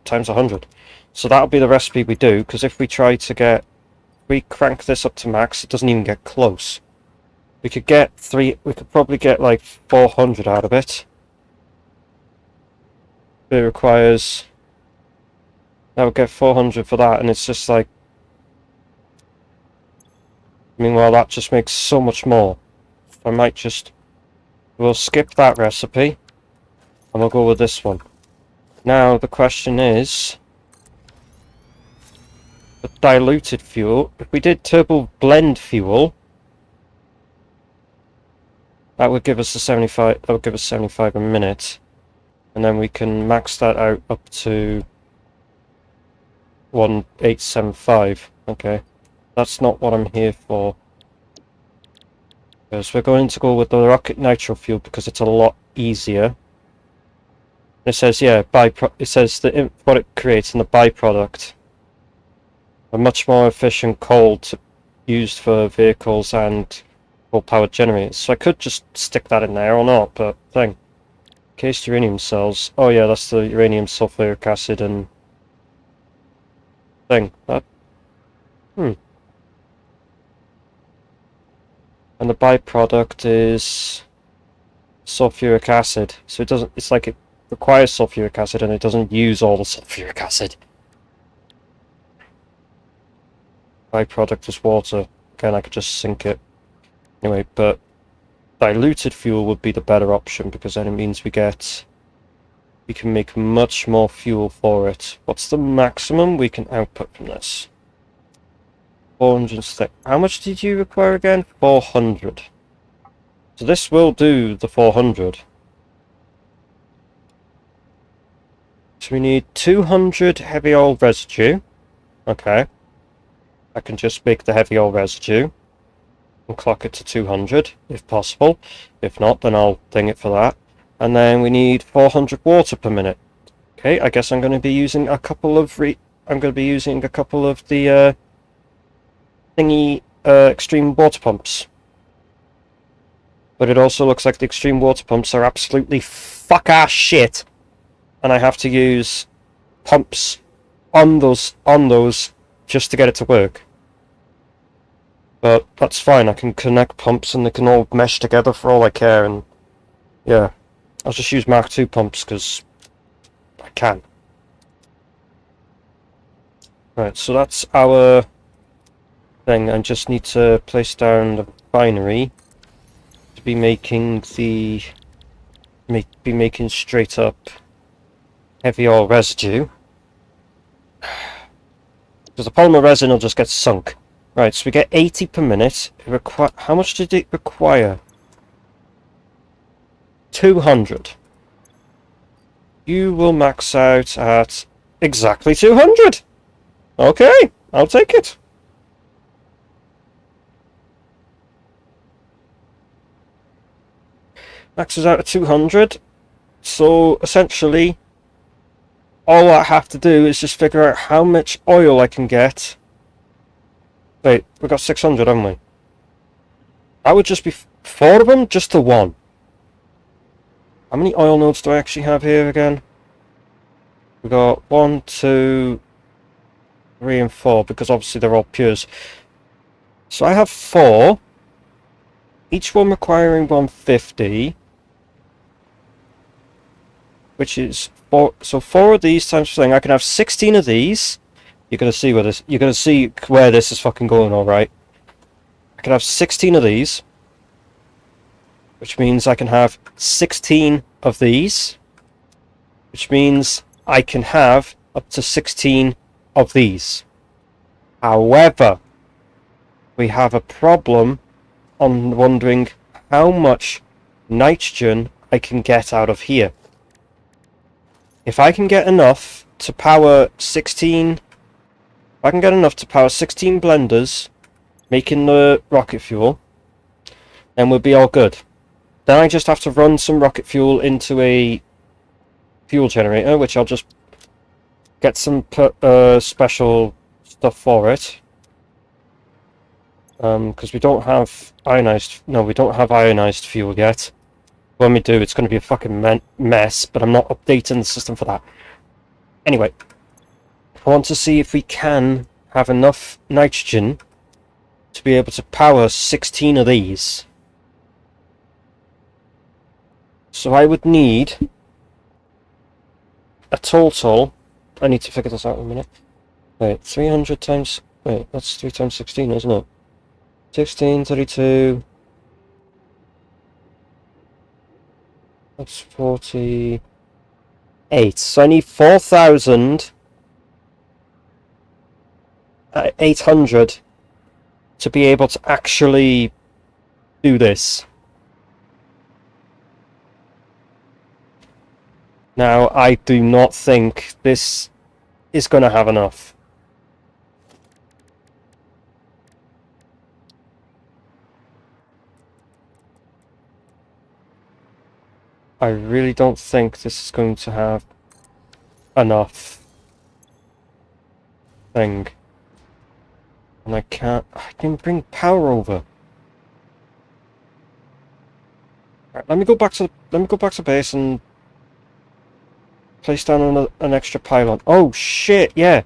[SPEAKER 1] times 100. So that'll be the recipe we do, because if we crank this up to max, it doesn't even get close. We could probably get like 400 out of it. It requires... That would get 400 for that, and it's just like... Meanwhile, that just makes so much more. I might just... We'll skip that recipe, and we'll go with this one. Now, the question is... The diluted fuel. If we did turbo blend fuel... That would give us 75 a minute. And then we can max that out up to 1875. Okay. That's not what I'm here for. Because we're going to go with the rocket nitro fuel because it's a lot easier. It says, yeah, it says what it creates and the byproduct. A much more efficient coal used for vehicles and powered generators. So I could just stick that in there or not, but thing. Cased uranium cells. Oh yeah, that's the uranium sulfuric acid and thing. And the byproduct is sulfuric acid. So it's like it requires sulfuric acid and it doesn't use all the sulfuric acid. Byproduct is water. Again, I could just sink it. Anyway, but diluted fuel would be the better option because then it means we can make much more fuel for it. What's the maximum we can output from this? 400 stick. How much did you require again? 400. So this will do the 400. So we need 200 heavy oil residue. Okay. I can just make the heavy oil residue and clock it to 200 if possible. If not, then I'll ding it for that. And then we need 400 water per minute. Okay, I guess I'm going to be using a couple of the extreme water pumps. But it also looks like the extreme water pumps are absolutely fuck-ass shit, and I have to use pumps on those just to get it to work. But that's fine, I can connect pumps and they can all mesh together for all I care, and yeah, I'll just use Mark II pumps because I can. Right, so that's our thing. I just need to place down the binary to be making straight up heavy oil residue, because the polymer resin will just get sunk. Right, so we get 80 per minute. How much did it require? 200. You will max out at exactly 200. Okay, I'll take it. Maxes out at 200. So essentially, all I have to do is just figure out how much oil I can get. Wait, we got 600, haven't we? That would just be 4 of them, just to 1. How many oil nodes do I actually have here again? We got 1, 2, 3, and 4, because obviously they're all pures. So I have 4, each one requiring 150, which is 4. So 4 of these times thing. I can have 16 of these. You're gonna see where this is fucking going, all right. I can have 16 of these, which means I can have 16 of these, which means I can have up to 16 of these. However, we have a problem on wondering how much nitrogen I can get out of here. If I can get enough to power 16 blenders making the rocket fuel, then we'll be all good. Then I just have to run some rocket fuel into a fuel generator, which I'll just get some special stuff for it. Because we don't have ionized fuel yet. When we do, it's going to be a fucking mess, but I'm not updating the system for that. Anyway, I want to see if we can have enough nitrogen to be able to power 16 of these. So I would need a total. I need to figure this out in a minute. Wait, 300 times. Wait, that's 3 times 16, isn't it? 16, 32. That's 48. So I need 4,800 to be able to actually do this. Now, I do not think this is going to have enough. I really don't think this is going to have enough thing. And I can bring power over. Right, let me go back to base and place down an extra pylon. Oh shit, yeah.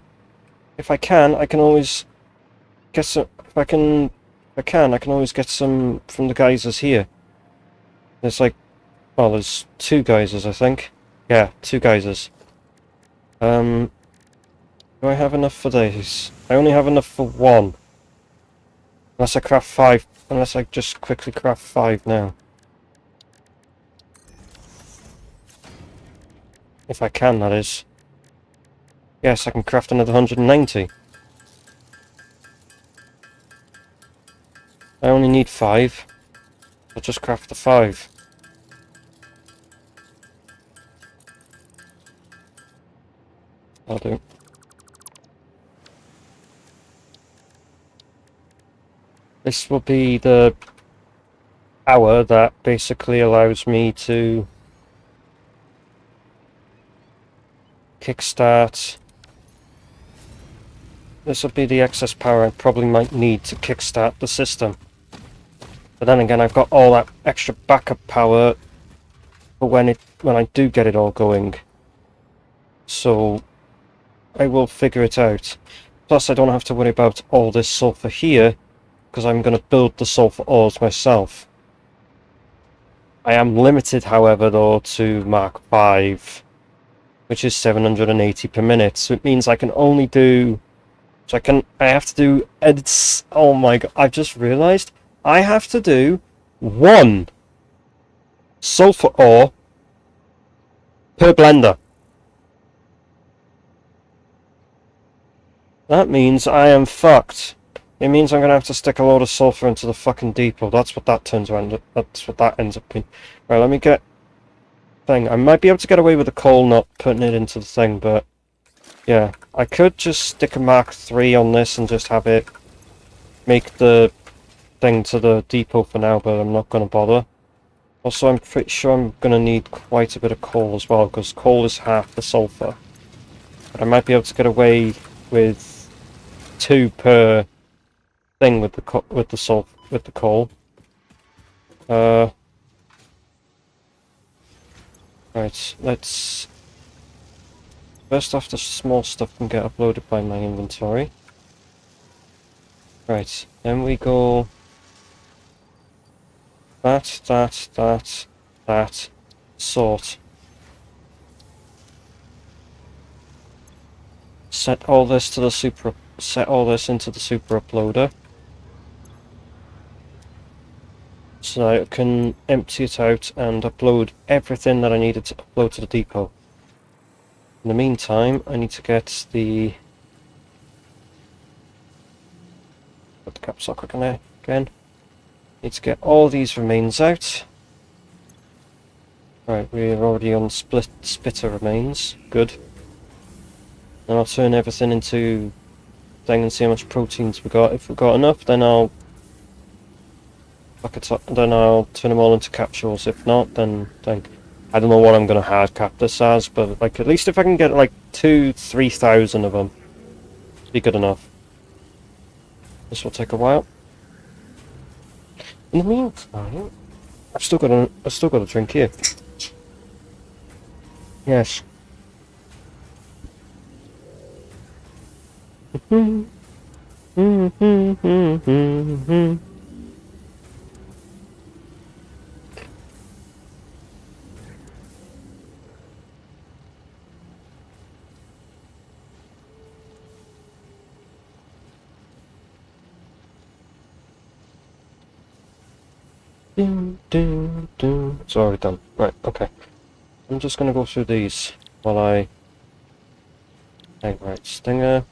[SPEAKER 1] If I can always get some. I can always get some from the geysers here. There's like, well, there's 2 geysers, I think. Yeah, 2 geysers. Do I have enough for these? I only have enough for 1. Unless I craft 5. Unless I just quickly craft 5 now. If I can, that is. Yes, I can craft another 190. I only need 5. I'll just craft the 5. I'll do. This will be the power that basically allows me to kickstart. This will be the excess power I probably might need to kickstart the system. But then again, I've got all that extra backup power for when I do get it all going. So I will figure it out. Plus I don't have to worry about all this sulfur here, because I'm going to build the sulfur ores myself. I am limited, however, though, to Mark 5, which is 780 per minute. So it means I can only do... I have to do... Oh my god, I've just realised I have to do 1 sulfur ore per blender. That means I am fucked. It means I'm going to have to stick a load of sulfur into the fucking depot. That's what that turns around. That's what that ends up being. Right, let me get... thing. I might be able to get away with the coal not putting it into the thing, but... yeah, I could just stick a Mark 3 on this and just have it make the thing to the depot for now, but I'm not going to bother. Also, I'm pretty sure I'm going to need quite a bit of coal as well, because coal is half the sulfur. But I might be able to get away with 2 per thing with the coal. Right, let's... first off, the small stuff can get uploaded by my inventory. Right, then we go... that, sort. Set all this to the set all this into the super uploader. So I can empty it out and upload everything that I needed to upload to the depot. In the meantime, I need to get the... put the caps lock on there again. Need to get all these remains out. Right, we're already on splitter remains. Good. Then I'll turn everything into thing and see how much proteins we got. If we've got enough, then I'll then I'll turn them all into capsules. If not, then I don't know what I'm going to hard cap this as, but like at least if I can get like 2,000-3,000 of them, be good enough. This will take a while. In the meantime, I've still got a drink here. Yes. It's already done. Right, okay. I'm just gonna go through these while I... right, stinger.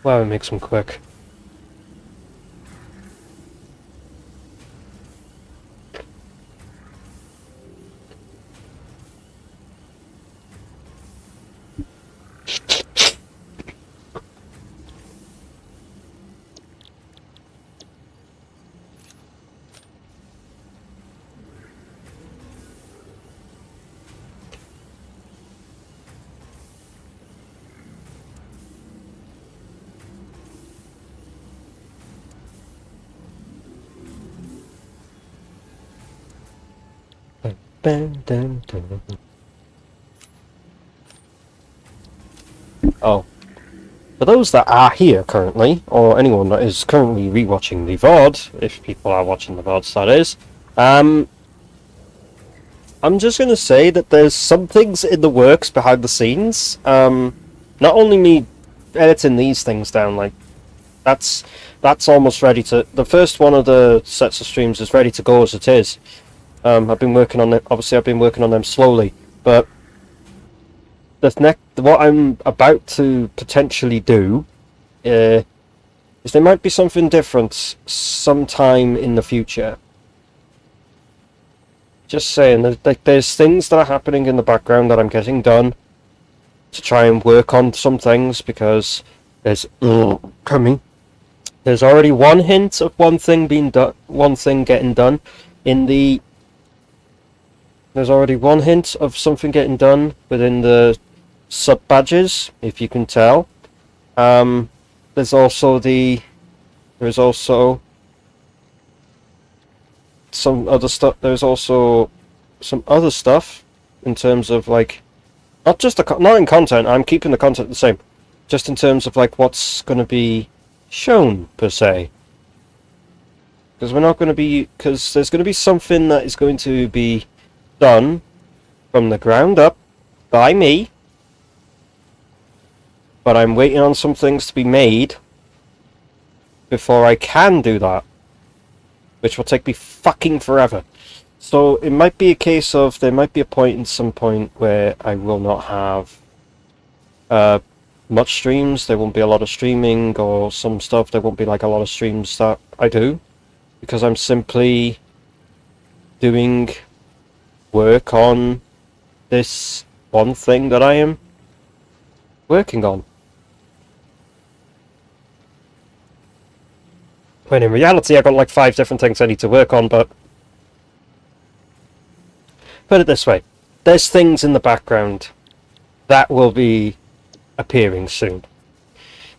[SPEAKER 1] Wow, it makes them quick. Oh. For those that are here currently, or anyone that is currently rewatching the VOD, if people are watching the VODs that is, I'm just going to say that there's some things in the works behind the scenes. Not only me editing these things down, like, that's almost ready to... the first one of the sets of streams is ready to go as it is. I've been working on it, obviously I've been working on them slowly, but what I'm about to potentially do is there might be something different sometime in the future. Just saying, there's things that are happening in the background that I'm getting done, to try and work on some things because there's coming. There's already one hint of one thing being done, one thing getting done in the. There's already one hint of something getting done within the sub badges, if you can tell. There's also there's also some other stuff. There's also some other stuff in terms of like not just not in content. I'm keeping the content the same, just in terms of like what's going to be shown per se. Because we're not going to be because there's going to be something that is going to be done from the ground up by me, but I'm waiting on some things to be made before I can do that, which will take me fucking forever. So it might be a case of there might be a point in some point where I will not have much streams. There won't be a lot of streaming, or some stuff there won't be like a lot of streams that I do, because I'm simply doing work on this one thing that I am working on. When in reality I've got like 5 different things I need to work on, but put it this way, there's things in the background that will be appearing soon.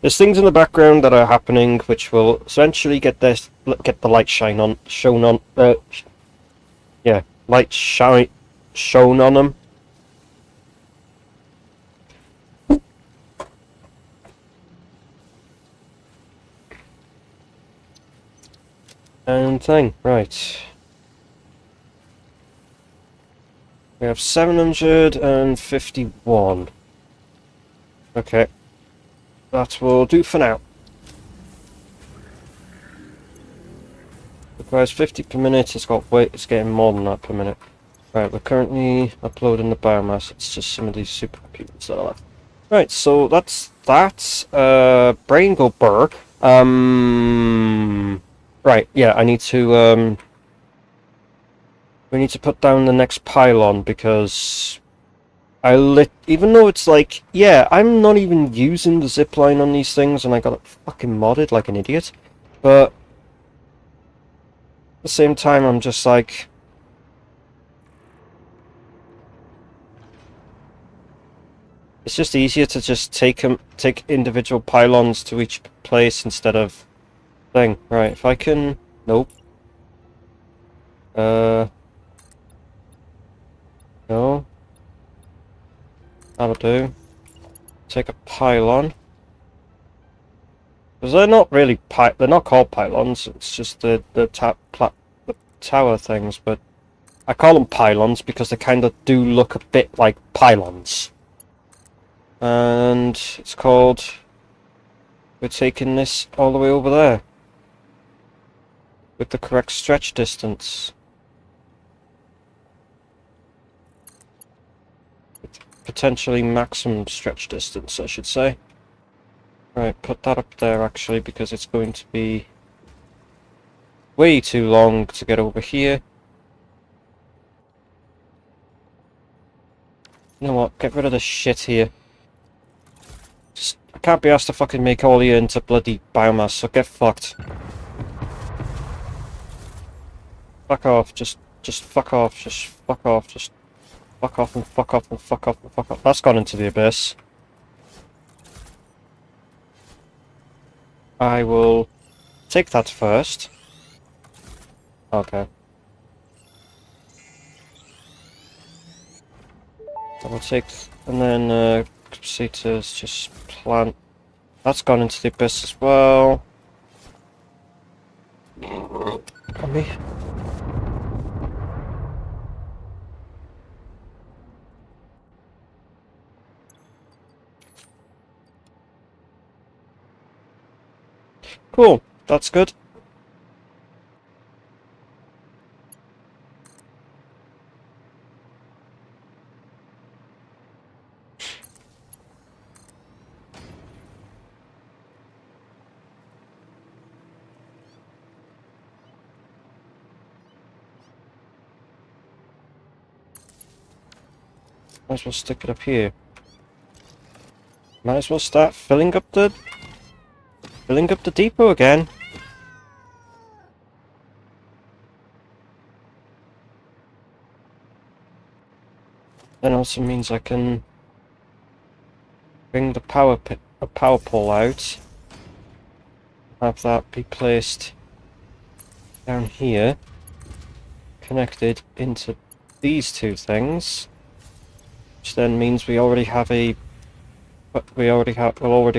[SPEAKER 1] There's things in the background that are happening which will eventually get the light shown on light shown on them. And thing, right. We have 751. Okay. That will do for now. Requires 50 per minute. It's getting more than that per minute. Right, we're currently uploading the biomass. It's just some of these supercomputers that are left. Right, so that's that. Brain go burr. Right, yeah, I need to we need to put down the next pylon because even though it's like, yeah, I'm not even using the zipline on these things and I got it fucking modded like an idiot, but at the same time I'm just like, it's just easier to just take individual pylons to each place instead of thing. Right, if I can, nope. No. That'll do. Take a pylon. Because they're not really they're not called pylons, it's just the tower things, but I call them pylons because they kind of do look a bit like pylons. And it's called, we're taking this all the way over there with the correct stretch distance. Potentially maximum stretch distance, I should say. Right, put that up there actually, because it's going to be way too long to get over here. You know what, get rid of this shit here. I can't be asked to fucking make all you into bloody biomass, so get fucked. Fuck off, just fuck off, just fuck off, just fuck off and fuck off and fuck off and fuck off. That's gone into the abyss. I will take that first. Okay. I will take, and then proceed to just plant. That's gone into the abyss as well. Come me. Cool, that's good. Might as well stick it up here. Might as well start filling up the depot again. That also means I can bring the power pole out. Have that be placed down here, connected into these two things, which then means we already have we'll already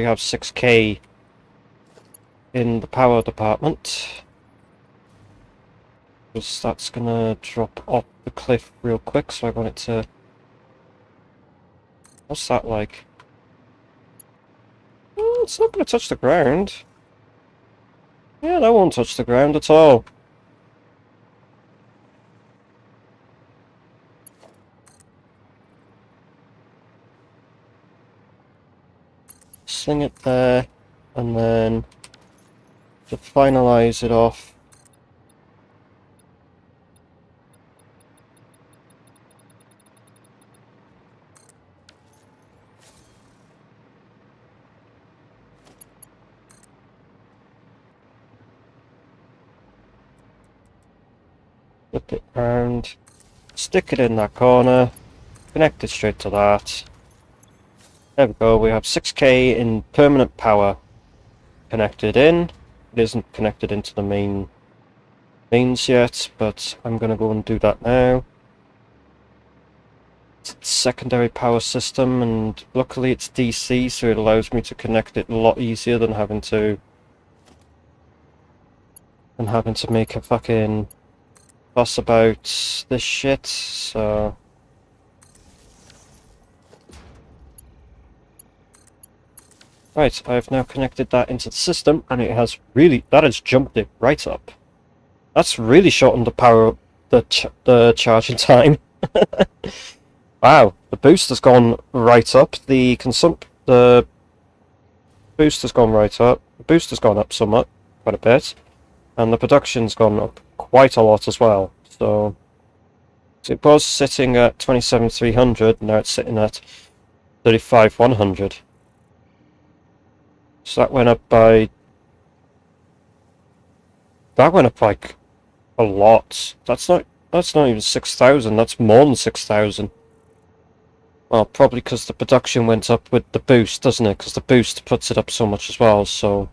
[SPEAKER 1] have 6k in the power department. Because that's gonna drop off the cliff real quick, so I want it to... What's that like? Oh, it's not gonna touch the ground. Yeah, that won't touch the ground at all. Sling it there, and then to finalize it off, flip it round, stick it in that corner, connect it straight to that. There we go, we have 6k in permanent power connected in. It isn't connected into the mains yet, but I'm going to go and do that now. It's a secondary power system, and luckily it's DC, so it allows me to connect it a lot easier than having to make a fucking fuss about this shit. So right, I've now connected that into the system, and it has jumped it right up. That's really shortened the charging time. Wow, the boost has gone right up. The boost has gone right up. The boost has gone up somewhat, quite a bit, and the production's gone up quite a lot as well. So it was sitting at 27,300. Now it's sitting at 35,100. So that went up by... That went up like a lot. That's not even 6,000. That's more than 6,000. Well, probably because the production went up with the boost, doesn't it? Because the boost puts it up so much as well, so...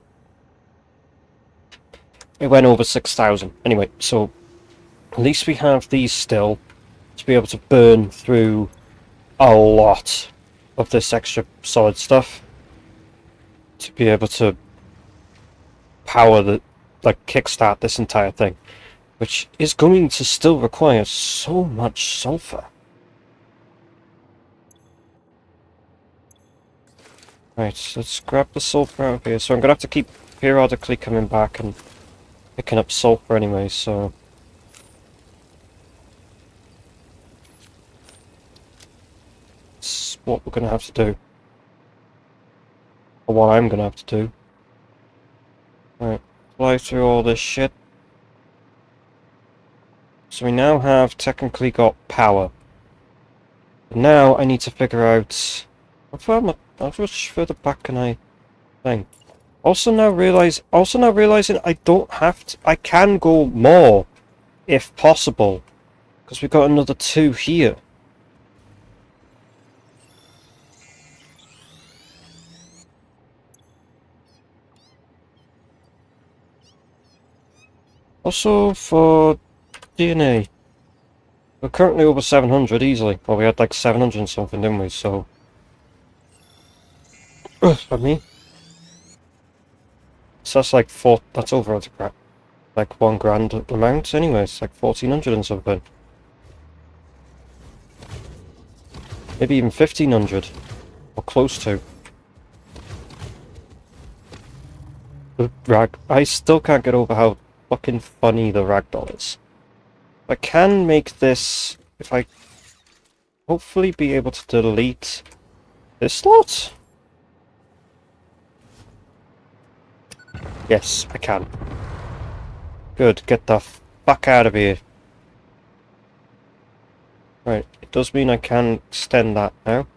[SPEAKER 1] It went over 6,000. Anyway, so... At least we have these still to be able to burn through a lot of this extra solid stuff. To be able to power kickstart this entire thing. Which is going to still require so much sulfur. Right, let's grab the sulfur out of here. So I'm going to have to keep periodically coming back and picking up sulfur anyway, so... That's what we're going to have to do. Or what I'm going to have to do. Right, fly through all this shit. So we now have technically got power. But now I need to figure out... How much further back can I think? Also now realizing I don't have to... I can go more, if possible. Because we've got another 2 here. Also for DNA. We're currently over 700 easily. Well, we had like 700 and something, didn't we? So... Pardon me. So that's like that's over like 1 grand amount anyway. It's like 1,400 and something. Maybe even 1,500. Or close to. The I still can't get over how fucking funny the ragdoll is. I can make this... If I... Hopefully be able to delete this slot? Yes, I can. Good, get the fuck out of here. Right, it does mean I can extend that now.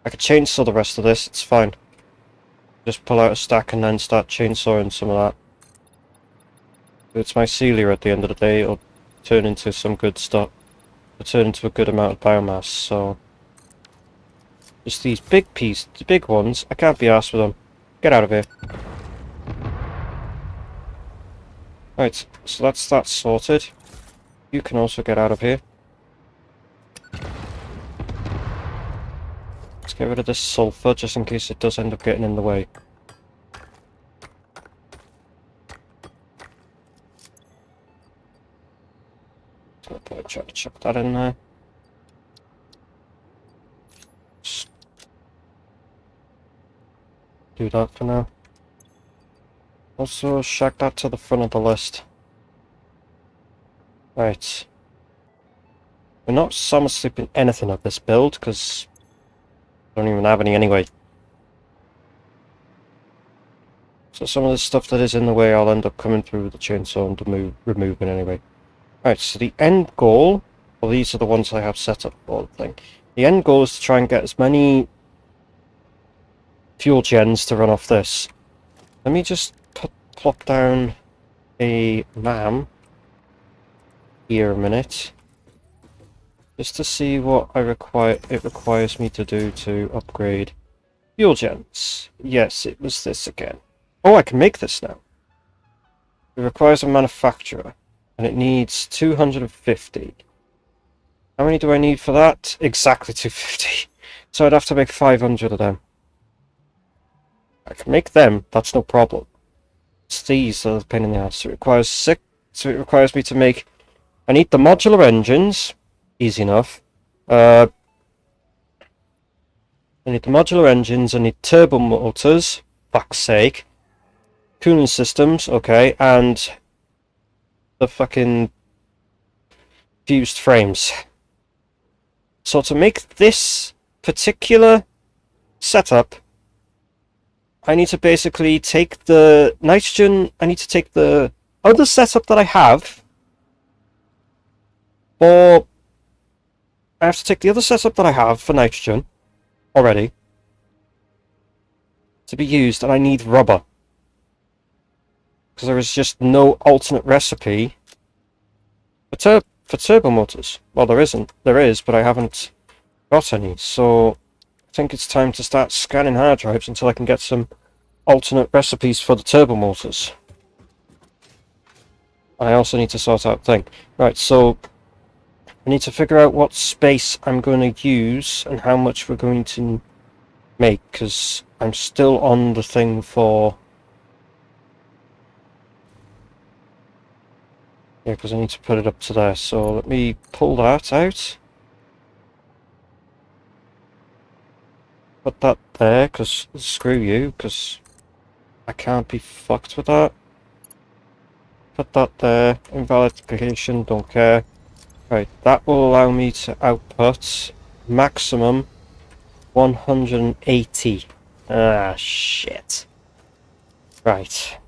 [SPEAKER 1] I could chainsaw the rest of this, it's fine. Just pull out a stack and then start chainsawing some of that. It's mycelia at the end of the day, it'll turn into some good stuff. It'll turn into a good amount of biomass, so... Just these big the big ones, I can't be arsed with them. Get out of here. Right, so that's that sorted. You can also get out of here. Let's get rid of this sulfur, just in case it does end up getting in the way. I'll try to chuck that in there. Just do that for now. Also, shag that to the front of the list. Right. We're not summer sleeping anything of this build, because I don't even have any anyway. So some of the stuff that is in the way I'll end up coming through with the chainsaw and removing anyway. Right, so the end goal, well, these are the ones I have set up for the thing. The end goal is to try and get as many fuel gens to run off this. Let me just plop down a RAM here a minute, just to see what it requires me to do to upgrade fuel gens. Yes, it was this again. Oh, I can make this now. It requires a manufacturer, and it needs 250. How many do I need for that? Exactly 250. So I'd have to make 500 of them. I can make them, that's no problem. It's these that are the pain in the ass. So it requires 6, so it requires me to make... I need the modular engines, easy enough. I need the modular engines, I need turbo motors, fuck's sake. Cooling systems, okay, and the fucking fused frames. So to make this particular setup, I need to basically take the nitrogen, I need to take the other setup that I have, or I have to take the other setup that I have for nitrogen already to be used, and I need rubber. Because there is just no alternate recipe for turbo motors. Well, there isn't. There is, but I haven't got any. So I think it's time to start scanning hard drives until I can get some alternate recipes for the turbo motors. I also need to sort out thing. Right, so I need to figure out what space I'm going to use and how much we're going to make, because I'm still on the thing for... Yeah, because I need to put it up to there. So let me pull that out. Put that there, because screw you, because I can't be fucked with that. Put that there. Invalid application, don't care. Right, that will allow me to output maximum 180. Ah, shit. Right.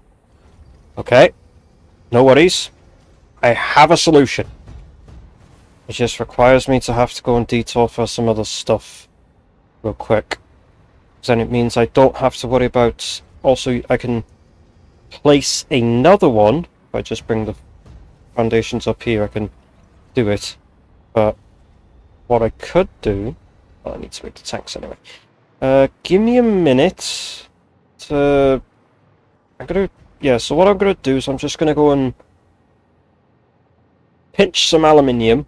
[SPEAKER 1] Okay. No worries. I have a solution. It just requires me to have to go and detour for some other stuff real quick. Because then it means I don't have to worry about... Also, I can place another one. If I just bring the foundations up here, I can do it. But what I could do... Well, I need to make the tanks anyway. Give me a minute to... Yeah, so what I'm going to do is I'm just going to go and pinch some aluminium.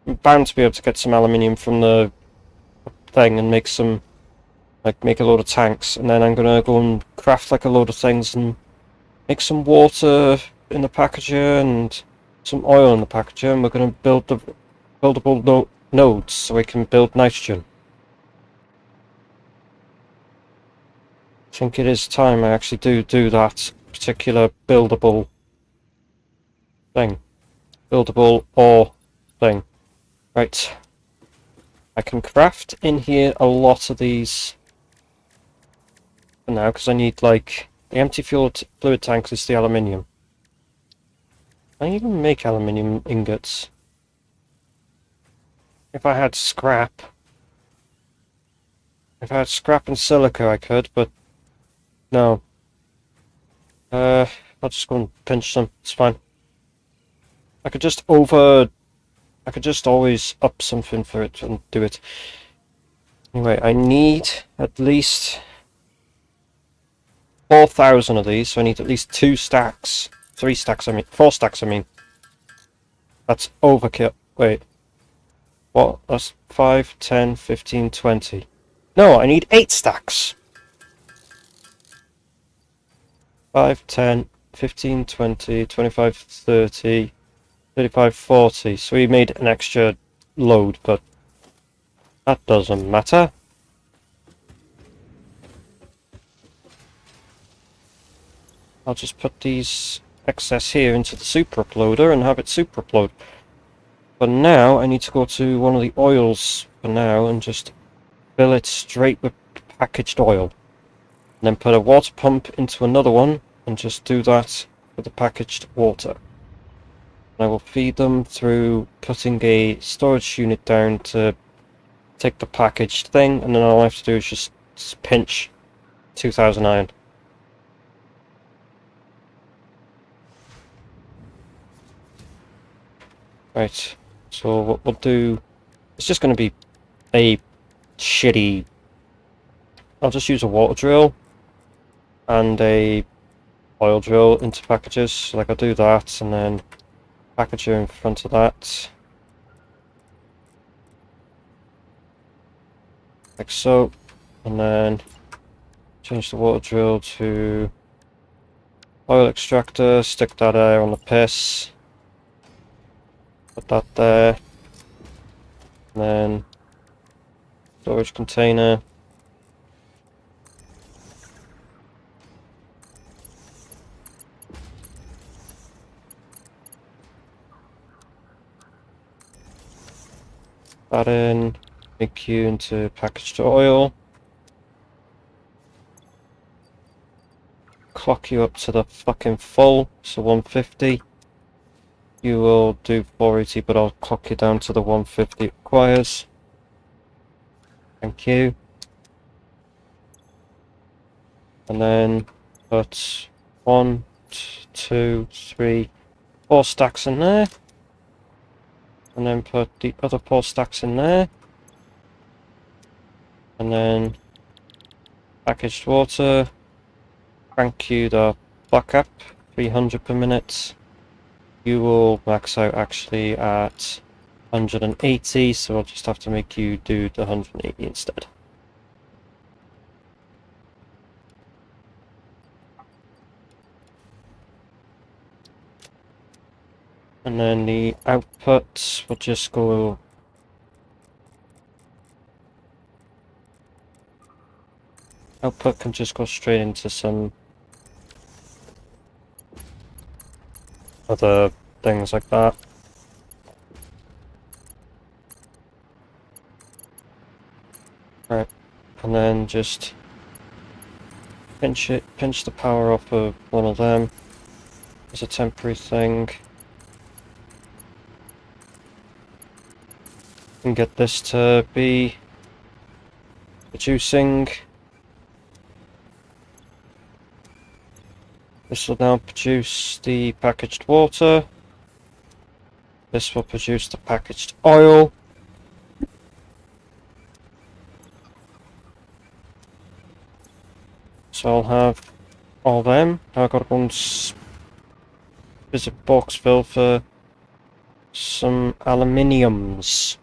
[SPEAKER 1] I'm bound to be able to get some aluminium from the thing and make some, like, make a load of tanks, and then I'm gonna go and craft like a load of things and make some water in the packager and some oil in the packager, and we're gonna build the buildable nodes so we can build nitrogen. I think it is time I actually do that particular buildable thing. Buildable ore thing. Right. I can craft in here a lot of these for now, because I need, like, the empty fluid tanks is the aluminium. I even make aluminium ingots. If I had scrap, If I had scrap and silica I could, but no. I'll just go and pinch some, it's fine. I could just always up something for it and do it. Anyway, I need at least 4,000 of these, so I need at least 2 stacks. 3 stacks, I mean. 4 stacks, I mean. That's overkill. Wait. What? That's 5, 10, 15, 20. No, I need 8 stacks! 5, 10, 15, 20, 25, 30, 35, 40. So we made an extra load, but that doesn't matter. I'll just put these excess here into the super uploader and have it super upload. But now I need to go to one of the oils for now and just fill it straight with packaged oil. And then put a water pump into another one and just do that with the packaged water. And I will feed them through putting a storage unit down to take the packaged thing, and then all I have to do is just pinch 2,000 iron. Right, so what we'll do, it's just going to be a shitty, I'll just use a water drill and a oil drill into packages, so like I'll do that and then packager in front of that, like so, and then change the water drill to oil extractor, stick that there on the piss. Put that there, and then storage container. That in, make you into packaged oil. Clock you up to the fucking full, so 150. You will do 480, but I'll clock you down to the 150 it requires. Thank you. And then put 1, 2, 3, 4 stacks in there. And then put the other 4 stacks in there. And then packaged water. Crank you the fuck up, 300 per minute. You will max out actually at 180, so I'll just have to make you do the 180 instead. And then the output will just go... Output can just go straight into some other things like that. Right, and then just pinch the power off of one of them as a temporary thing. And get this to be producing. This will now produce the packaged water. This will produce the packaged oil. So I'll have all them. Now I've got to go and visit Boxville for some aluminiums.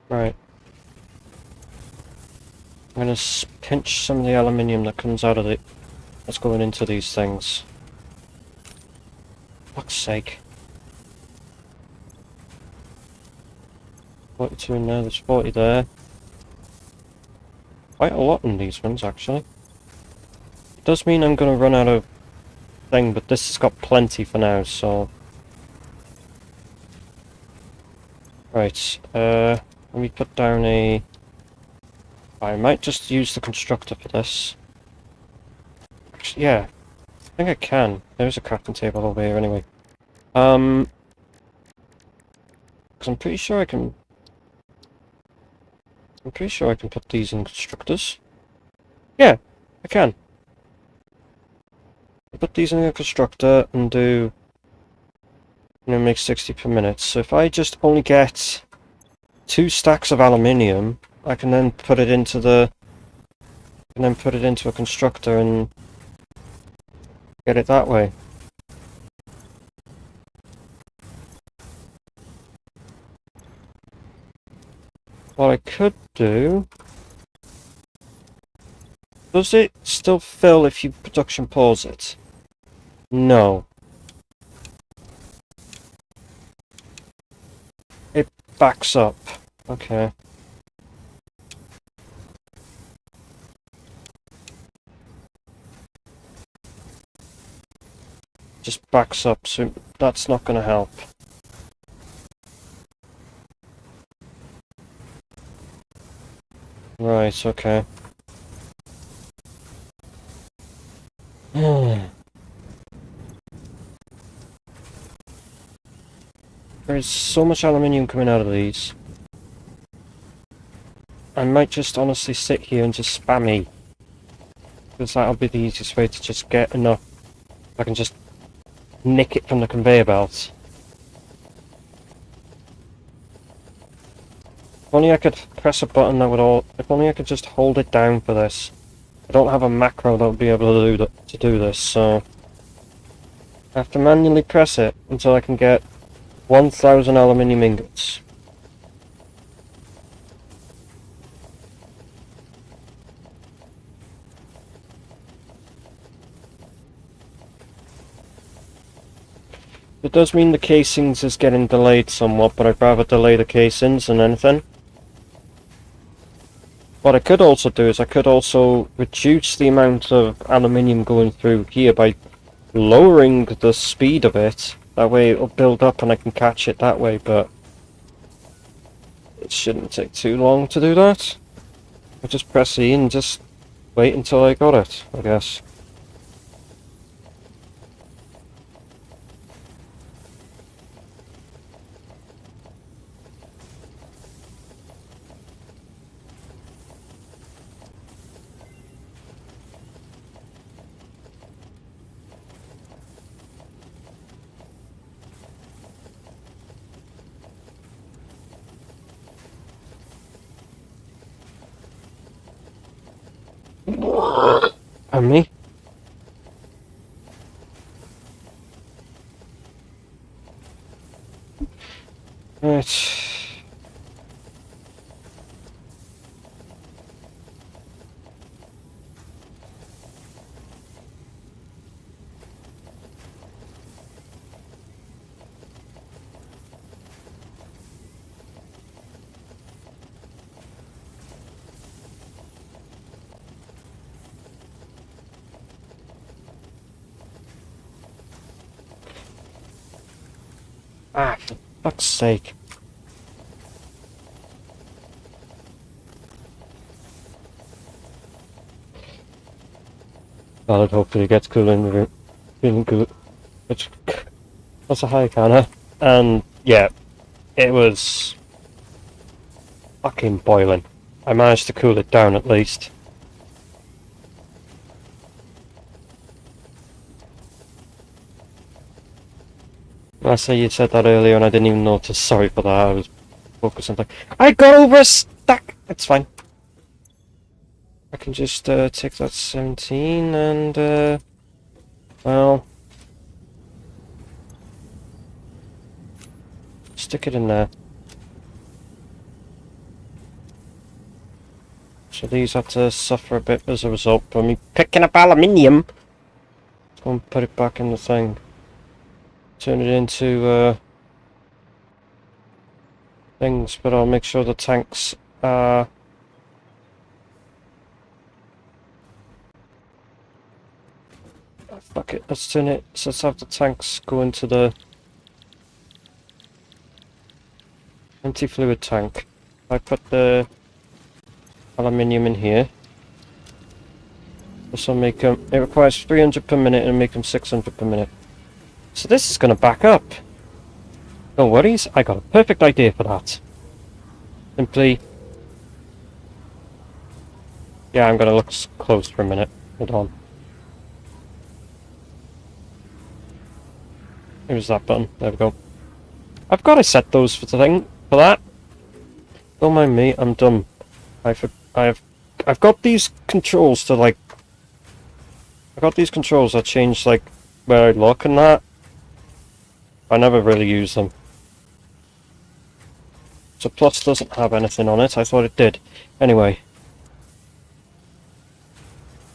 [SPEAKER 1] Right. I'm going to pinch some of the aluminium that comes out of it. That's going into these things. Fuck's sake. 42 in there, there's 40 there. Quite a lot in these ones, actually. It does mean I'm going to run out of thing, but this has got plenty for now, so... Right, let me put down a I might just use the constructor for this. Actually, yeah, I think I can. There's a crafting table over here anyway. Because I'm pretty sure I can... I'm pretty sure I can put these in constructors. Yeah, I can. I put these in a constructor and do... You know, make 60 per minute. So if I just only get 2 stacks of aluminium, I can then put it into the... And then put it into a constructor and get it that way. What I could do... Does it still fill if you production pause it? No. It backs up. Okay. Just backs up, so that's not going to help. Right, okay. There's so much aluminium coming out of these. I might just honestly sit here and just spam E. Because that'll be the easiest way to just get enough. I can just nick it from the conveyor belt. If only I could press a button that would all... If only I could just hold it down for this. I don't have a macro that would be able to do this, so... I have to manually press it until I can get 1,000 aluminium ingots. It does mean the casings is getting delayed somewhat, but I'd rather delay the casings than anything. What I could also do is I could also reduce the amount of aluminium going through here by lowering the speed of it. That way it'll build up and I can catch it that way, but it shouldn't take too long to do that. I'll just press E and just wait until I got it, I guess. And me? Right. Ah, for fuck's sake. Well, I'd hopefully get cooling, feeling good. Which, that's a high counter. And, yeah, it was fucking boiling. I managed to cool it down at least. I say you said that earlier and I didn't even notice. Sorry for that. I was focused on something. I got over a stack! It's fine. I can just take that 17 and well, stick it in there. So these have to suffer a bit as a result of me picking up aluminium. Let's go and put it back in the thing. Turn it into things, but I'll make sure the tanks are fuck it, let's turn it, so let's have the tanks go into the empty fluid tank. I put the aluminium in here. This will make them... It requires 300 per minute and make them 600 per minute. So this is going to back up. No worries, I got a perfect idea for that. Simply... Yeah, I'm going to look close for a minute. Hold on. Here's that button. There we go. I've got to set those for the thing, for that. Don't mind me, I'm dumb. I've got these controls to like... I've got these controls that change like where I look and that. I never really use them. So plus doesn't have anything on it, I thought it did. Anyway.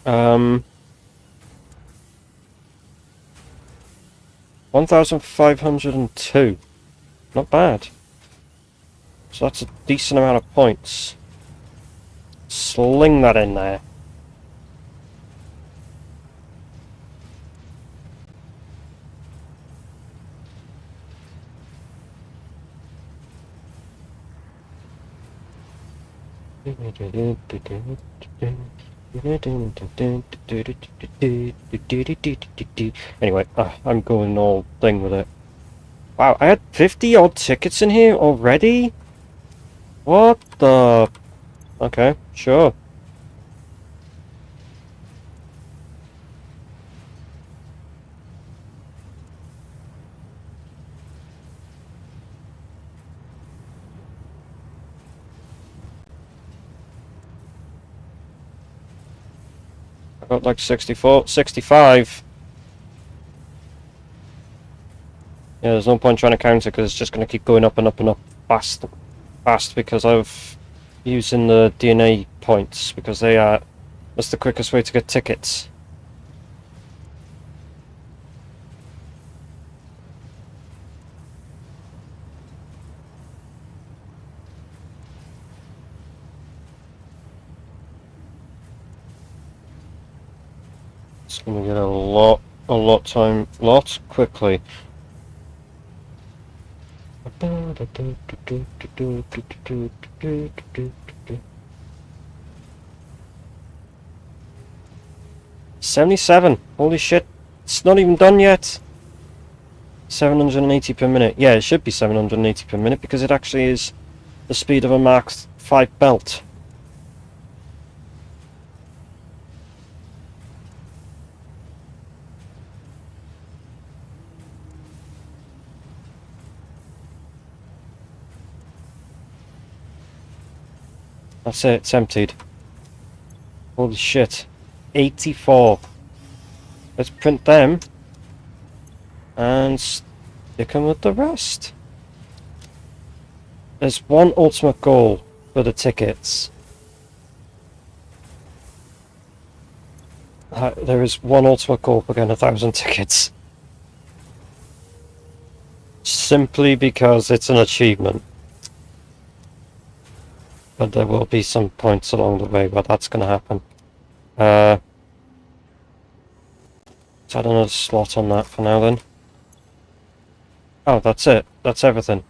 [SPEAKER 1] 1,502. Not bad. So that's a decent amount of points. Sling that in there. Anyway, I'm going all thing with it. Wow, I had 50 odd tickets in here already? What the... Okay, sure. I got like 64, 65. Yeah, there's no point trying to counter because it's just going to keep going up and up and up fast because I've using the DNA points because that's the quickest way to get tickets. It's going to get a lot quickly. 77. Holy shit. It's not even done yet. 780 per minute. Yeah, it should be 780 per minute because it actually is the speed of a Mark 5 belt. That's it, it's emptied. Holy shit. 84. Let's print them. And stick them with the rest. There's one ultimate goal for the tickets. There is one ultimate goal for getting 1,000 tickets. Simply because it's an achievement. But there will be some points along the way where that's going to happen. Let's add another slot on that for now then. Oh, that's it. That's everything.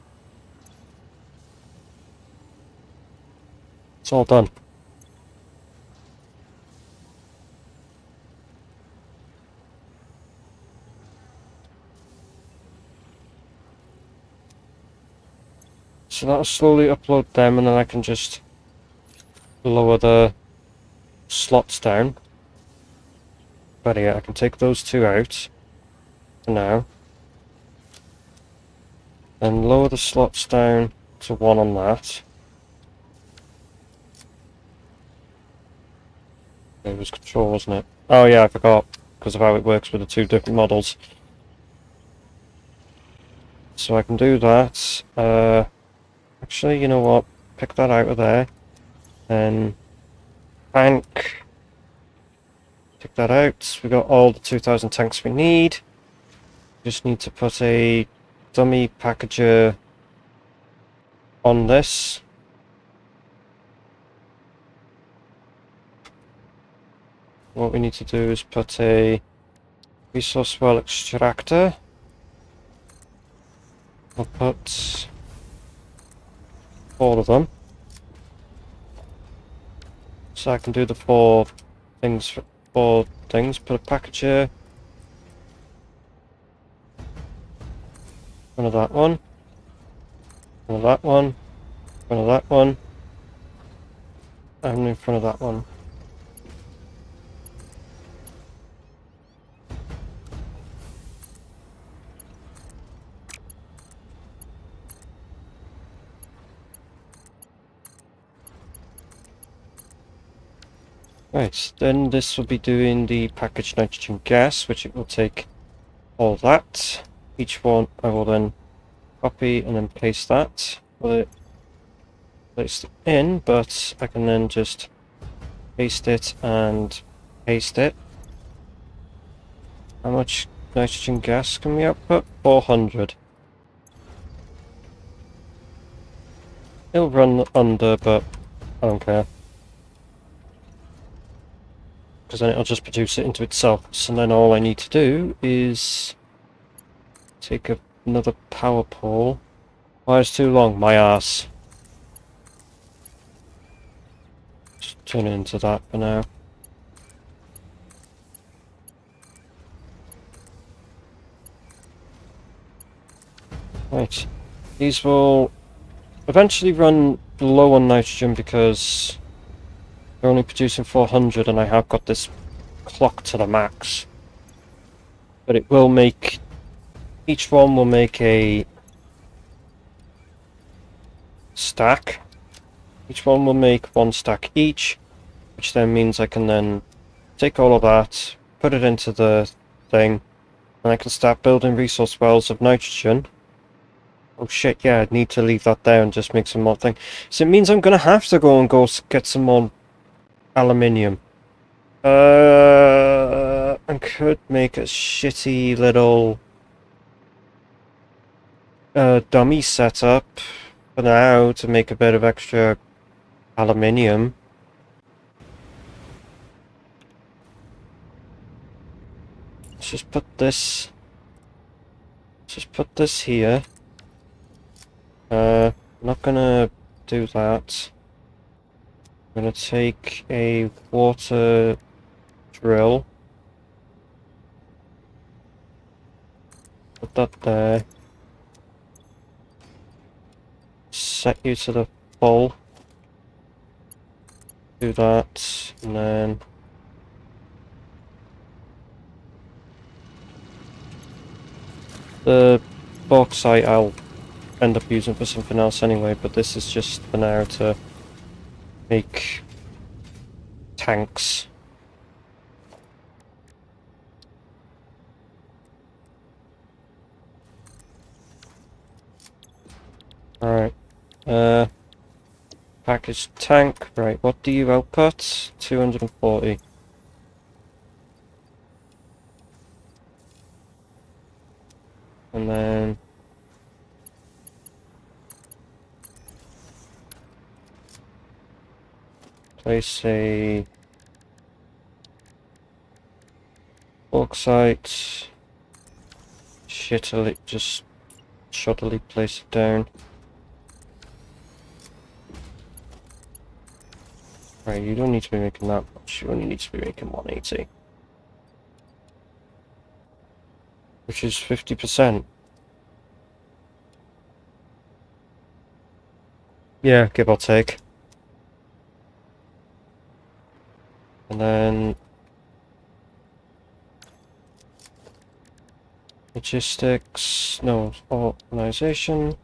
[SPEAKER 1] It's all done. So that'll slowly upload them and then I can just lower the slots down. But yeah, I can take those two out for now. And lower the slots down to 1 on that. It was control, wasn't it? Oh yeah, I forgot, because of how it works with the two different models. So I can do that. Actually, you know what? Pick that out of there. And bank. Take that out. We got all the 2,000 tanks we need. Just need to put a dummy packager on this. What we need to do is put a resource well extractor. We'll put all of them. So I can do the four things, put a package here. One of that one. One of that one. One of that one. And in front of that one. Right, then this will be doing the packaged nitrogen gas, which it will take all that. Each one I will then copy and then paste that. Will it place it in, but I can then just paste it and paste it. How much nitrogen gas can we output? 400. It'll run under, but I don't care. Because then it'll just produce it into itself. So then all I need to do is take another power pole. Why is too long? My ass. Just turn it into that for now. Right. These will eventually run low on nitrogen because they're only producing 400 and I have got this clock to the max. But it will make... Each one will make a stack. Each one will make one stack each, which then means I can then take all of that, put it into the thing, and I can start building resource wells of nitrogen. Oh shit, yeah, I'd need to leave that there and just make some more thing. So it means I'm gonna have to go get some more aluminium. I could make a shitty little dummy setup for now to make a bit of extra aluminium. Let's just put this. Just put this here. I'm not gonna do that. I'm gonna take a water drill. Put that there. Set you to the full. Do that, and then the bauxite I'll end up using for something else anyway, but this is just for now to make tanks. Alright. Packaged tank. Right, what do you output? 240. And then place a bauxite. Just shoddily place it down. Right, you don't need to be making that much, you only need to be making 180. Which is 50%. Yeah, give or take. And then logistics, no, organization.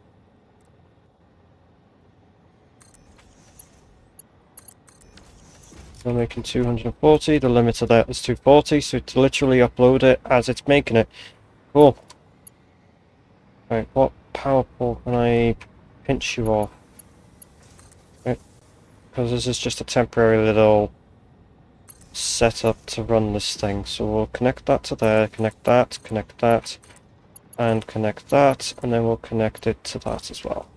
[SPEAKER 1] We're making 240, the limit of that is 240, so to literally upload it as it's making it. Cool. Right, what power pole can I pinch you off? Right, because this is just a temporary little setup to run this thing, so we'll connect that to there, connect that, and connect that, and then we'll connect it to that as well.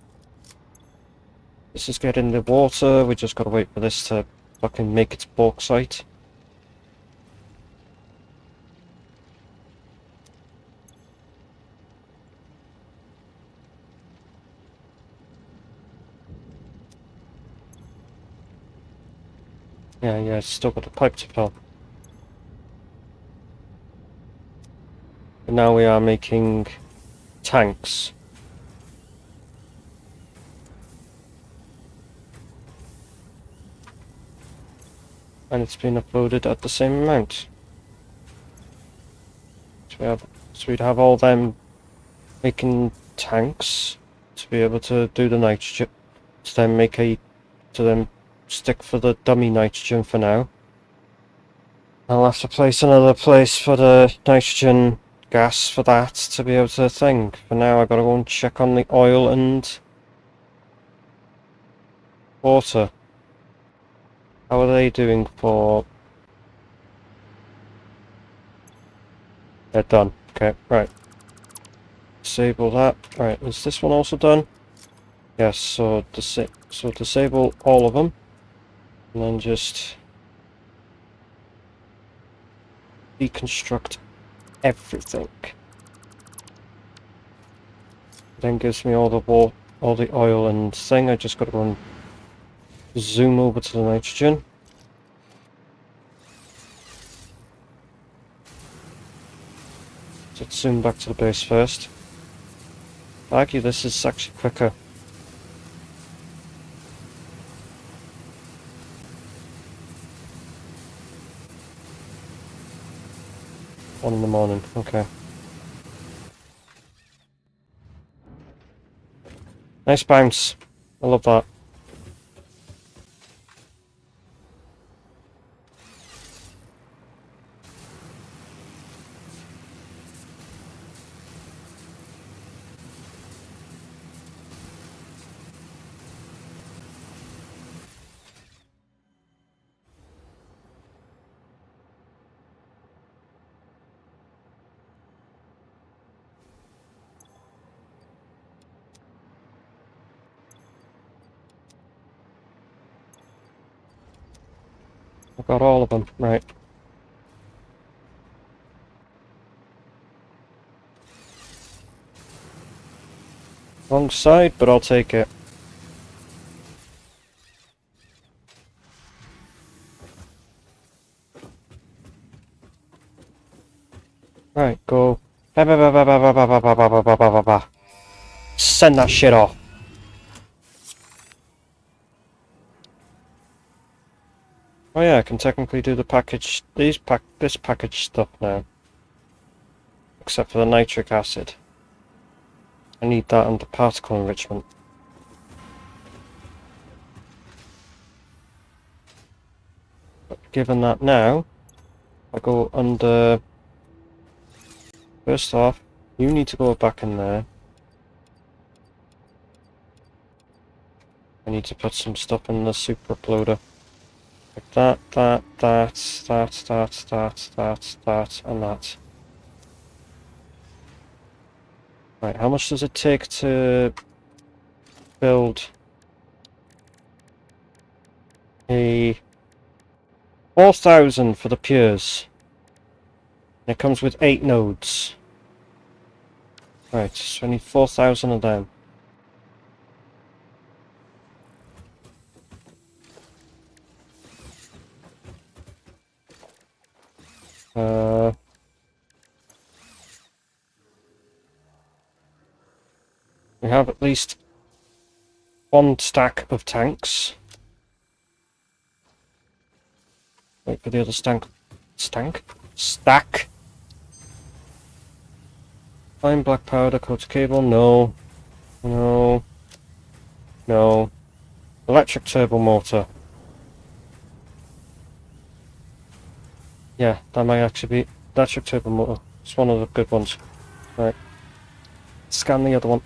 [SPEAKER 1] This is getting the water, we just gotta wait for this to fucking make its bauxite. Yeah, still got a pipe to fill. But now we are making tanks. And it's been uploaded at the same amount. So we'd have all them making tanks to be able to do the nitrogen, to then stick for the dummy nitrogen for now. I'll have to place another place for the nitrogen gas for that to be able to think. For now I've got to go and check on the oil and water. How are they doing for... They're done. Okay, right. Disable that. Right, is this one also done? Yes, so disable all of them. And then just deconstruct everything. Then gives me all the oil and thing. I just got to go and zoom over to the nitrogen. Let's zoom back to the base first. I argue this is actually quicker. One in the morning, okay. Nice bounce. I love that. I've got all of them, right. Wrong side, but I'll take it. Right, go. Send that shit off. Oh yeah, I can technically do the package, this package stuff now. Except for the nitric acid. I need that under particle enrichment. But given that now, I go under... First off, you need to go back in there. I need to put some stuff in the super uploader. Like that, and that. Right, how much does it take to build a 4,000 for the pures? And it comes with 8 nodes. Right, so I need 4,000 of them. We have at least 1 stack of tanks. Wait for the other stack. Fine black powder, coated cable, no. Electric turbo motor. Yeah, that might actually be electric turbo motor. It's one of the good ones. Right. Scan the other one.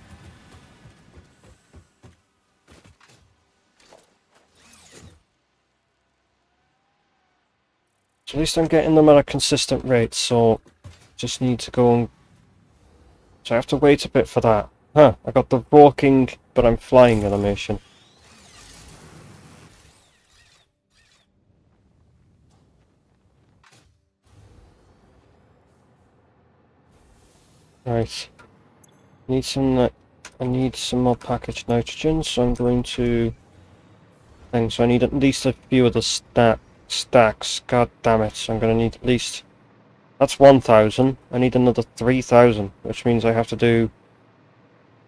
[SPEAKER 1] So at least I'm getting them at a consistent rate, so just need to go and... So I have to wait a bit for that. Huh, I got the walking, but I'm flying animation. Right. I need some more packaged nitrogen, so I'm going to... So I need at least a few of the stacks. God damn it. So I'm going to need at least... That's 1,000. I need another 3,000, which means I have to do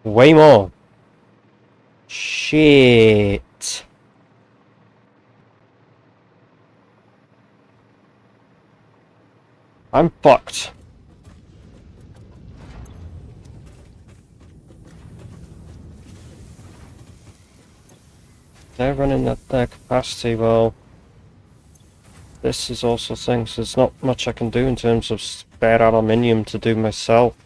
[SPEAKER 1] way more. Shit. I'm fucked. They're running at their capacity. Well, this is also things. There's not much I can do in terms of spare aluminium to do myself.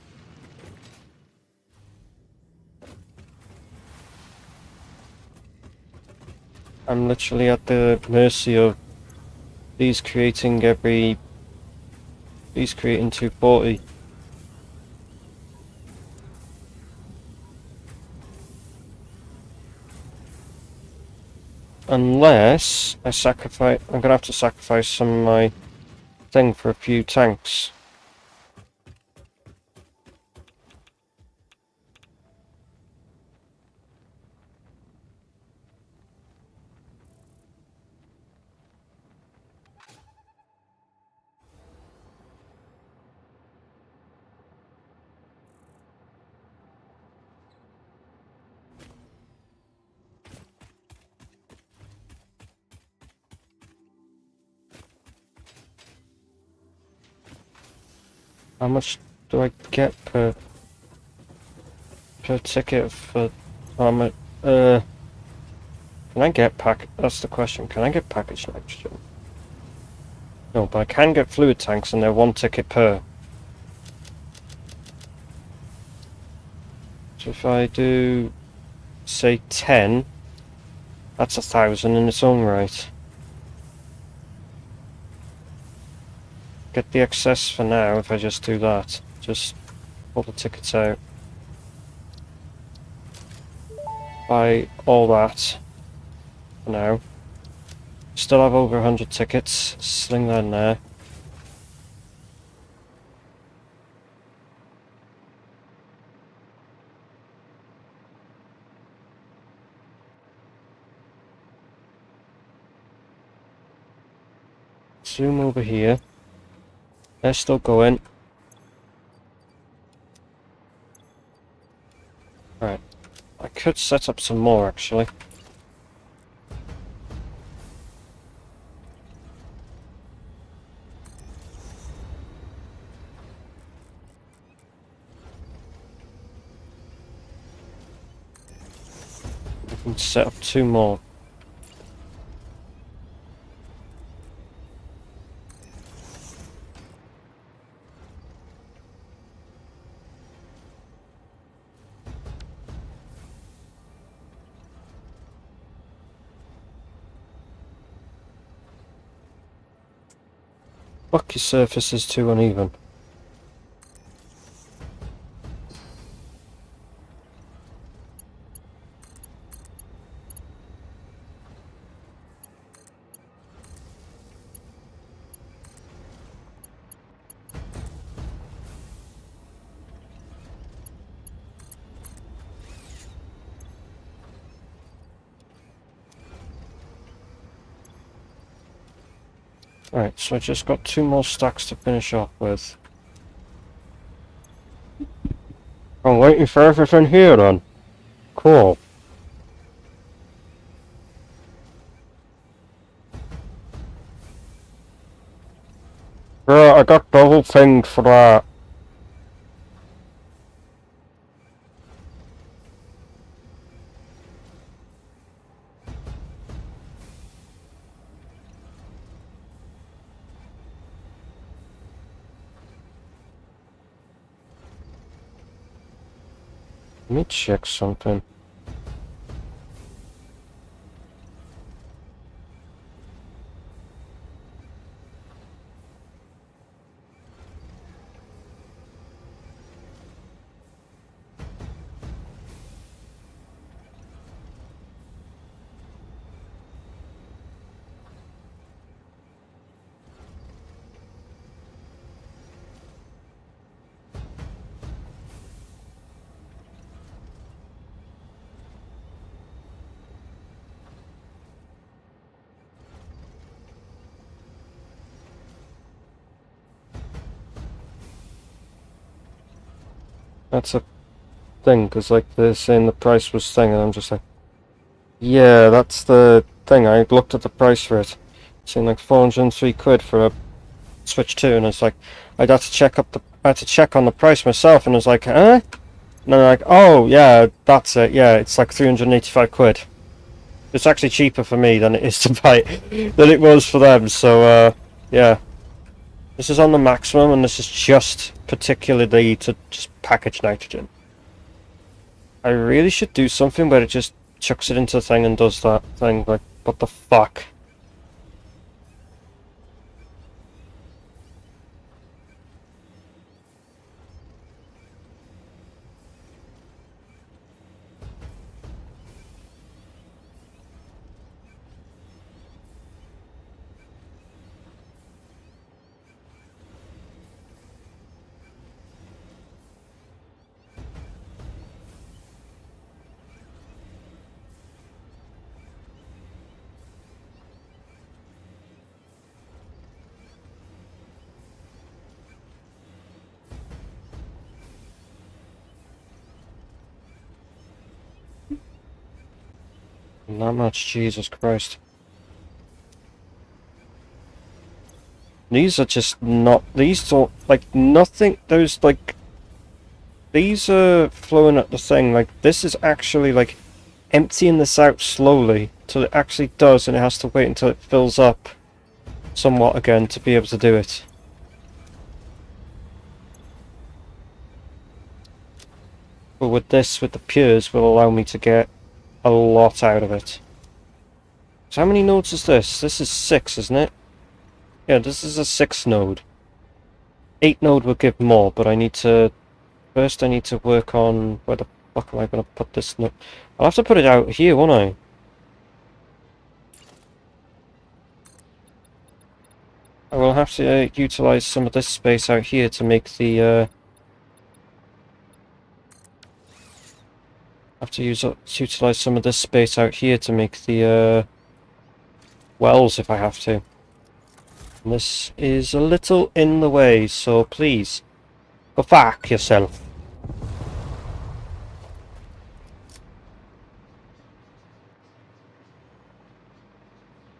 [SPEAKER 1] I'm literally at the mercy of these creating 240. Unless I sacrifice, I'm gonna have to sacrifice some of my thing for a few tanks. How much do I get per ticket for armor? Can I get that's the question. Can I get packaged nitrogen? No, but I can get fluid tanks and they're 1 ticket per. So if I do, say 10, that's 1,000 in its own right. Get the excess for now if I just do that. Just pull the tickets out. Buy all that for now. Still have over 100 tickets. Sling that in there. Zoom over here. They're still going. Right. I could set up some more actually. I can set up 2 more. Fuck, your surface is too uneven. Right, so I just got 2 more stacks to finish off with. I'm waiting for everything here then. Cool. Right, I got double pinged for that. Let me check something. That's a thing, because like they're saying the price was thing, and I'm just like, yeah, that's the thing. I looked at the price for it. It's saying like 403 quid for a Switch 2, and it's like, I had to check on the price myself, and I was like, huh? And I'm like, oh yeah, that's it, yeah, it's like 385 quid. It's actually cheaper for me than it is to buy it, than it was for them, so yeah. This is on the maximum, and this is just particularly to just package nitrogen. I really should do something where it just chucks it into the thing and does that thing, like, what the fuck? Not much, Jesus Christ. These are just not, these don't, like, nothing, those, like, these are flowing at the thing, like, this is actually, like, emptying this out slowly, till it actually does, and it has to wait until it fills up somewhat again to be able to do it. But with this, with the pures, will allow me to get a lot out of it. So how many nodes is this? This is 6, isn't it? Yeah, this is a 6 node. 8 node will give more, but I need to... First I need to work on... Where the fuck am I going to put this node? I'll have to put it out here, won't I? I will have to utilize some of this space out here to make the... have to utilize some of this space out here to make the wells if I have to. And this is a little in the way, so please go fuck yourself.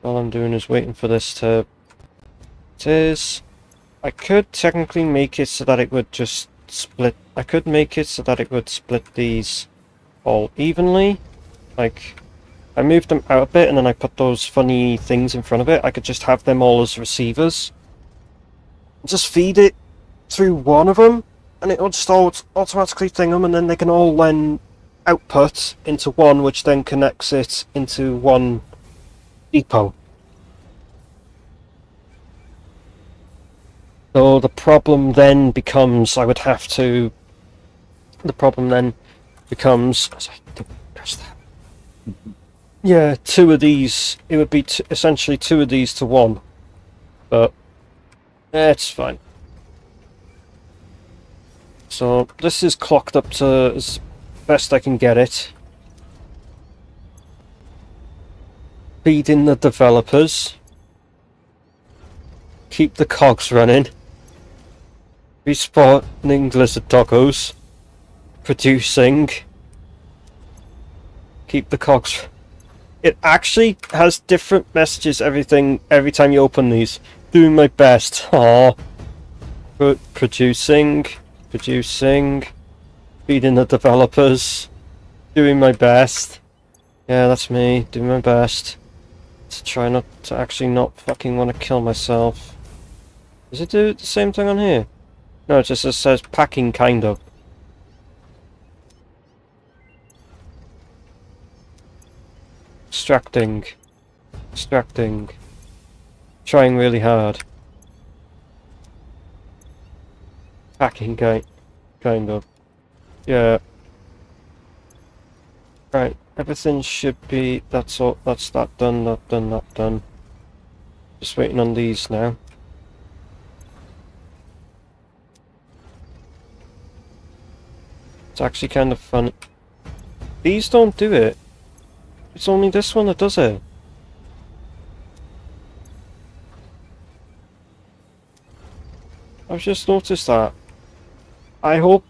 [SPEAKER 1] All I'm doing is waiting for this to... It is... I could technically make it so that it would just split... I could make it so that it would split these all evenly. Like, I moved them out a bit and then I put those funny things in front of it. I could just have them all as receivers. Just feed it through one of them, and it will just automatically thing them, and then they can all then output into one, which then connects it into one depot. So the problem then becomes, I would have to... The problem then becomes... Yeah, 2 of these. It would be essentially 2 of these to 1. But it's fine. So this is clocked up to as best I can get it. Feeding the developers. Keep the cogs running. Respawning lizard doggos. Producing. Keep the cogs. It actually has different messages every time you open these. Doing my best. Aww. Producing. Feeding the developers. Doing my best. Yeah, that's me. Doing my best. To try not to actually not fucking want to kill myself. Does it do the same thing on here? No, it just says packing kind of. Extracting. Trying really hard. Packing kind of. Yeah. Right, everything should be, that's all, that's that done. Just waiting on these now. It's actually kind of fun. These don't do it. It's only this one that does it. I've just noticed that. I hope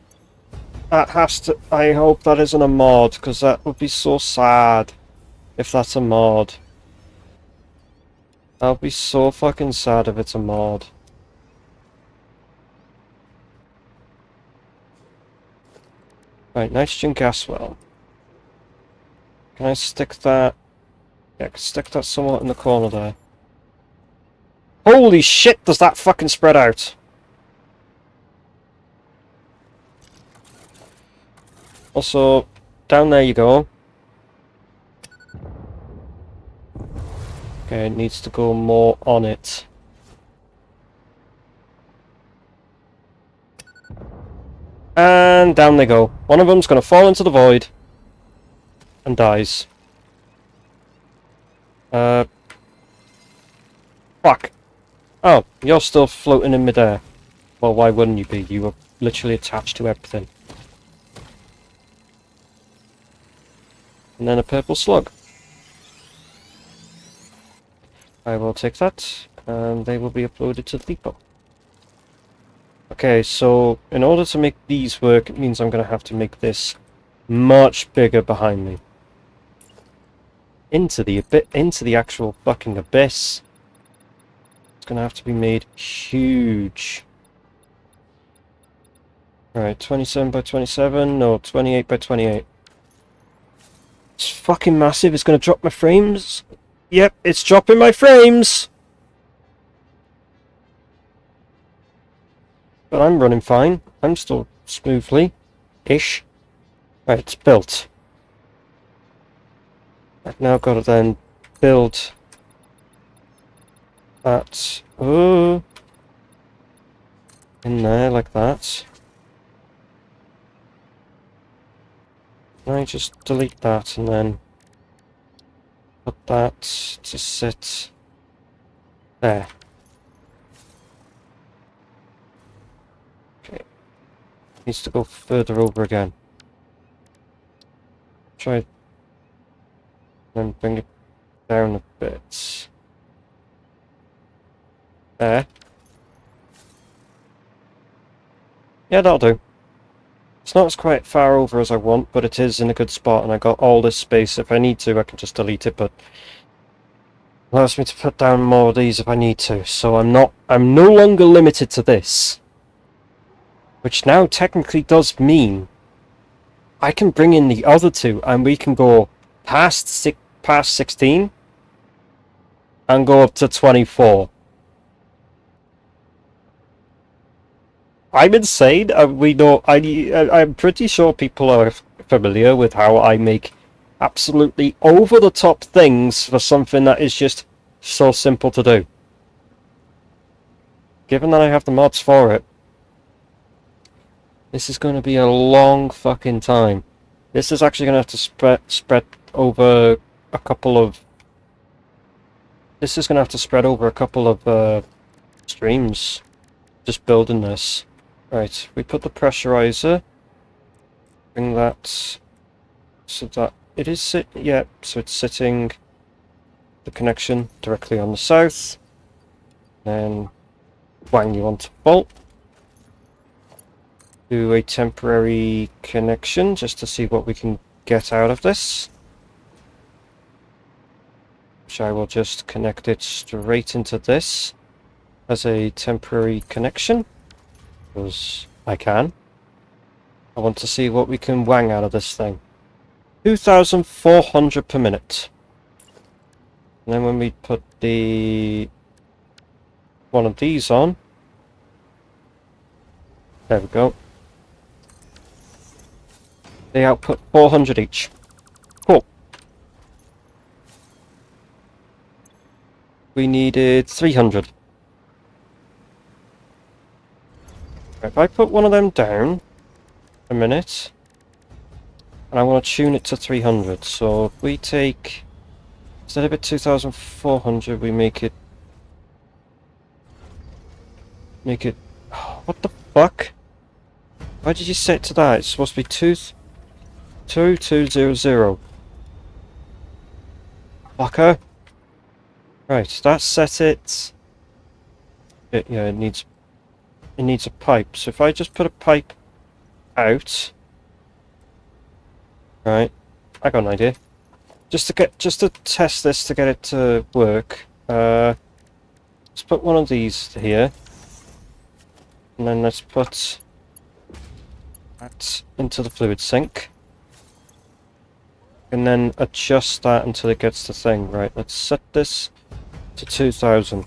[SPEAKER 1] That has to... I hope that isn't a mod, because that would be so sad if that's a mod. That would be so fucking sad if it's a mod. Right, nitrogen gas well. Can I stick that... Yeah, I can stick that somewhat in the corner there. Holy shit, does that fucking spread out! Also, down there you go. Okay, it needs to go more on it. And down they go. One of them's going to fall into the void. And dies. Fuck. Oh, you're still floating in midair. Well, why wouldn't you be? You were literally attached to everything. And then a purple slug. I will take that, and they will be uploaded to the depot. Okay, so in order to make these work, it means I'm going to have to make this much bigger behind me. Into the actual fucking abyss. It's going to have to be made huge. Right, 27 by 27, no, 28 by 28. It's fucking massive, it's going to drop my frames. Yep, it's dropping my frames! But I'm running fine. I'm still smoothly-ish. Right, it's built. I've now got to then build that in there like that. Can I just delete that and then put that to sit there? Okay. Needs to go further over again. Try and bring it down a bit. There. Yeah, that'll do. It's not as quite far over as I want, but it is in a good spot, and I got all this space. If I need to, I can just delete it, but it allows me to put down more of these if I need to. So I'm no longer limited to this. Which now technically does mean I can bring in the other two, and we can go past 16 and go up to 24. I'm insane. We know. I'm pretty sure people are familiar with how I make absolutely over-the-top things for something that is just so simple to do. Given that I have the mods for it, this is going to be a long fucking time. This is actually going to have to spread over a couple of. This is going to have to spread over a couple of streams. Just building this. Right, we put the pressurizer. Bring that so that it is so it's sitting the connection directly on the south. Then wang you onto bolt. Do a temporary connection just to see what we can get out of this. Which I will just connect it straight into this as a temporary connection. Because I can. I want to see what we can wang out of this thing. 2,400 per minute. And then when we put one of these on. There we go. They output 400 each. Cool. We needed 300. If I put one of them down a minute, and I want to tune it to 300, so if we take, instead of it 2,400, we make it, what the fuck? Why did you set it to that? It's supposed to be 2200. Fucker. Right, that set it. Yeah, it needs a pipe. So if I just put a pipe out Right, I got an idea. Just to test this to get it to work. Let's put one of these here, and then let's put that into the fluid sink, and then adjust that until it gets the thing. Right, let's set this to 2000.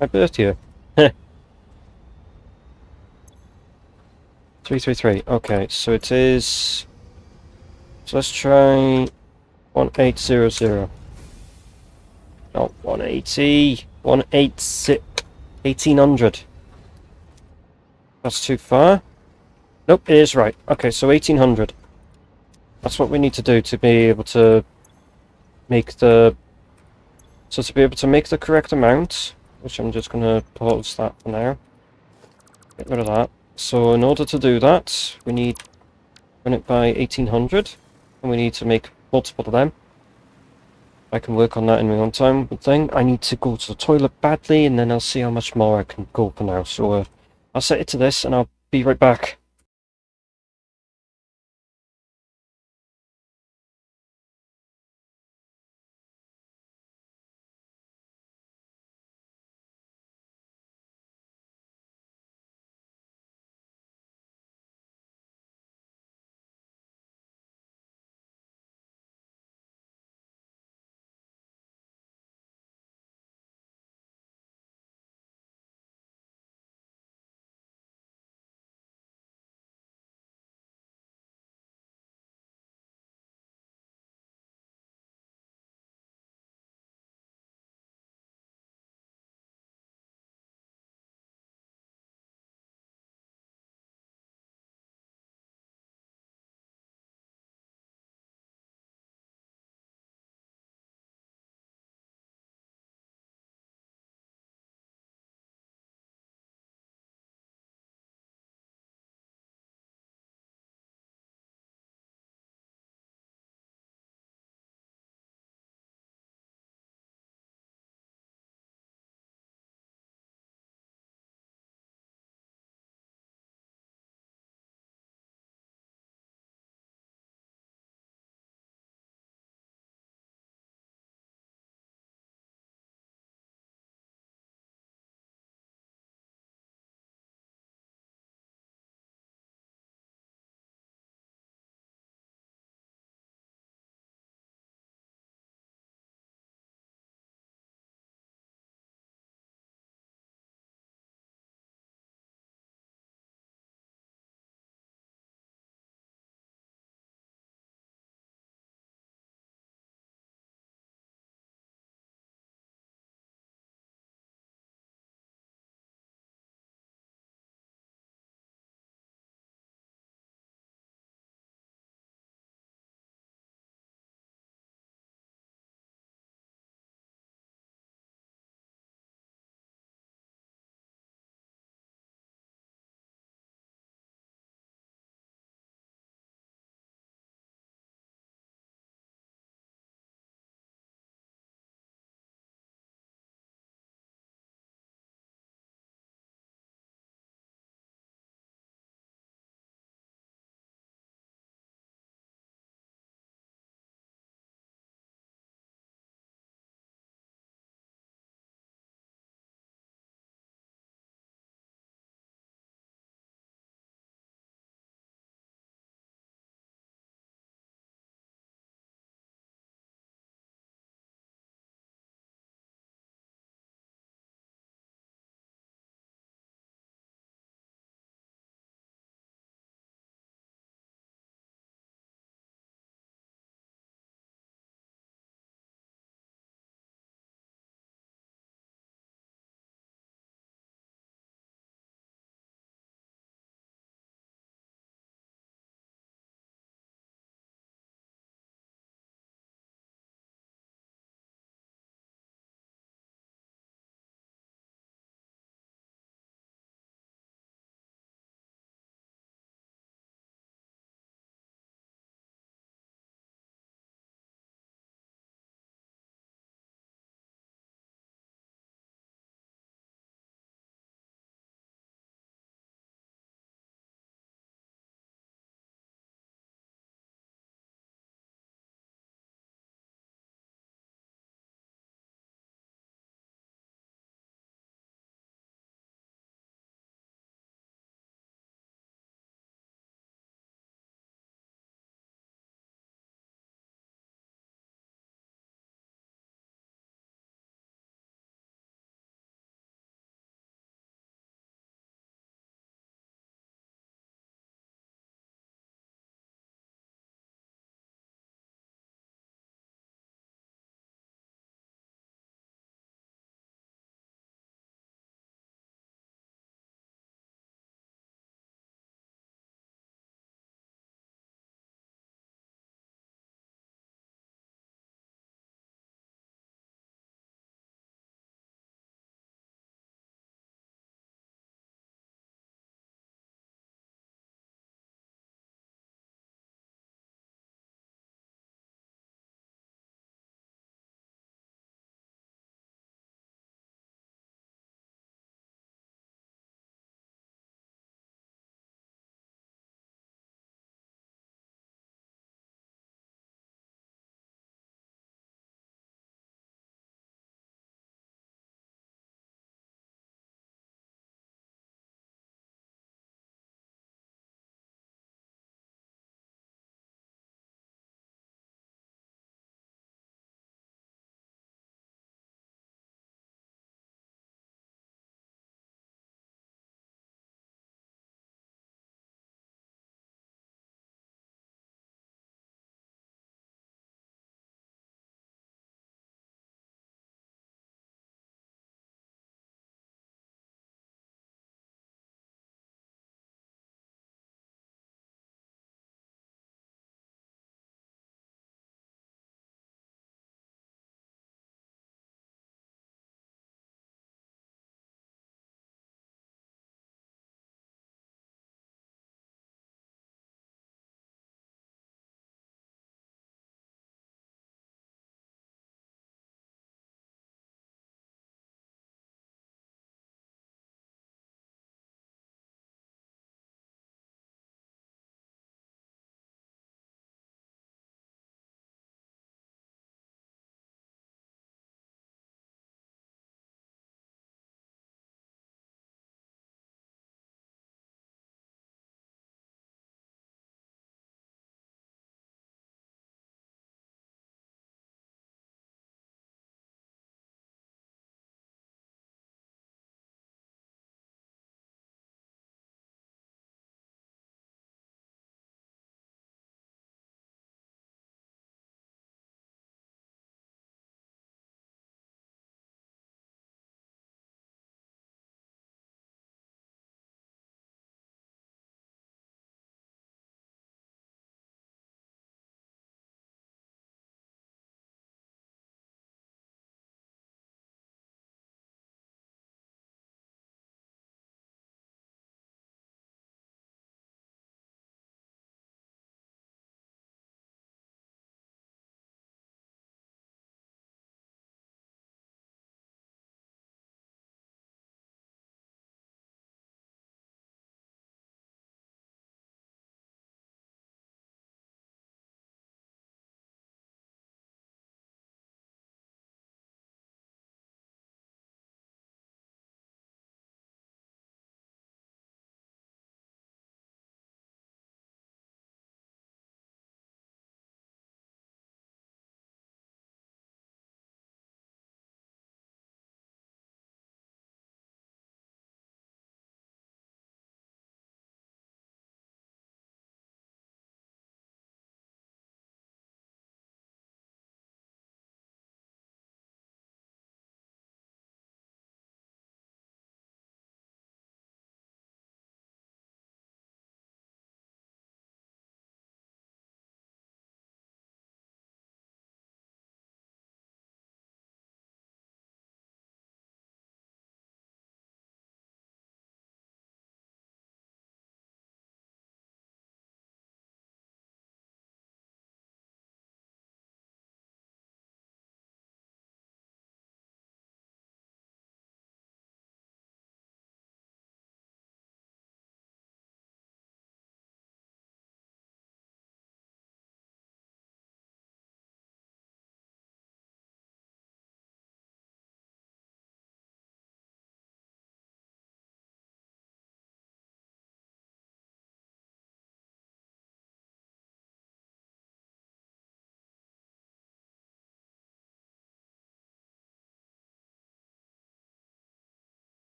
[SPEAKER 1] My birth year. 333. Okay, so it is. So let's try 1800. Not 180. 1800. That's too far. Nope, it is right. Okay, so 1800. That's what we need to do to be able to make the... So to be able to make the correct amount, which I'm just going to pause that for now. Get rid of that. So in order to do that, we need to run it by 1800. And we need to make multiple of them. I can work on that in my own time. But thing, I need to go to the toilet badly, and then I'll see how much more I can go for now. So I'll set it to this, and I'll be right back.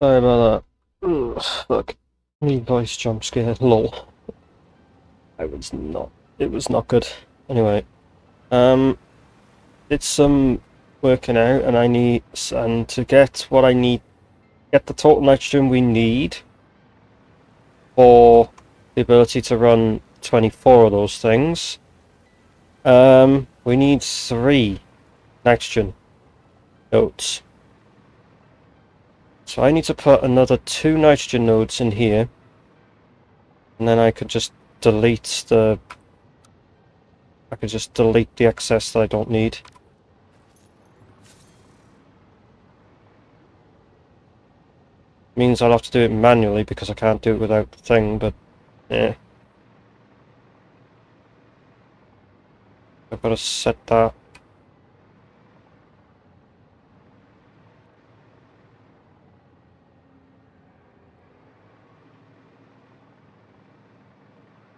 [SPEAKER 1] Sorry about that. Ugh, look, me voice jump scare. Lol. It was not good. Anyway, it's some working out, and and to get what I need, get the total nitrogen we need for the ability to run 24 of those things. We need 3 nitrogen nodes. So I need to put another 2 nitrogen nodes in here, and then I could just delete the excess that I don't need. Means I'll have to do it manually because I can't do it without the thing, but yeah. I've got to set that.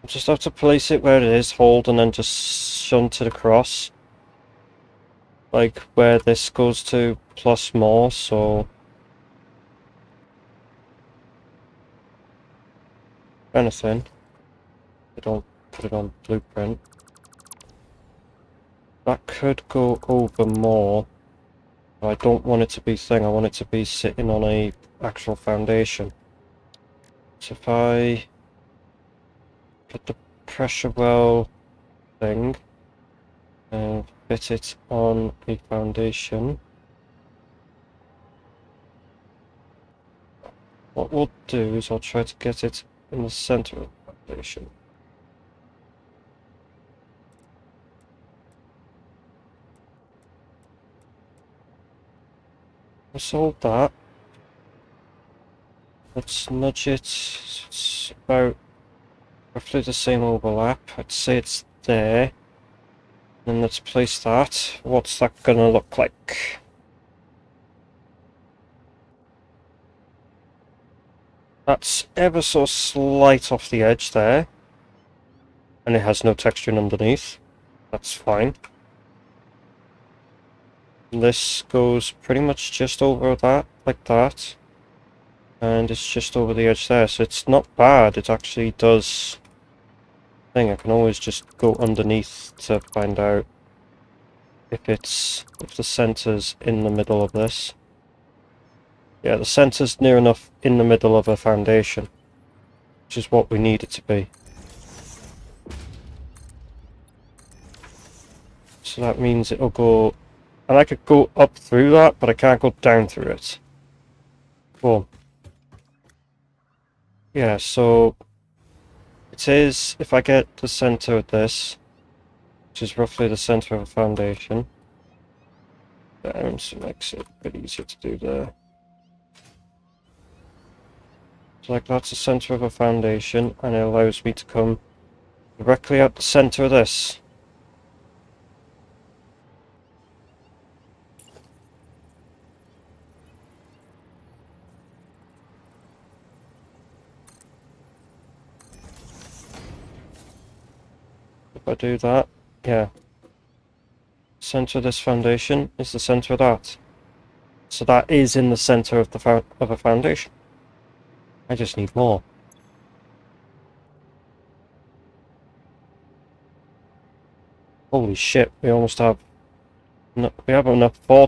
[SPEAKER 1] I just have to place it where it is, hold, and then just shunt it across. Like where this goes to plus more, so... anything. I don't put it on blueprint. That could go over more. But I don't want it to be thing, I want it to be sitting on a actual foundation. So if I put the pressure well thing and fit it on a foundation. What we'll do is I'll try to get it in the center of the foundation. Let's hold that. Let's nudge it. It's about roughly the same overlap. I'd say it's there. Then let's place that. What's that gonna look like? That's ever so slight off the edge there. And it has no texture underneath. That's fine. This goes pretty much just over that, like that. And it's just over the edge there, so it's not bad. It actually does thing. I can always just go underneath to find out if the center's in the middle of this. Yeah, the center's near enough in the middle of a foundation, which is what we need it to be. So that means it'll go, and I could go up through that, but I can't go down through it. Cool. Yeah, so it is, if I get the center of this, which is roughly the center of a foundation, down, so it makes it a bit easier to do there. So like that's the center of a foundation, and it allows me to come directly out the center of this. If I do that, yeah. Center of this foundation is the center of that. So that is in the center of a foundation. I just need more. Holy shit, we almost have... No, we have enough for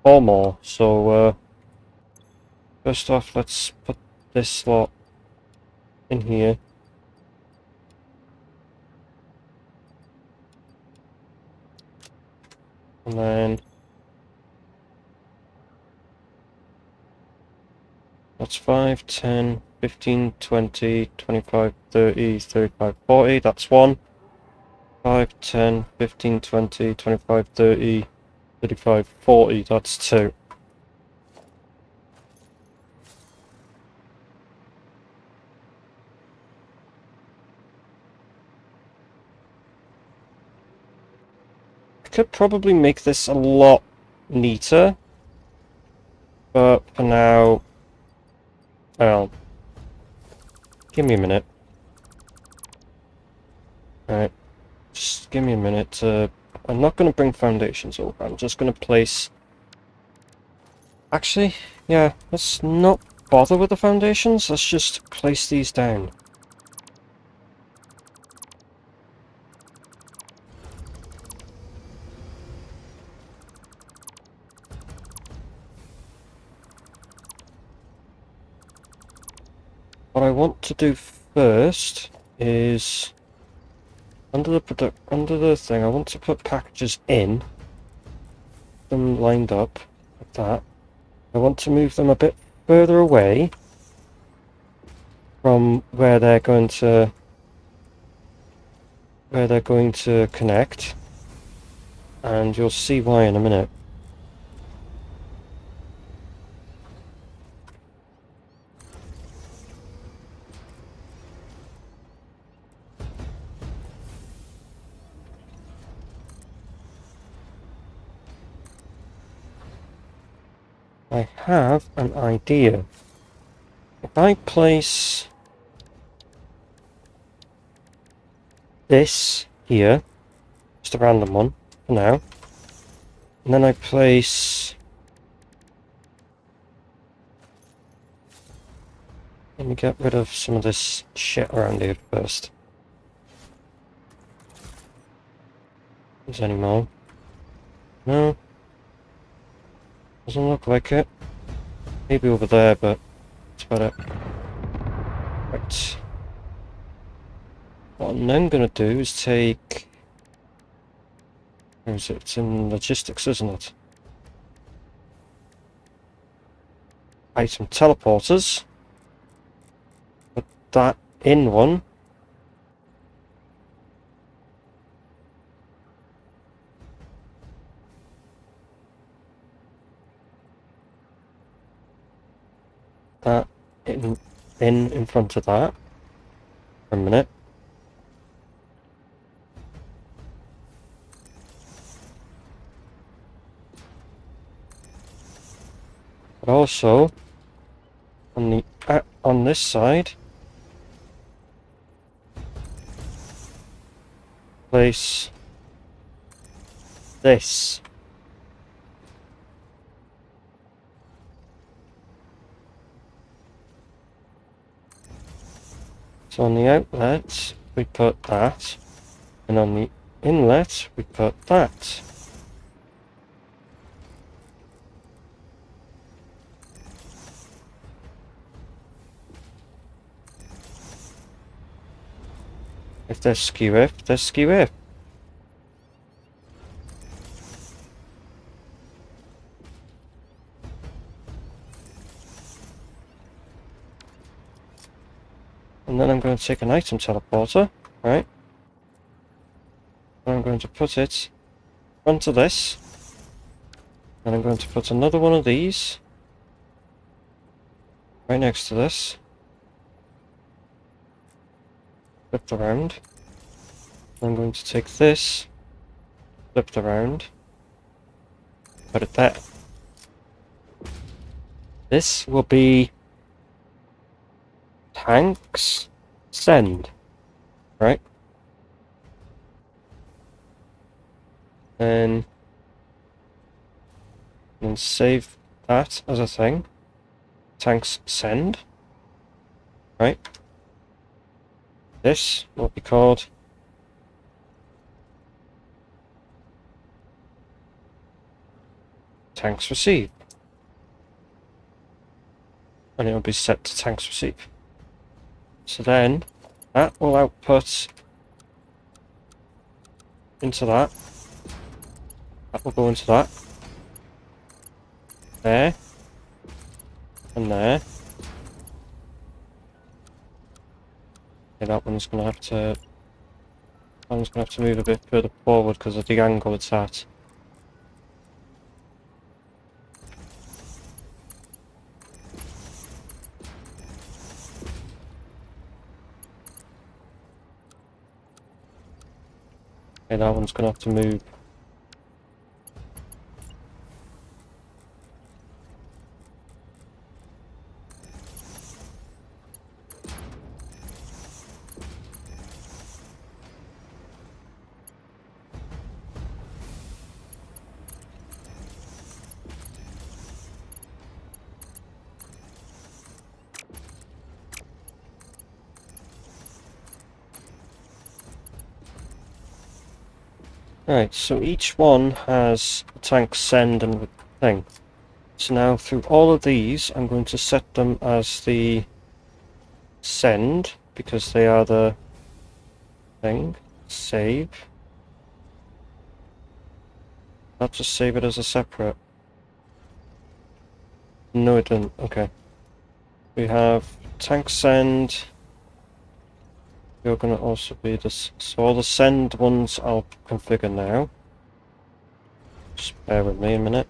[SPEAKER 1] 4 more, so first off let's put this slot in here. And then that's 5, 10, 15, 20, 25, 30, 35, 40, that's 1. 5, 10, 15, 20, 25, 30, 35, 40, that's 2. I could probably make this a lot neater, but for now, well, give me a minute. Alright, just give me a minute. I'm not going to bring foundations over, I'm just going to place... Actually, Yeah, let's not bother with the foundations, let's just place these down. What I want to do first is under the thing I want to put packages in, them lined up like that. I want to move them a bit further away from where they're going to connect, and you'll see why in a minute. I have an idea. If I place this here, just a random one for now, and then I place... Let me get rid of some of this shit around here first. Is there any more? No. Doesn't look like it. Maybe over there, but that's about it. Right. What I'm then going to do is take... Where is it? It's in logistics, isn't it? Item teleporters. Put that in one. That in front of that. For a minute. But also on this side, place this. So on the outlet we put that, and on the inlet we put that. If there's skew there's skew. And then I'm going to take an item teleporter, right? And I'm going to put it onto this. And I'm going to put another one of these right next to this. Flipped around. I'm going to take this, flipped around, put it there. This will be tanks send, right? And save that as a thing. Tanks send, right? This will be called tanks receive, and it will be set to tanks receive. So then that will output into that. That will go into that. There. And there. Okay, that one's gonna have to move a bit further forward because of the angle it's at. Okay, that one's gonna have to move. Right, so each one has a tank send and a thing. So now through all of these, I'm going to set them as the send, because they are the thing. Save. Not just save it as a separate. No, it didn't. Okay. We have tank send. You're going to also be this. So all the send ones I'll configure now. Just bear with me a minute.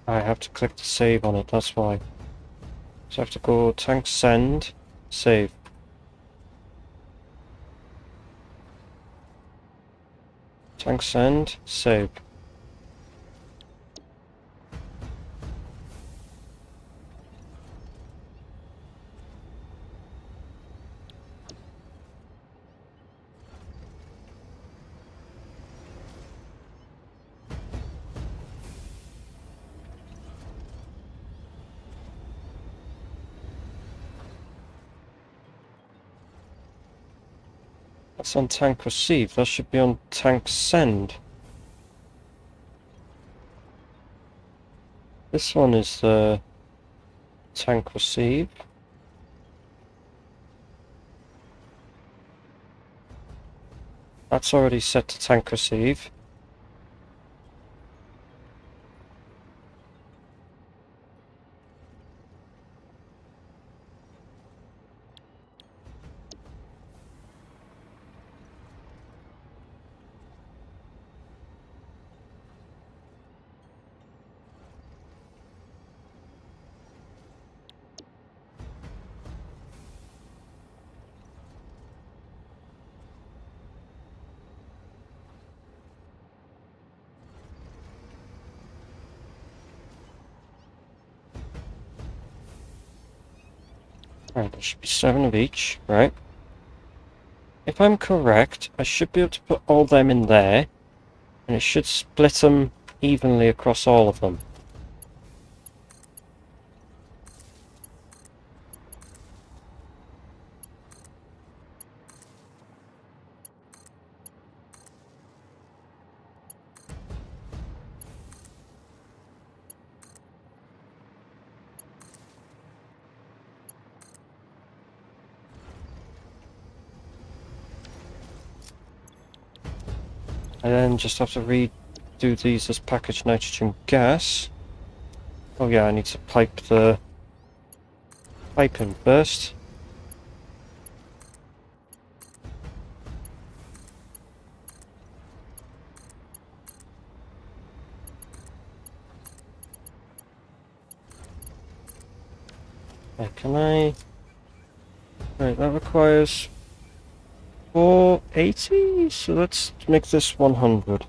[SPEAKER 1] I have to click the save on it, that's why. So I have to go tank send, save. Tank send, save. That's on tank receive, that should be on tank send. This one is the tank receive. That's already set to tank receive. Right, there should be 7 of each, right? If I'm correct, I should be able to put all them in there, and it should split them evenly across all of them. I then just have to redo these as packaged nitrogen gas. Oh yeah, I need to pipe the pipe in first. Can I? Right, that requires 480, so let's make this 100.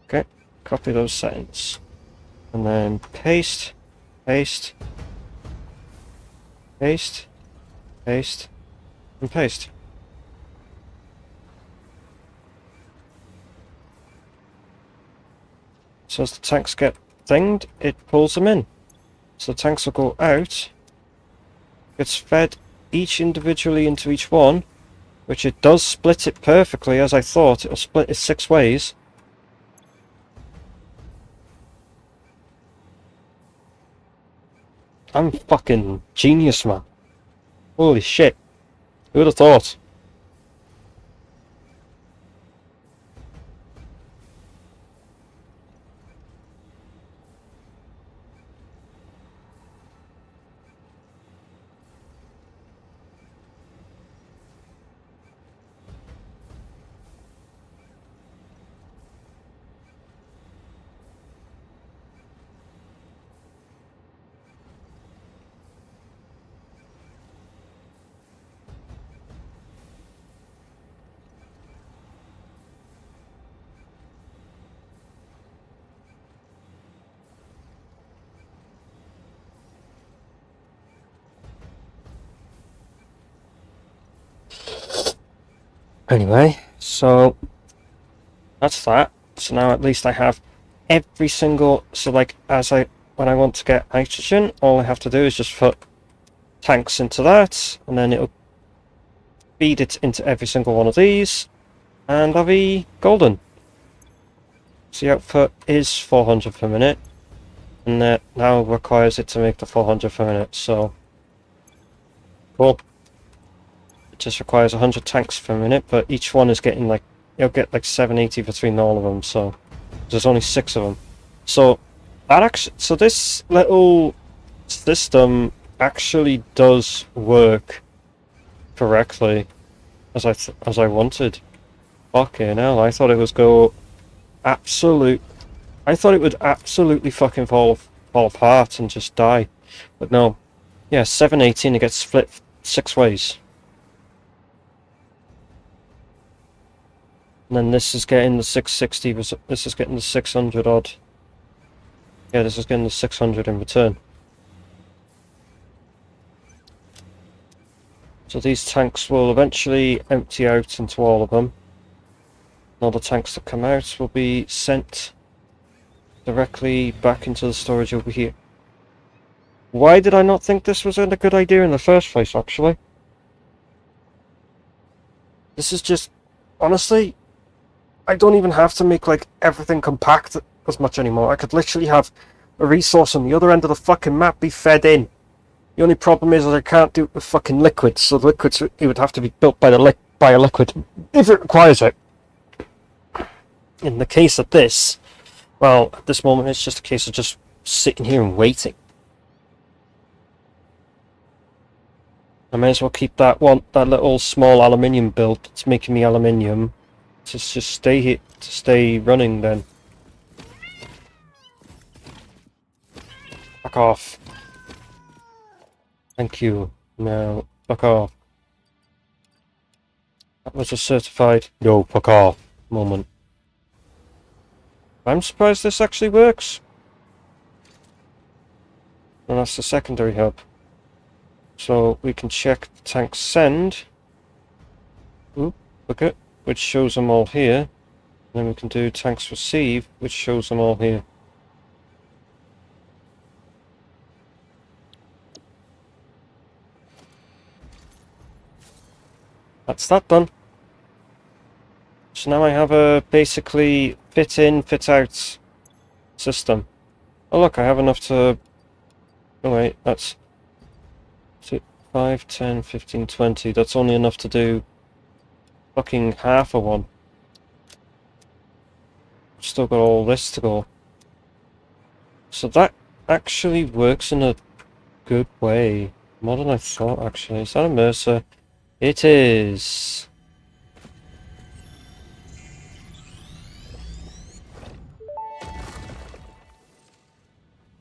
[SPEAKER 1] Okay, copy those settings. And then paste, paste, paste, paste, and paste. So as the tanks get thinged, it pulls them in. So the tanks will go out, gets fed each individually into each one, which it does split it perfectly as I thought. It'll split it 6 ways. I'm fucking genius, man. Holy shit. Who would have thought? Anyway, so that's that. So now at least I have every single, so like when I want to get nitrogen, all I have to do is just put tanks into that, and then it'll feed it into every single one of these, and I'll be golden. So the output is 400 per minute, and that now requires it to make the 400 per minute, so cool. It just requires 100 tanks per minute, but each one is getting like, you'll get like 780 between all of them, so there's only 6 of them. So that actually, so this little system actually does work correctly as I wanted. Fucking hell, I thought it was I thought it would absolutely fucking fall apart and just die. But no. Yeah, 780 and it gets split 6 ways. And then this is getting the 660, this is getting the 600 odd. Yeah, this is getting the 600 in return. So these tanks will eventually empty out into all of them. All the tanks that come out will be sent directly back into the storage over here. Why did I not think this was a good idea in the first place, actually? This is just, honestly, I don't even have to make like everything compact as much anymore. I could literally have a resource on the other end of the fucking map be fed in. The only problem is that I can't do it with fucking liquids, so the liquids, it would have to be built by a liquid if it requires it. In the case of this, well, at this moment it's just a case of just sitting here and waiting. I may as well keep that little small aluminium build that's making me aluminium to just stay here, to stay running then. Fuck off. Thank you. Now, fuck off. That was a certified no fuck off moment. I'm surprised this actually works. And that's the secondary hub. So we can check the tank send. Oop, look at, which shows them all here. Then we can do tanks receive, which shows them all here. That's that done. So now I have a basically fit in, fit out system. Oh look, I have enough to... Oh wait, that's 5, 10, 15, 20. That's only enough to do fucking half of one. Still got all this to go. So that actually works in a good way. More than I thought, actually. Is that a Mercer? It is.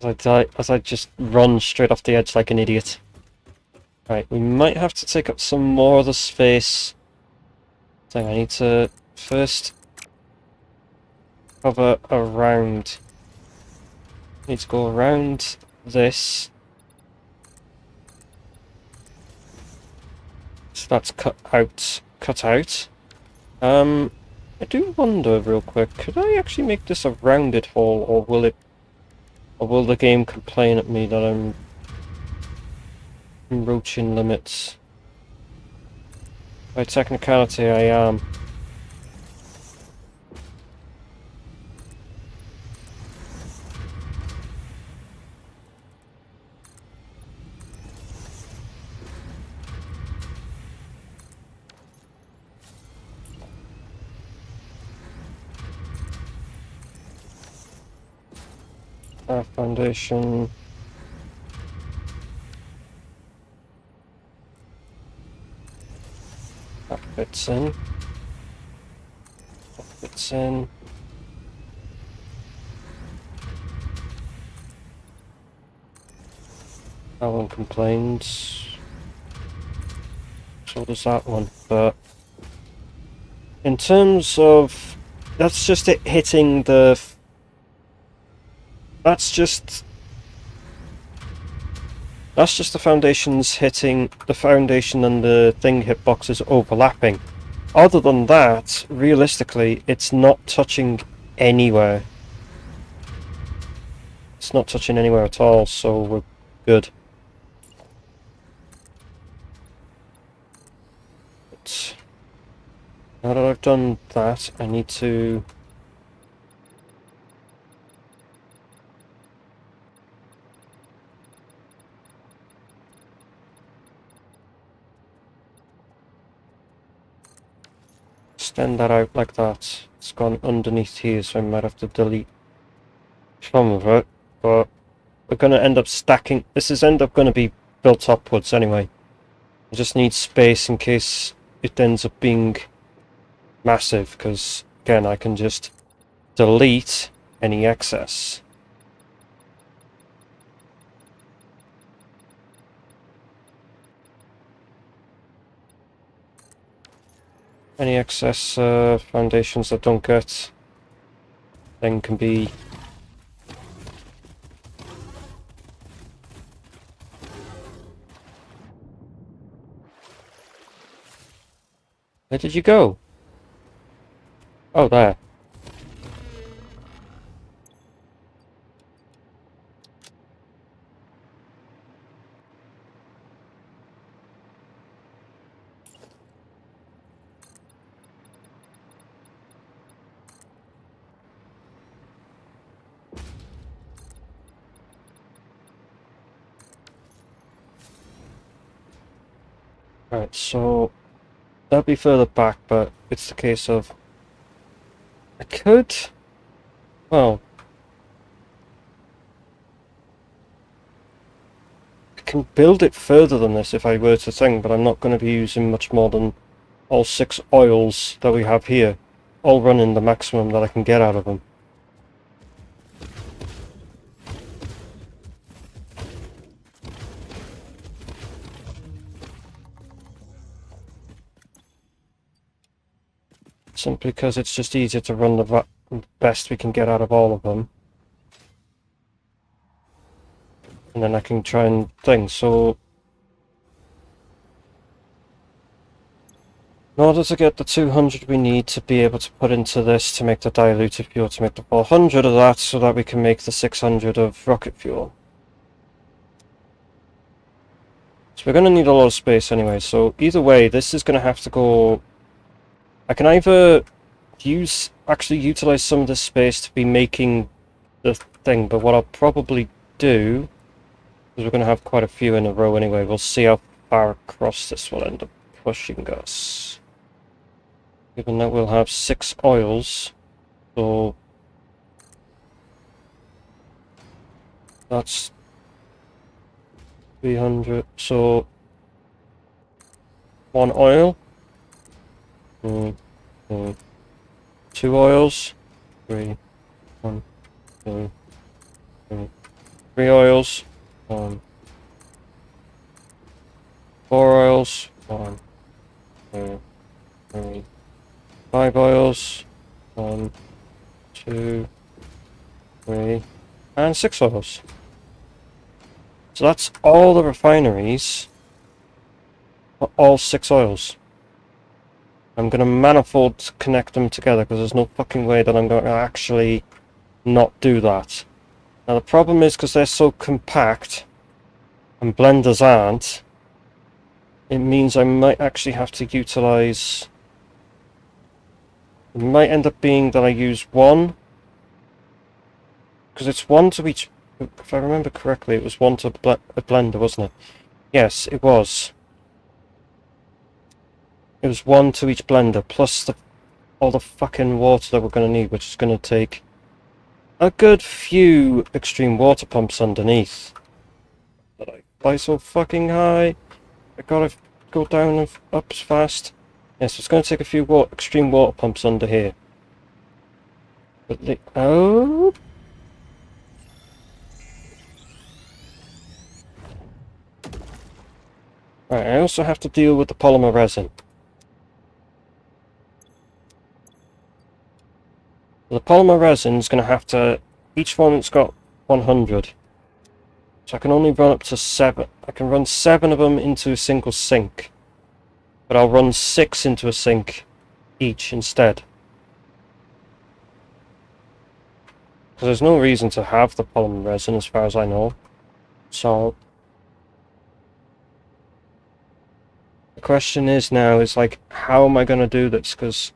[SPEAKER 1] As I just run straight off the edge like an idiot. Right, we might have to take up some more of the space. So I need to first cover around. I need to go around this. So that's cut out. I do wonder real quick, could I actually make this a rounded hole, or will the game complain at me that I'm encroaching limits? By technicality I am. Foundation. That fits in. That fits in. That one complains. So does that one. But in terms of, that's just it hitting the. That's just the foundations hitting the foundation and the thing hitboxes overlapping. other than that, realistically, it's not touching anywhere. It's not touching anywhere at all, so we're good. But now that I've done that, I need to... extend that out like that. It's gone underneath here, so I might have to delete some of it, but we're going to end up stacking. This is end up going to be built upwards anyway. I just need space in case it ends up being massive, because again I can just delete any excess. Any excess foundations that don't get then can be where did you go? Oh, there. Right, so that'll be further back, but it's the case of I could, well, I can build it further than this if I were to think, but I'm not going to be using much more than all 6 oils that we have here, all running the maximum that I can get out of them. Simply because it's just easier to run the best we can get out of all of them. And then I can try and think, so... in order to get the 200 we need to be able to put into this to make the diluted fuel, to make the 400 of that, so that we can make the 600 of rocket fuel. So we're going to need a lot of space anyway, so either way, this is going to have to go... I can either actually utilize some of this space to be making the thing, but what I'll probably do, because we're going to have quite a few in a row anyway, we'll see how far across this will end up pushing us. Given that we'll have 6 oils, so that's 300, so 1 oil. 2 oils, 3, 1, 2, 3, 3 oils, 1, 4 oils, 1, 2, 3, 5 oils, 1, 2, 3, and 6 oils. So that's all the refineries for all 6 oils. I'm going to manifold connect them together because there's no fucking way that I'm going to actually not do that. Now the problem is, because they're so compact and blenders aren't, it means I might actually have to utilize... it might end up being that I use 1, because it's 1 to each... if I remember correctly, it was 1 to a blender, wasn't it? Yes, it was. It was 1 to each blender, plus all the fucking water that we're going to need, which is going to take a good few extreme water pumps underneath. But I fly so fucking high, I gotta go down and up fast. Yes, it's going to take a few extreme water pumps under here. But oh... right, I also have to deal with the polymer resin. The polymer resin is going to have to... each one's got 100. So I can only run up to 7. I can run 7 of them into a single sink. But I'll run 6 into a sink each instead. Because there's no reason to have the polymer resin as far as I know. So the question is now is like, how am I going to do this? Because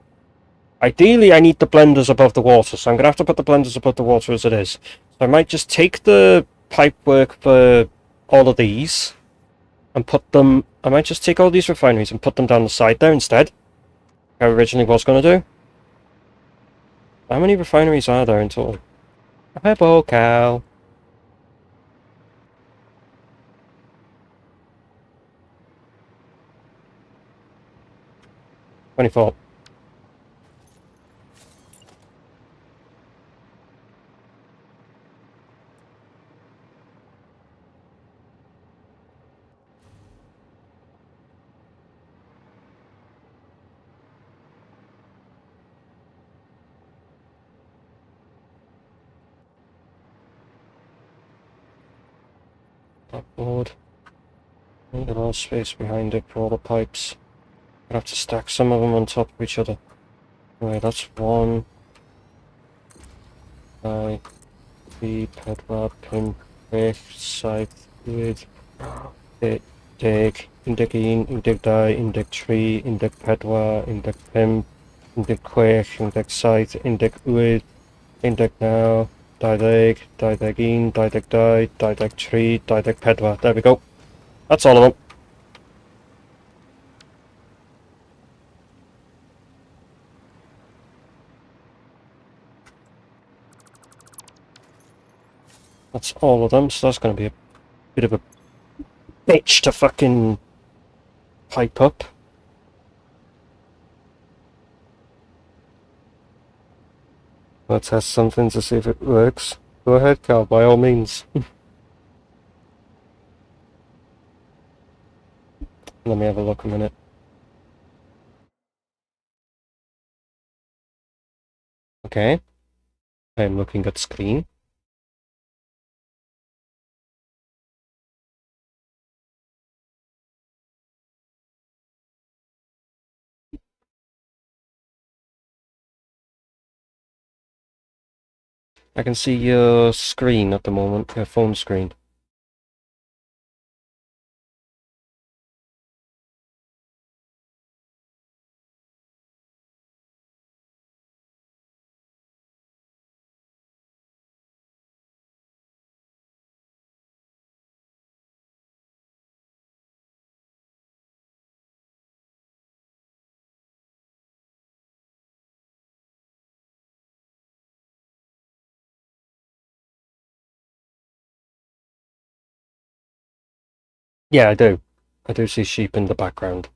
[SPEAKER 1] ideally I need the blenders above the water, so I'm going to have to put the blenders above the water as it is. So I might just take the pipe work for all of these and put them... I might just take all these refineries and put them down the side there instead. I originally was going to do. How many refineries are there in total? Hello, cow. 24. Board. Need a little space behind it for all the pipes. I have to stack some of them on top of each other. Anyway, that's one. I the pedwar pin break scythe with dig indig un, indig die, indig tree, indig pedwar, indig pim, indig quech, indig scythe, indig uid, indig now, die un, die tree, die pedwar. There we go. That's all of them. That's all of them, so that's going to be a bit of a bitch to fucking pipe up. Let's test something to see if it works. Go ahead, Cal, by all means. Let me have a look a minute. Okay. I'm looking at screen. I can see your screen at the moment, your phone screen. Yeah, I do. I do see sheep in the background.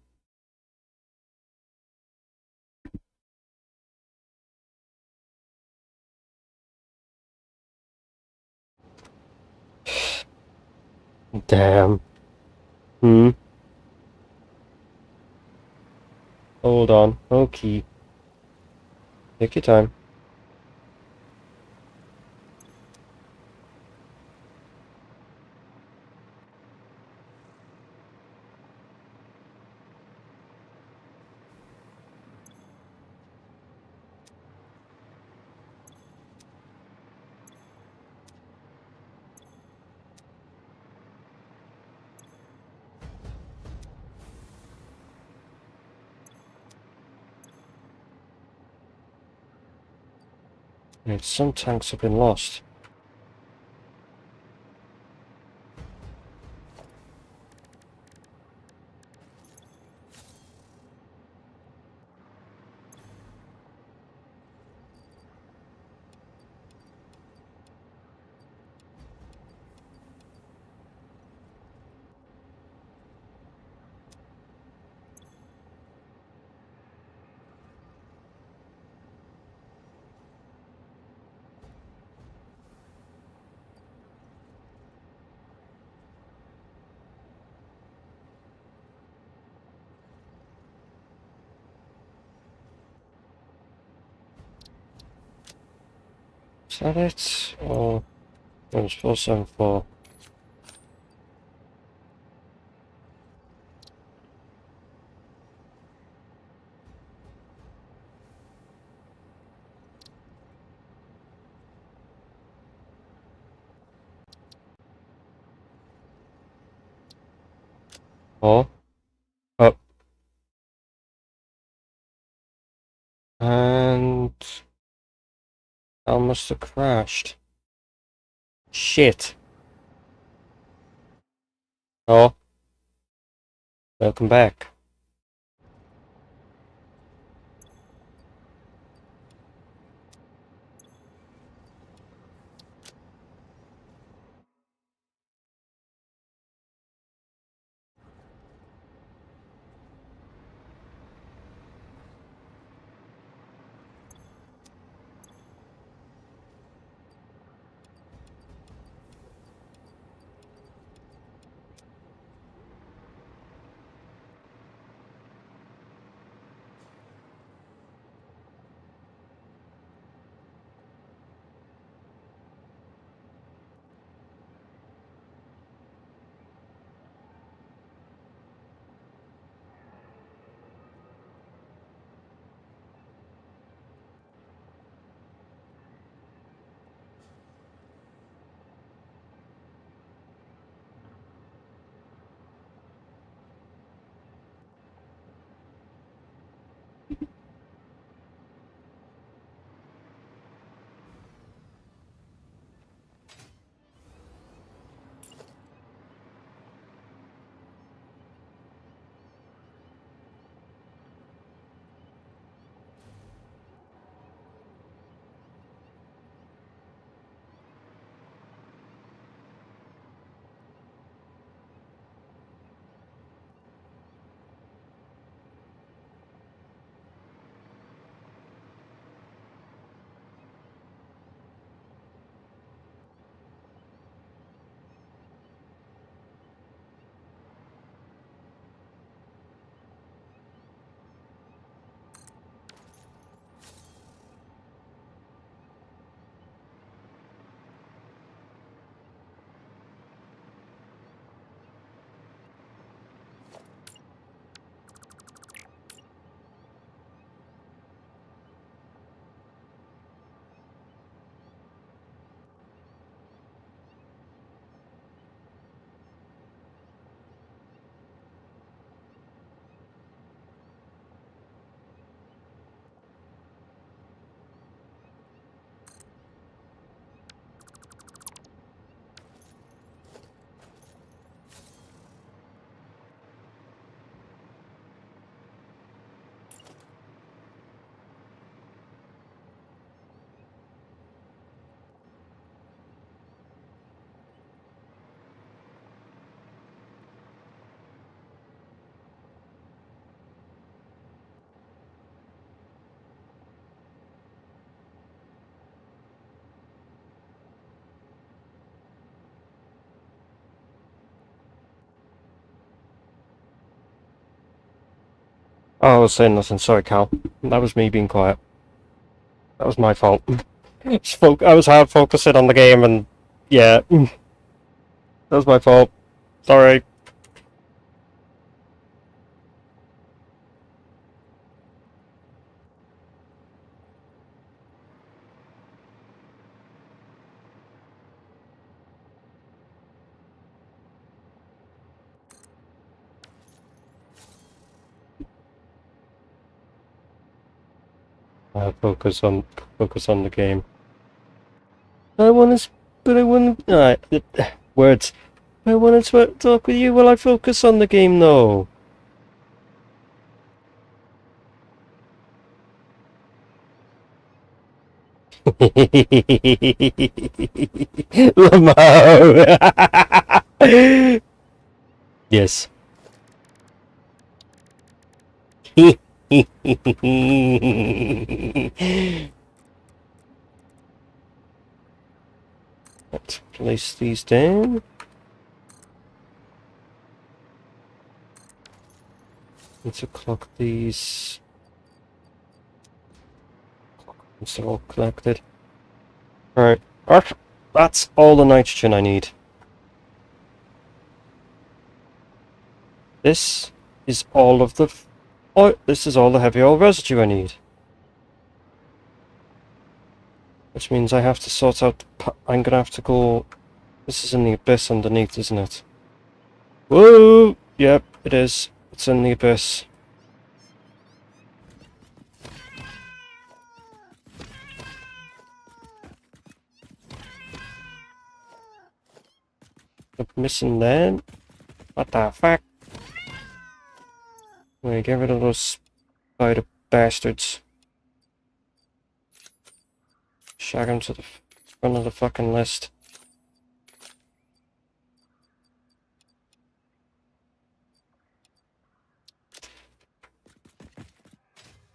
[SPEAKER 1] Damn. Hmm. Hold on. Okay. Take your time. Right, some tanks have been lost. Is that it? Or... It was 474. Oh, up. And I must have crashed. Shit. Oh, welcome back. Oh, I was saying nothing. Sorry, Cal. That was me being quiet. That was my fault. I was hard focusing on the game, and yeah, that was my fault. Sorry. Focus on the game. I want to, but I want words. I want to talk with you while I focus on the game, though. Lamau. Yes. Let's place these down. Need to clock these. It's all collected. Right. That's all the nitrogen I need. This is all of the... Oh, this is all the heavy oil residue I need. Which means I have to sort out... I'm gonna have to go... This is in the abyss underneath, isn't it? Whoa! Yep, it is. It's in the abyss. I'm missing then. What the fuck? Wait, get rid of those spider bastards. Shag them to the front of the fucking list.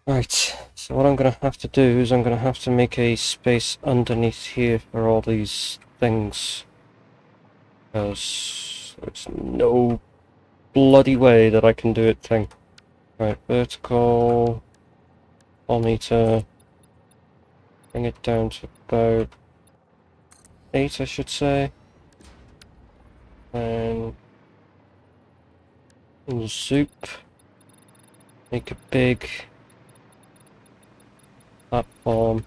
[SPEAKER 1] Right, so what I'm going to have to do is I'm going to have to make a space underneath here for all these things. Because there's no bloody way that I can do it thing. Right, vertical, meter, bring it down to about 8 I should say. And zoop, make a big platform.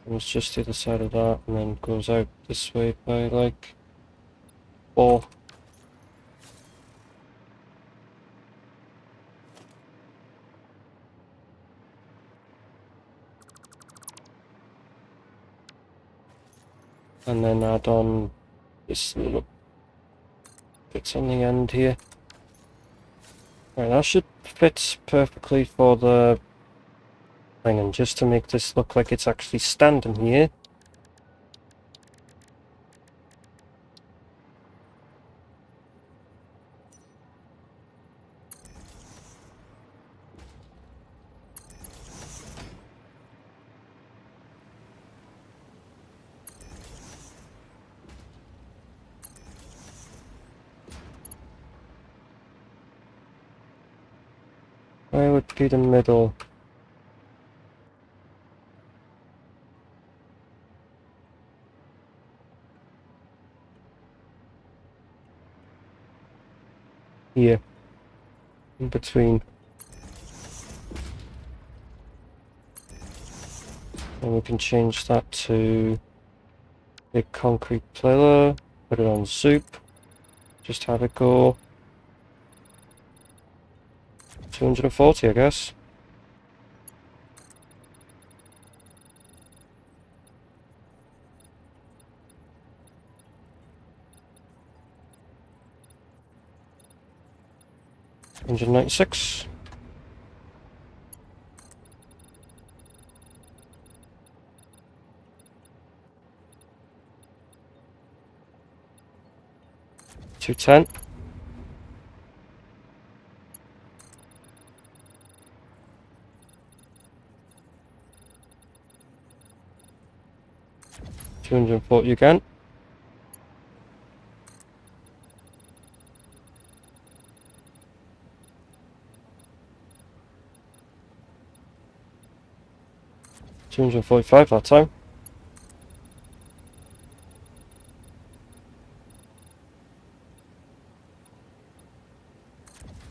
[SPEAKER 1] And it's just the other side of that, and then goes out this way by like 4. And then add on this little bits on the end here. Right, that should fit perfectly for the thing, and just to make this look like it's actually standing here, where would be the middle? Here, in between. And we can change that to a concrete pillar, put it on soup, just have it go 240 I guess. $196. $210. $240 again. $245 that time.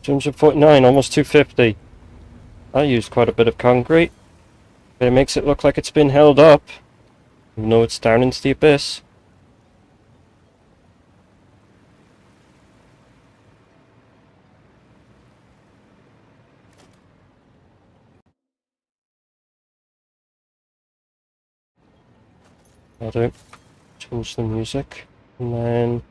[SPEAKER 1] $249, almost $250. I used quite a bit of concrete, but it makes it look like it's been held up, even though it's down into the abyss. I'll do. Change the music, and then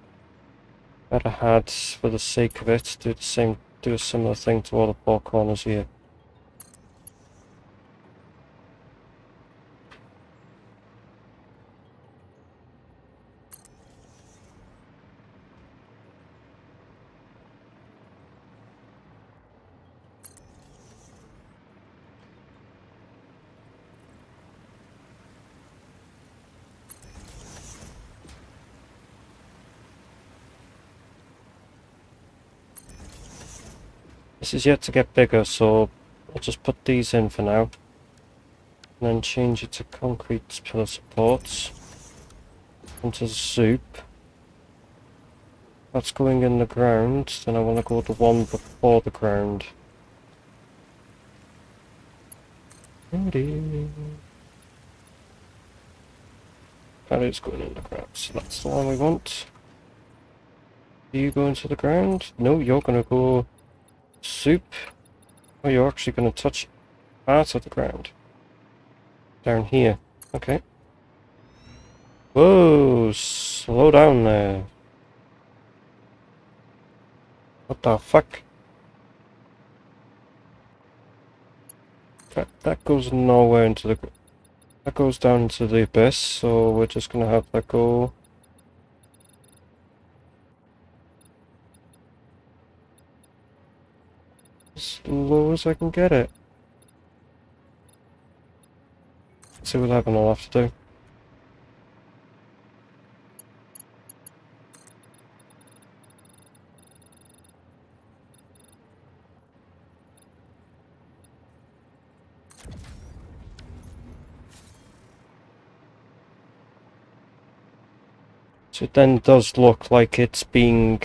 [SPEAKER 1] better had, for the sake of it, do a similar thing to all the 4 corners here. This is yet to get bigger, so I'll just put these in for now. And then change it to concrete pillar supports. Onto the soup. That's going in the ground, then I want to go the one before the ground. That is going in the ground, so that's the one we want. Do you go into the ground? No, you're gonna go soup. Oh, you're actually gonna touch part of the ground. Down here. Okay. Whoa, slow down there. What the fuck? That goes nowhere into the... That goes down into the abyss, so we're just gonna have that go... as low as I can get it. Let's see what happened I'll have to do. So it then does look like it's being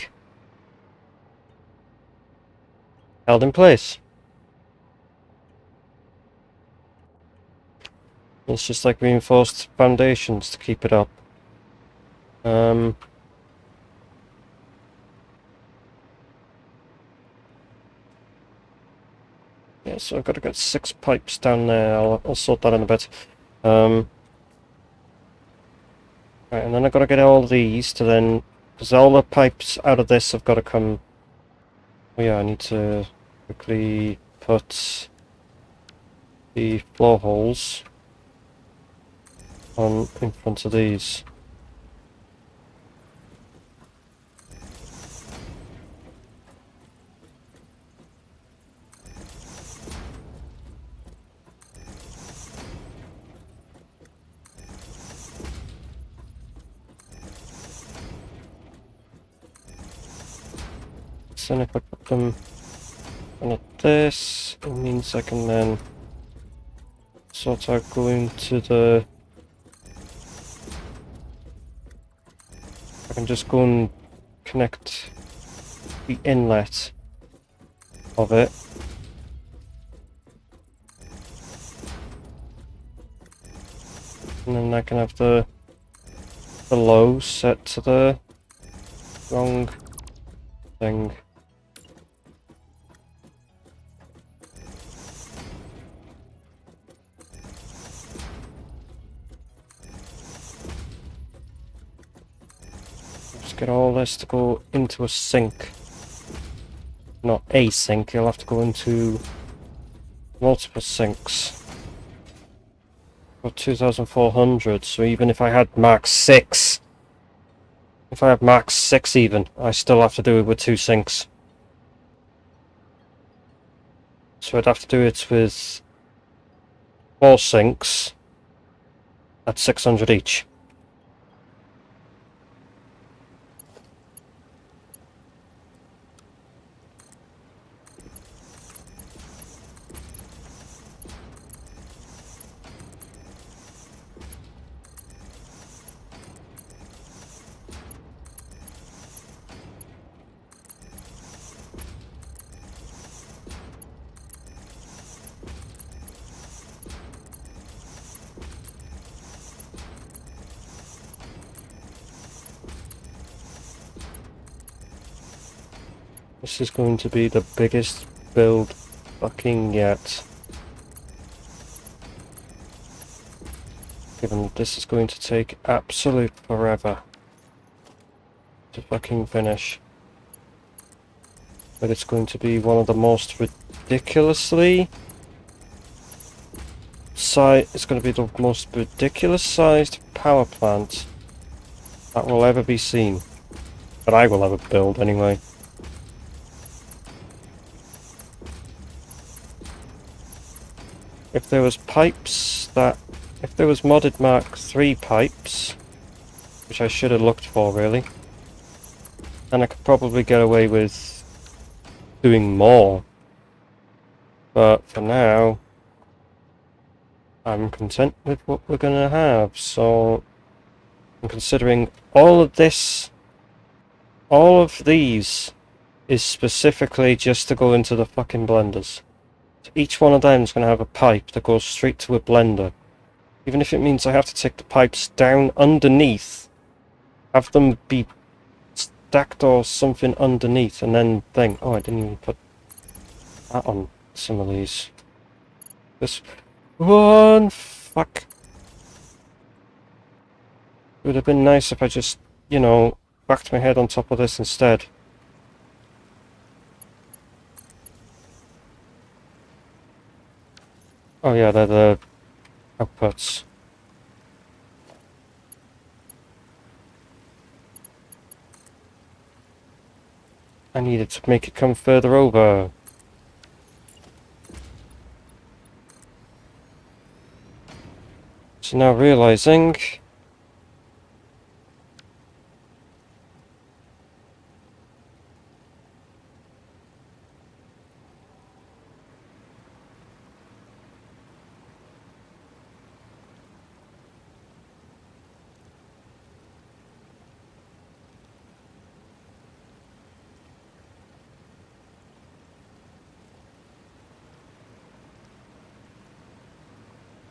[SPEAKER 1] held in place. It's just like reinforced foundations to keep it up. Yeah, so I've got to get 6 pipes down there. I'll sort that in a bit. Right, and then I've got to get all these to then... Because all the pipes out of this have got to come... Oh yeah, I need to quickly put the floor holes on in front of these. And if I put them on this, it means I can then sort out going to the... I can just go and connect the inlet of it. And then I can have the low set to the wrong thing. Get all this to go into a sink. Not a sink, you'll have to go into multiple sinks. Got 2,400, so even if I had max 6, if I have max 6 even, I still have to do it with 2 sinks. So I'd have to do it with 4 sinks at 600 each. This is going to be the biggest build fucking yet. Given that this is going to take absolute forever to fucking finish. But it's going to be one of the most ridiculously... It's going to be the most ridiculous sized power plant that will ever be seen. That I will ever build anyway. If there was pipes that... If there was modded Mark 3 pipes, which I should have looked for really, then I could probably get away with doing more. But for now, I'm content with what we're gonna have, so I'm considering all of this, all of these is specifically just to go into the fucking blenders. So each one of them is going to have a pipe that goes straight to a blender. Even if it means I have to take the pipes down underneath, have them be stacked or something underneath and then think, oh, I didn't even put that on some of these. This one, fuck. It would have been nice if I just, you know, whacked my head on top of this instead. Oh yeah, they're the outputs. I needed to make it come further over. So now realizing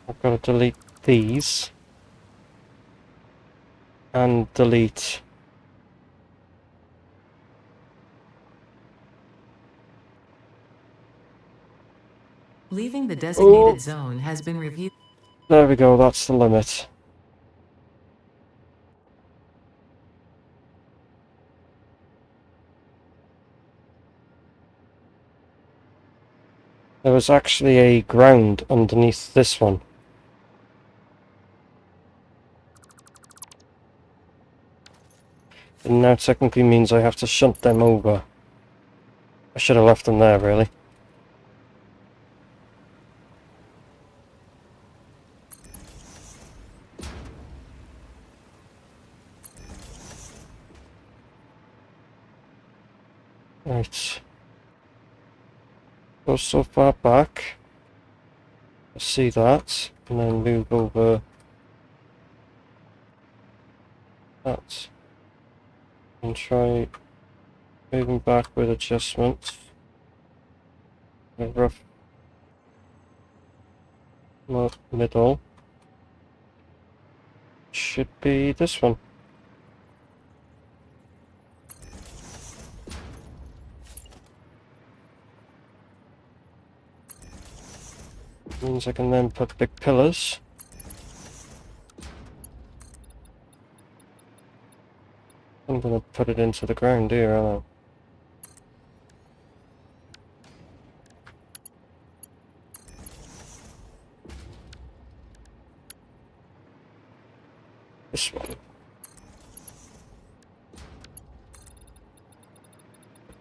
[SPEAKER 1] I've got to delete these and delete
[SPEAKER 2] Leaving the designated zone has been reviewed.
[SPEAKER 1] There we go, that's the limit. There was actually a ground underneath this one. And now technically means I have to shunt them over. I should have left them there, really. Right. Go so far back. See that, and then move over that. And try moving back with adjustments. A rough middle. Should be this one. Means I can then put big pillars. I'm gonna put it into the ground here, aren't I? This one.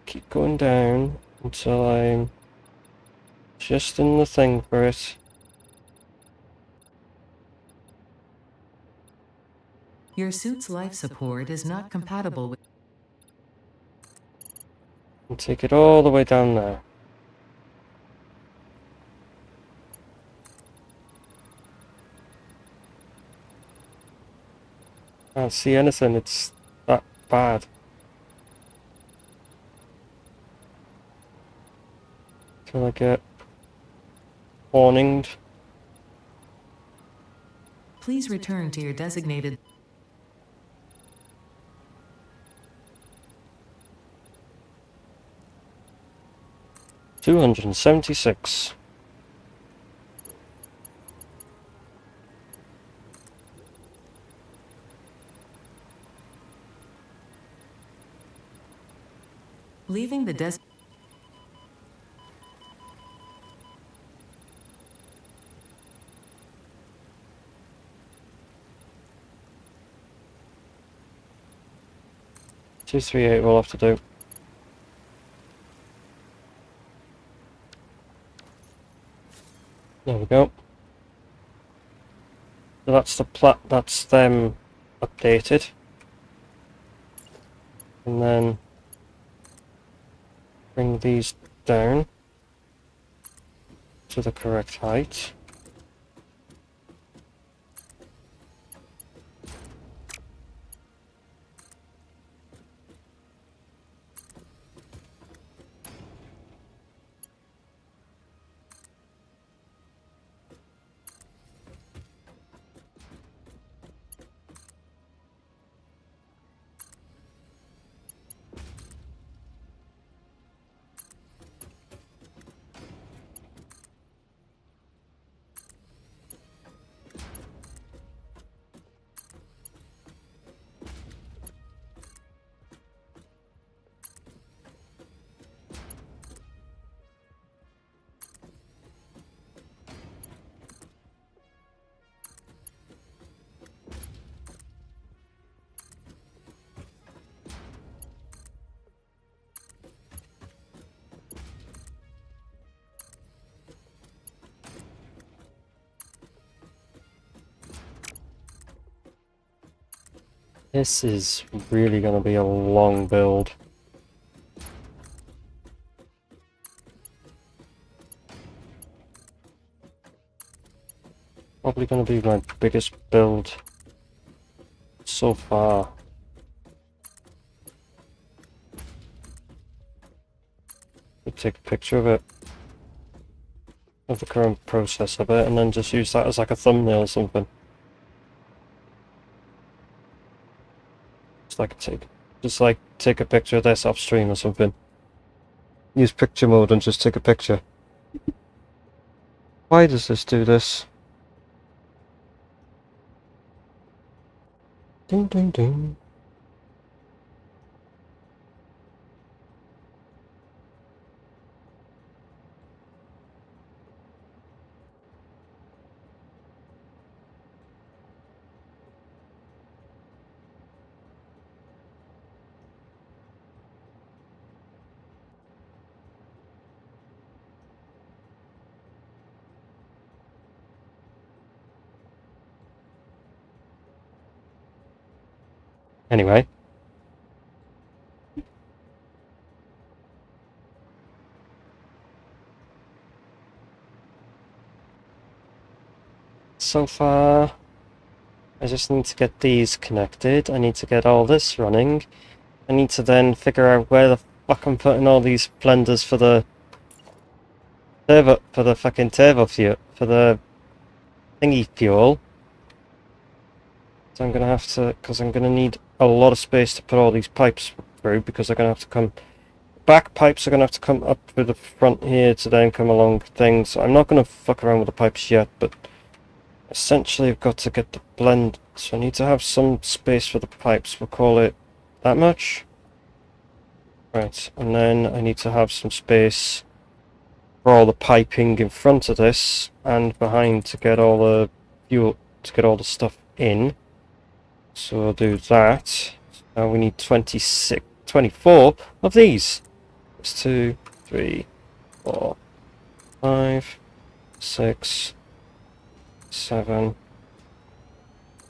[SPEAKER 1] Keep going down until I'm just in the thing for it.
[SPEAKER 2] Your suit's life support is not compatible with.
[SPEAKER 1] And take it all the way down there. Can't see anything, it's that bad. Till I get warninged.
[SPEAKER 2] Please return to your designated.
[SPEAKER 1] 276.
[SPEAKER 2] Leaving the des.
[SPEAKER 1] Two, 3, 8 we'll have to do. There we go. So that's the that's them updated. And then bring these down to the correct height. This is really going to be a long build. Probably going to be my biggest build so far. I'll take a picture of it, of the current process of it, and then just use that as like a thumbnail or something. Just like take a picture of this off stream or something. Use picture mode and just take a picture. Why does this do this? Ding ding ding. Anyway. So far, I just need to get these connected. I need to get all this running. I need to then figure out where the fuck I'm putting all these blenders for the fucking turbo fuel, for the thingy fuel. So I'm gonna have to, because I'm gonna need a lot of space to put all these pipes through, because they're gonna have to come, back pipes are gonna have to come up through the front here to then come along things. So I'm not gonna fuck around with the pipes yet, but essentially I've got to get the blend, so I need to have some space for the pipes. We'll call it that much. Right, and then I need to have some space for all the piping in front of this and behind to get all the fuel, to get all the stuff in. So we'll do that. Now we need 24 of these. It's 2, 3, 4, 5, 6, 7,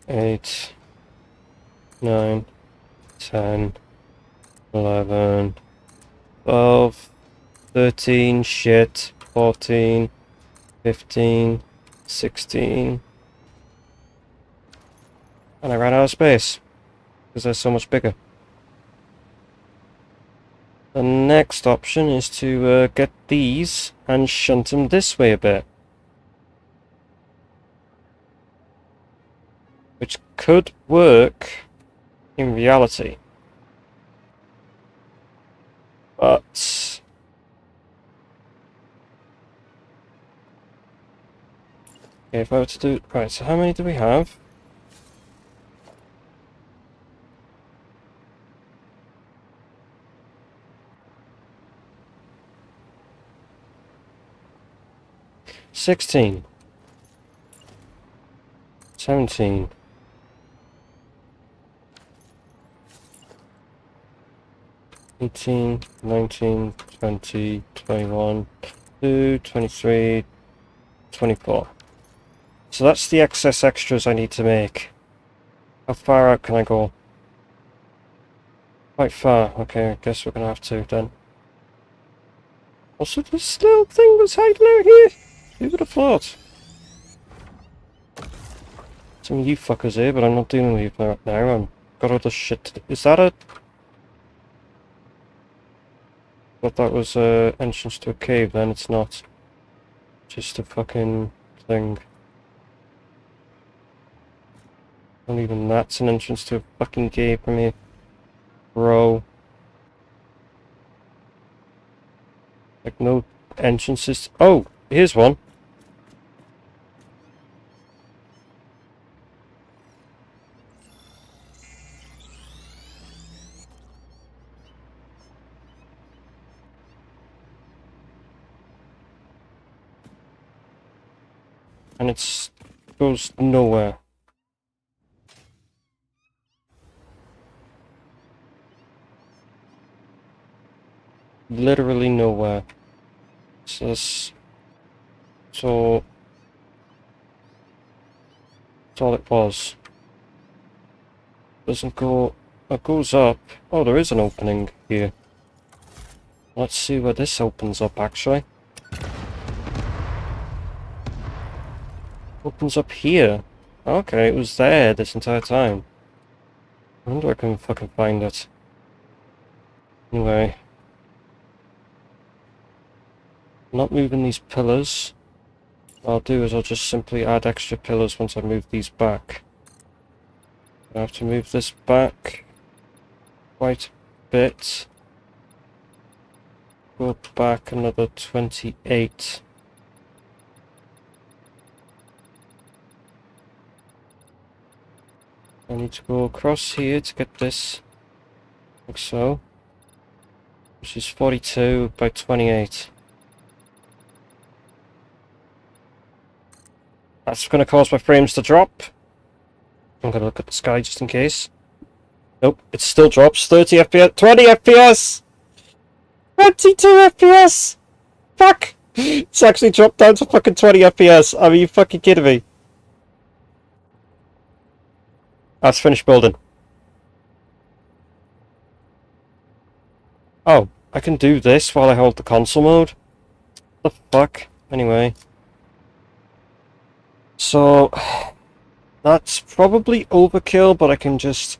[SPEAKER 1] 8, 9, 10, 11, 12, 13, shit, 14, 15, 16, and I ran out of space, because they're so much bigger. The next option is to get these and shunt them this way a bit. Which could work in reality. But if I were to do... Right, so how many do we have? $16, 17, 18, 19, 20, 21, 22, 23, 24. So that's the excess extras I need to make. How far out can I go? Quite far. Okay, I guess we're gonna have to then. Also, this little thing was hiding out here. Who would have thought? Some of you fuckers here, but I'm not dealing with you right now. I've got other shit to do. Is that a... But that was an entrance to a cave, then it's not. Just a fucking thing. Not even that's an entrance to a fucking cave from here. Bro. Like, no entrances. Oh, here's one. And it goes nowhere. Literally nowhere. So that's all it was. doesn't go... It goes up. Oh, there is an opening here. Let's see where this opens up, actually. Opens up here. Okay, it was there this entire time. I wonder if I can fucking find it. Anyway. Not moving these pillars. What I'll do is I'll just simply add extra pillars once I move these back. I have to move this back quite a bit. Go back another 28. I need to go across here to get this, like so, which is 42 by 28. That's going to cause my frames to drop. I'm going to look at the sky just in case. Nope, it still drops. 30 FPS, 20 FPS! 22 FPS! Fuck! It's actually dropped down to fucking 20 FPS. Are you fucking kidding me? That's finished building. Oh, I can do this while I hold the console mode? What the fuck? Anyway. So, that's probably overkill, but I can just...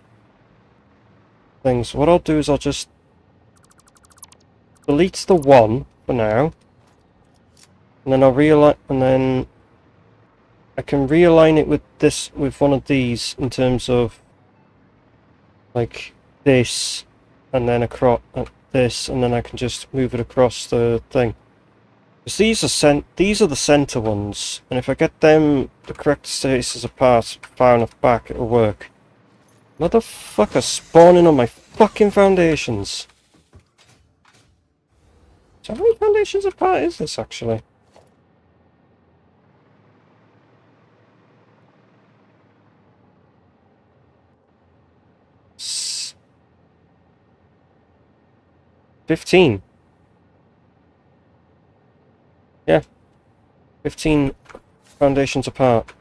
[SPEAKER 1] things. What I'll do is I'll just delete the 1 for now. And then I'll realign, and then I can realign it with this, with one of these in terms of like this, and then across this, and then I can just move it across the thing. Because these are the center ones, and if I get them the correct spaces apart far enough back, it'll work. Motherfucker spawning on my fucking foundations. So how many foundations apart is this actually? S 15. Yeah. 15 foundations apart.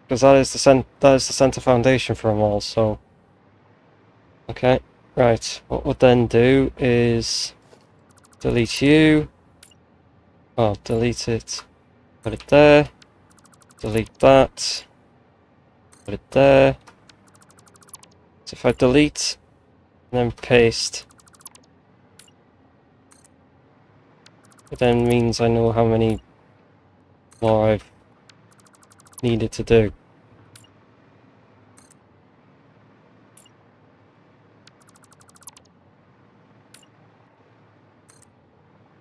[SPEAKER 1] Because that is the center foundation for them all, so okay, right. What we'll then do is delete you. Oh, delete it. Put it there. Delete that. Put it there. So if I delete and then paste, it then means I know how many more I've needed to do.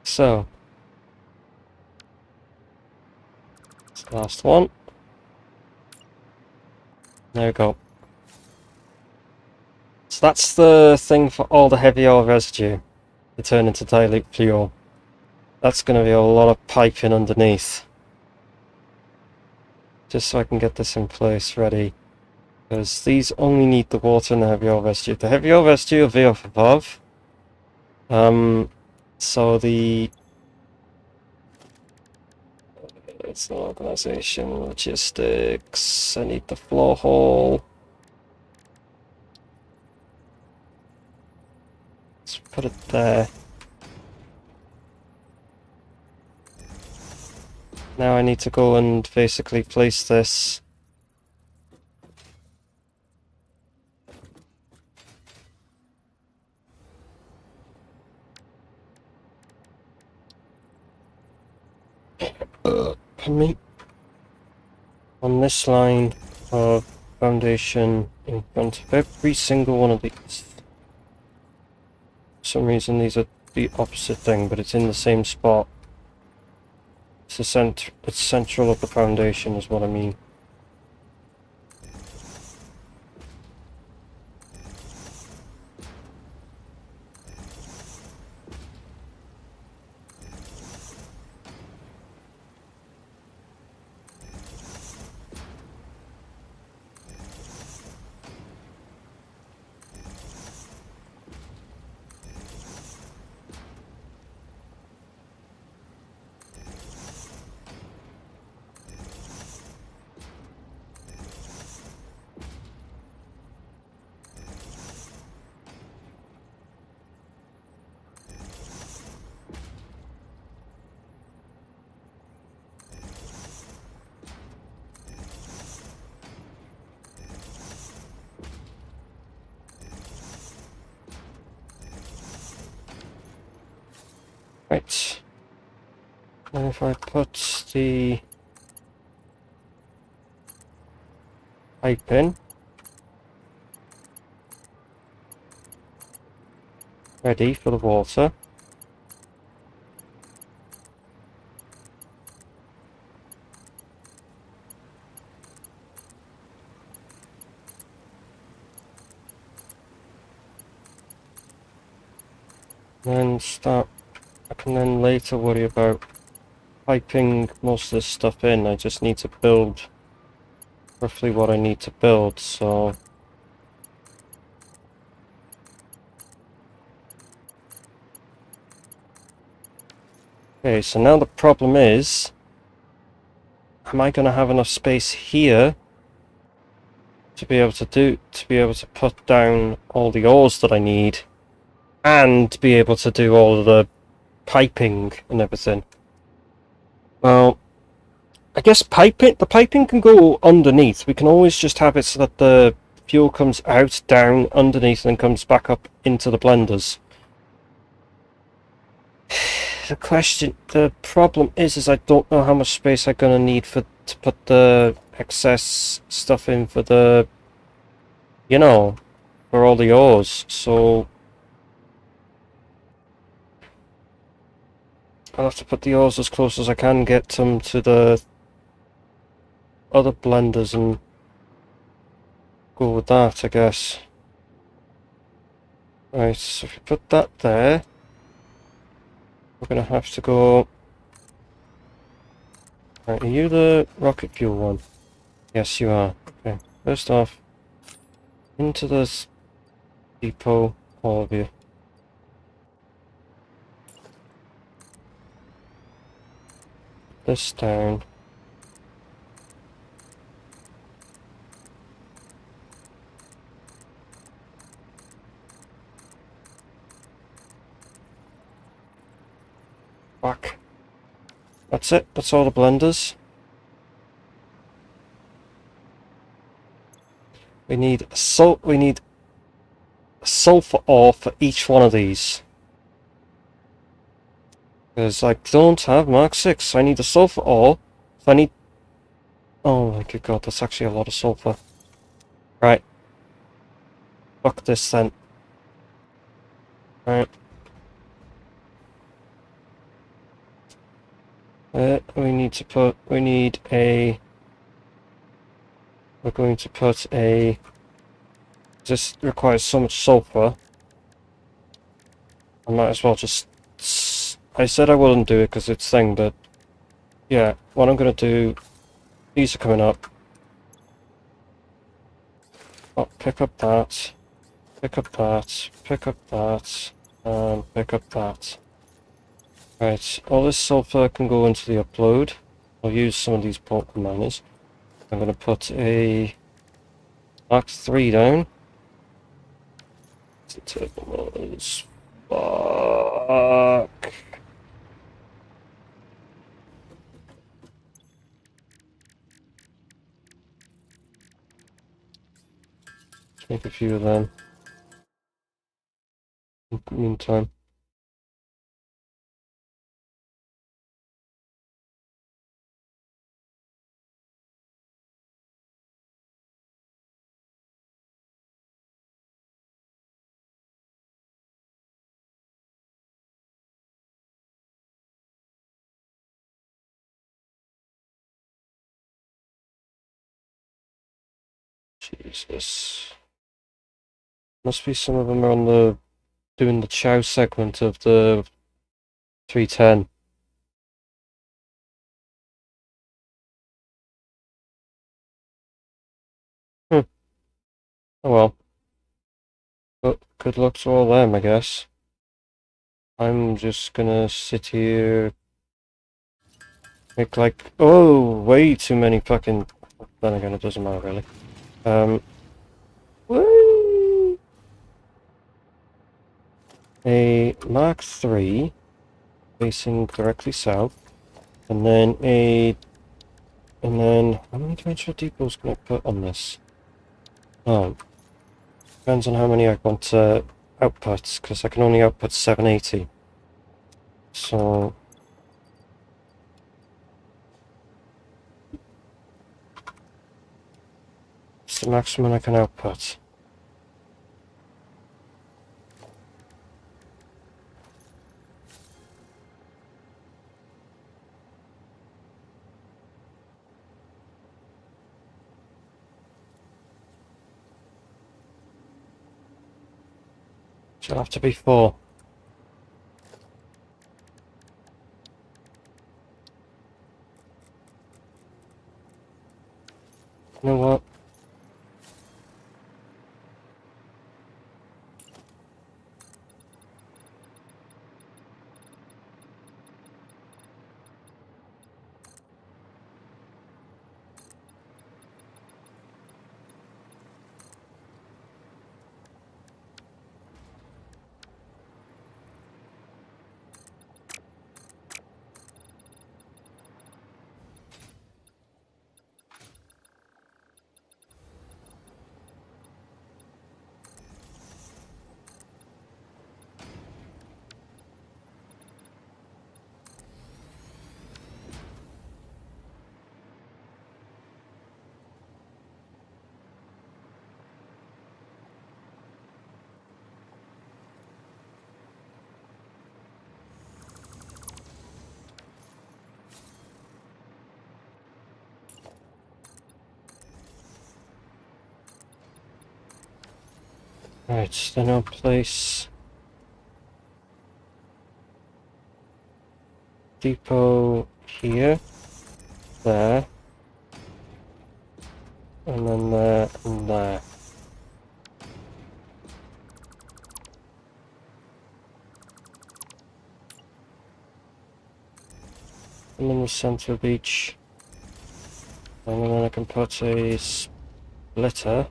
[SPEAKER 1] So, it's the last one. There we go. So that's the thing for all the heavy oil residue to turn into dilute fuel. That's going to be a lot of piping underneath. Just so I can get this in place ready. Because these only need the water and the heavy oil residue. The heavy oil residue will be up above. So the... it's an organization, logistics, I need the floor hall. Let's put it there. Now I need to go and basically place this. Pardon me. On this line of foundation in front of every single one of these. For some reason these are the opposite thing, but it's in the same spot. It's it's central of the foundation is what I mean. Right. And if I put the pipe in, ready for the water. Then start, I can then later worry about piping most of this stuff in. I just need to build roughly what I need to build, so... Okay, so now the problem is, am I going to have enough space here to be able to put down all the ores that I need and be able to do all of the piping and everything? Well, I guess the piping can go underneath. We can always just have it so that the fuel comes out, down, underneath, and then comes back up into the blenders. The problem is I don't know how much space I'm gonna need to put the excess stuff in for the, you know, for all the ores. So I'll have to put the ores as close as I can get them to the other blenders and go with that, I guess. Right, so if you put that there, we're gonna have to go... Right, are you the rocket fuel one? Yes, you are. Okay, first off, into this depot, all of you. This down. Back. That's it, that's all the blenders. We need sulfur ore for each one of these. Because I don't have Mark 6, so I need the sulfur ore. So I need... Oh my good god, that's actually a lot of sulfur. Right. Fuck this then. Right. We need a... We're going to put a... This requires so much sulfur. I might as well just... I said I wouldn't do it because it's thing, but... Yeah, what I'm going to do... These are coming up. Oh, pick up that. Pick up that. Pick up that. And pick up that. Right, all this sulfur can go into the upload. I'll use some of these portable miners. I'm going to put a Mark 3 down. Fuck. Let's make a few of them. In the meantime. Jesus. Must be some of them are on the doing the chow segment of the 310. Hmm. Oh well. But good luck to all them, I guess. I'm just gonna sit here. Make like, oh, way too many fucking... Then again, it doesn't matter really. Whee! A Mark 3 facing directly south, and then how many dimensional depots can I put on this? Oh, depends on how many I want to output, because I can only output 780. So it's the maximum I can output. So it'll have to be 4. You know what? Right, then I'll place depot here, there, and then there and there. And in the center of each, and then I can put a splitter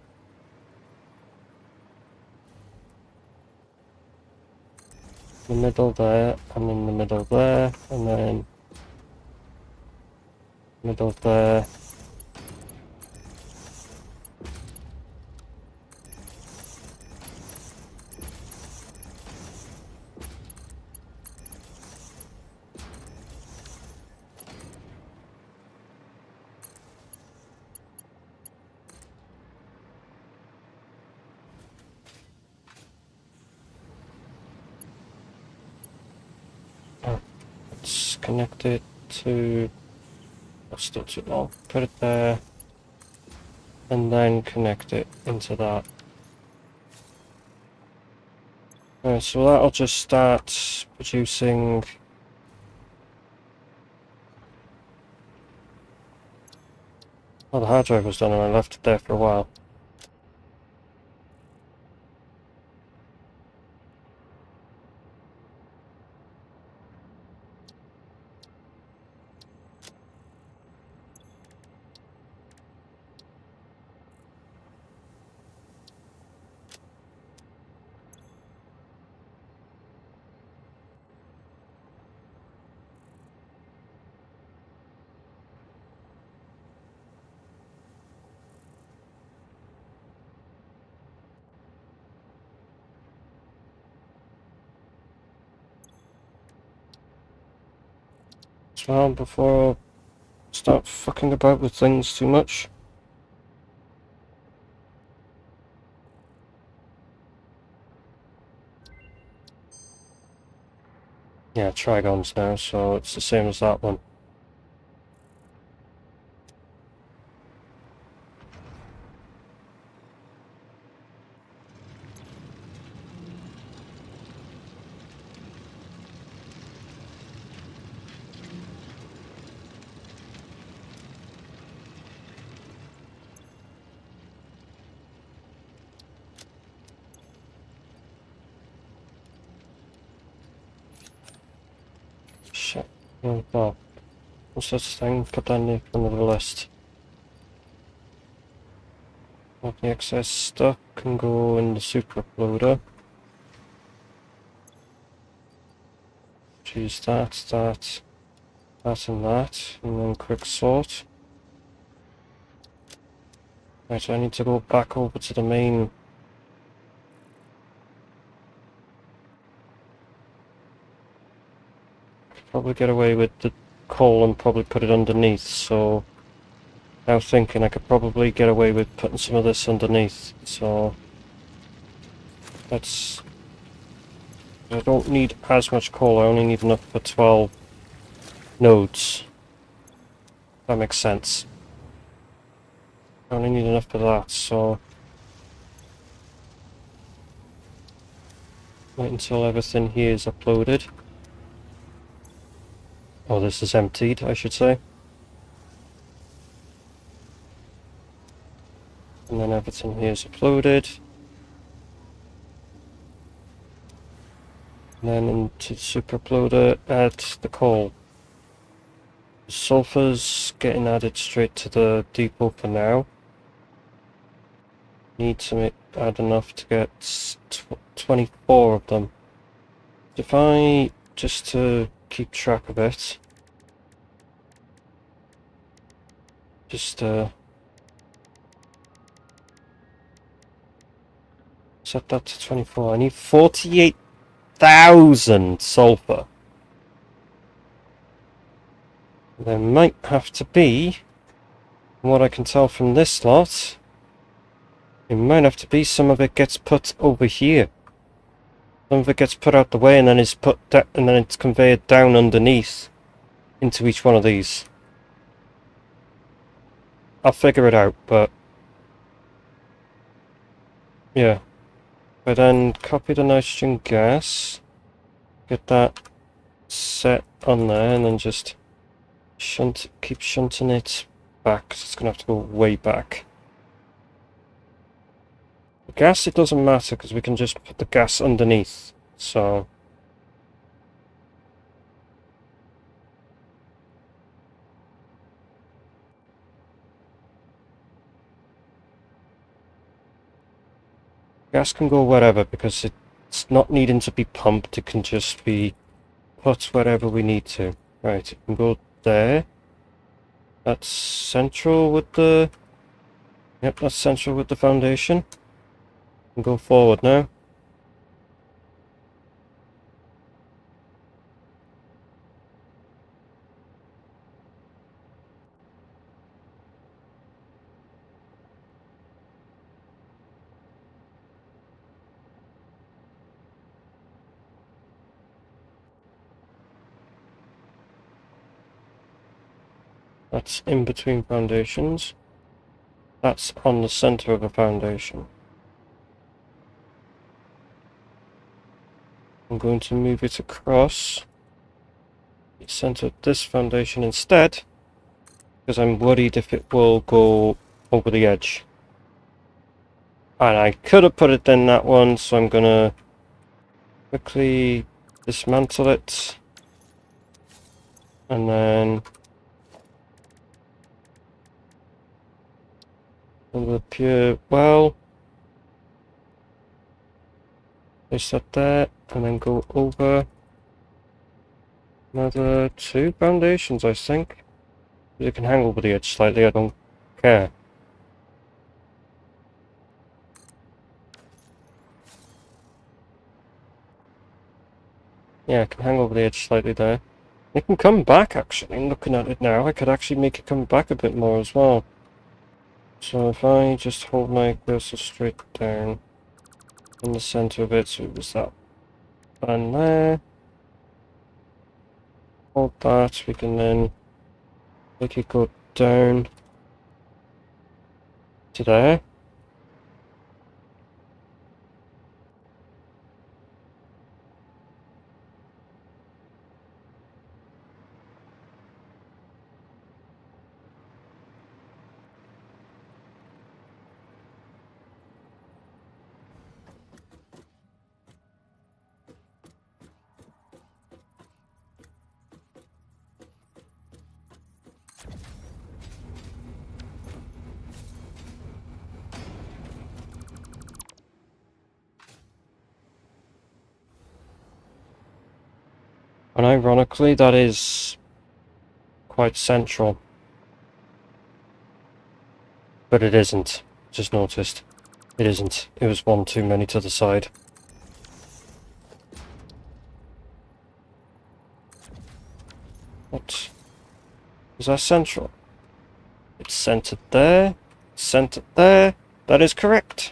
[SPEAKER 1] in the middle there, and in the middle there, and then middle there. Let's connect it to, that's still too long, put it there, and then connect it into that. Alright, so that'll just start producing well, the hard drive was done and I left it there for a while. So before I start fucking about with things too much. Yeah, trigons now, so it's the same as that one. Shit. Oh, well, no such thing, put that in front of the list. All the excess stuff can go in the super uploader. Choose that, and that, and then quick sort. Right, so I need to go back over to the main. probably get away with the coal and probably put it underneath, so now thinking I could probably get away with putting some of this underneath, so that's... I don't need as much coal, I only need enough for 12 nodes. That makes sense. I only need enough for that, so... wait until everything here is uploaded. Oh, this is emptied, I should say. And then everything here is uploaded. And then into the super uploader, add the coal. The sulfur's getting added straight to the depot for now. Need to add enough to get 24 of them. If I, just to keep track of it, just set that to 24. I need 48,000 sulfur. There might have to be, from what I can tell from this lot, it might have to be some of it gets put over here. Some of it gets put out the way and then is put and then it's conveyed down underneath into each one of these. I'll figure it out, but yeah. But then copy the nitrogen gas, get that set on there, and then just keep shunting it back, 'cause it's gonna have to go way back. The gas, it doesn't matter because we can just put the gas underneath, so gas can go wherever because it's not needing to be pumped, it can just be put wherever we need to. Right, it can go there. That's central with the... Yep, that's central with the foundation. And go forward now. That's in between foundations. That's on the center of a foundation. I'm going to move it across the center of this foundation instead, because I'm worried if it will go over the edge. And I could have put it in that one, so I'm gonna quickly dismantle it. And then the pure well. Place that there, and then go over another 2 foundations, I think. It can hang over the edge slightly, I don't care. Yeah, it can hang over the edge slightly there. It can come back, actually, looking at it now. I could actually make it come back a bit more as well. So if I just hold my cursor straight down in the center of it, so it was that button there. Hold that, we can then make it go down to there. And ironically, that is quite central. But it isn't. Just noticed. It isn't. It was one too many to the side. What? Is that central? It's centered there. Centered there. That is correct.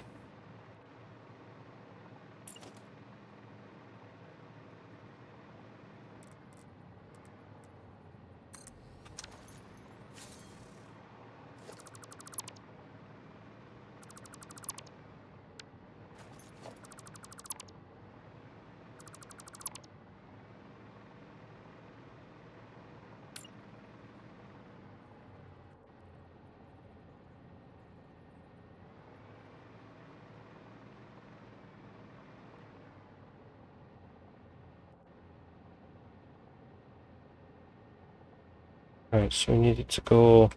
[SPEAKER 1] Right, so we needed to go.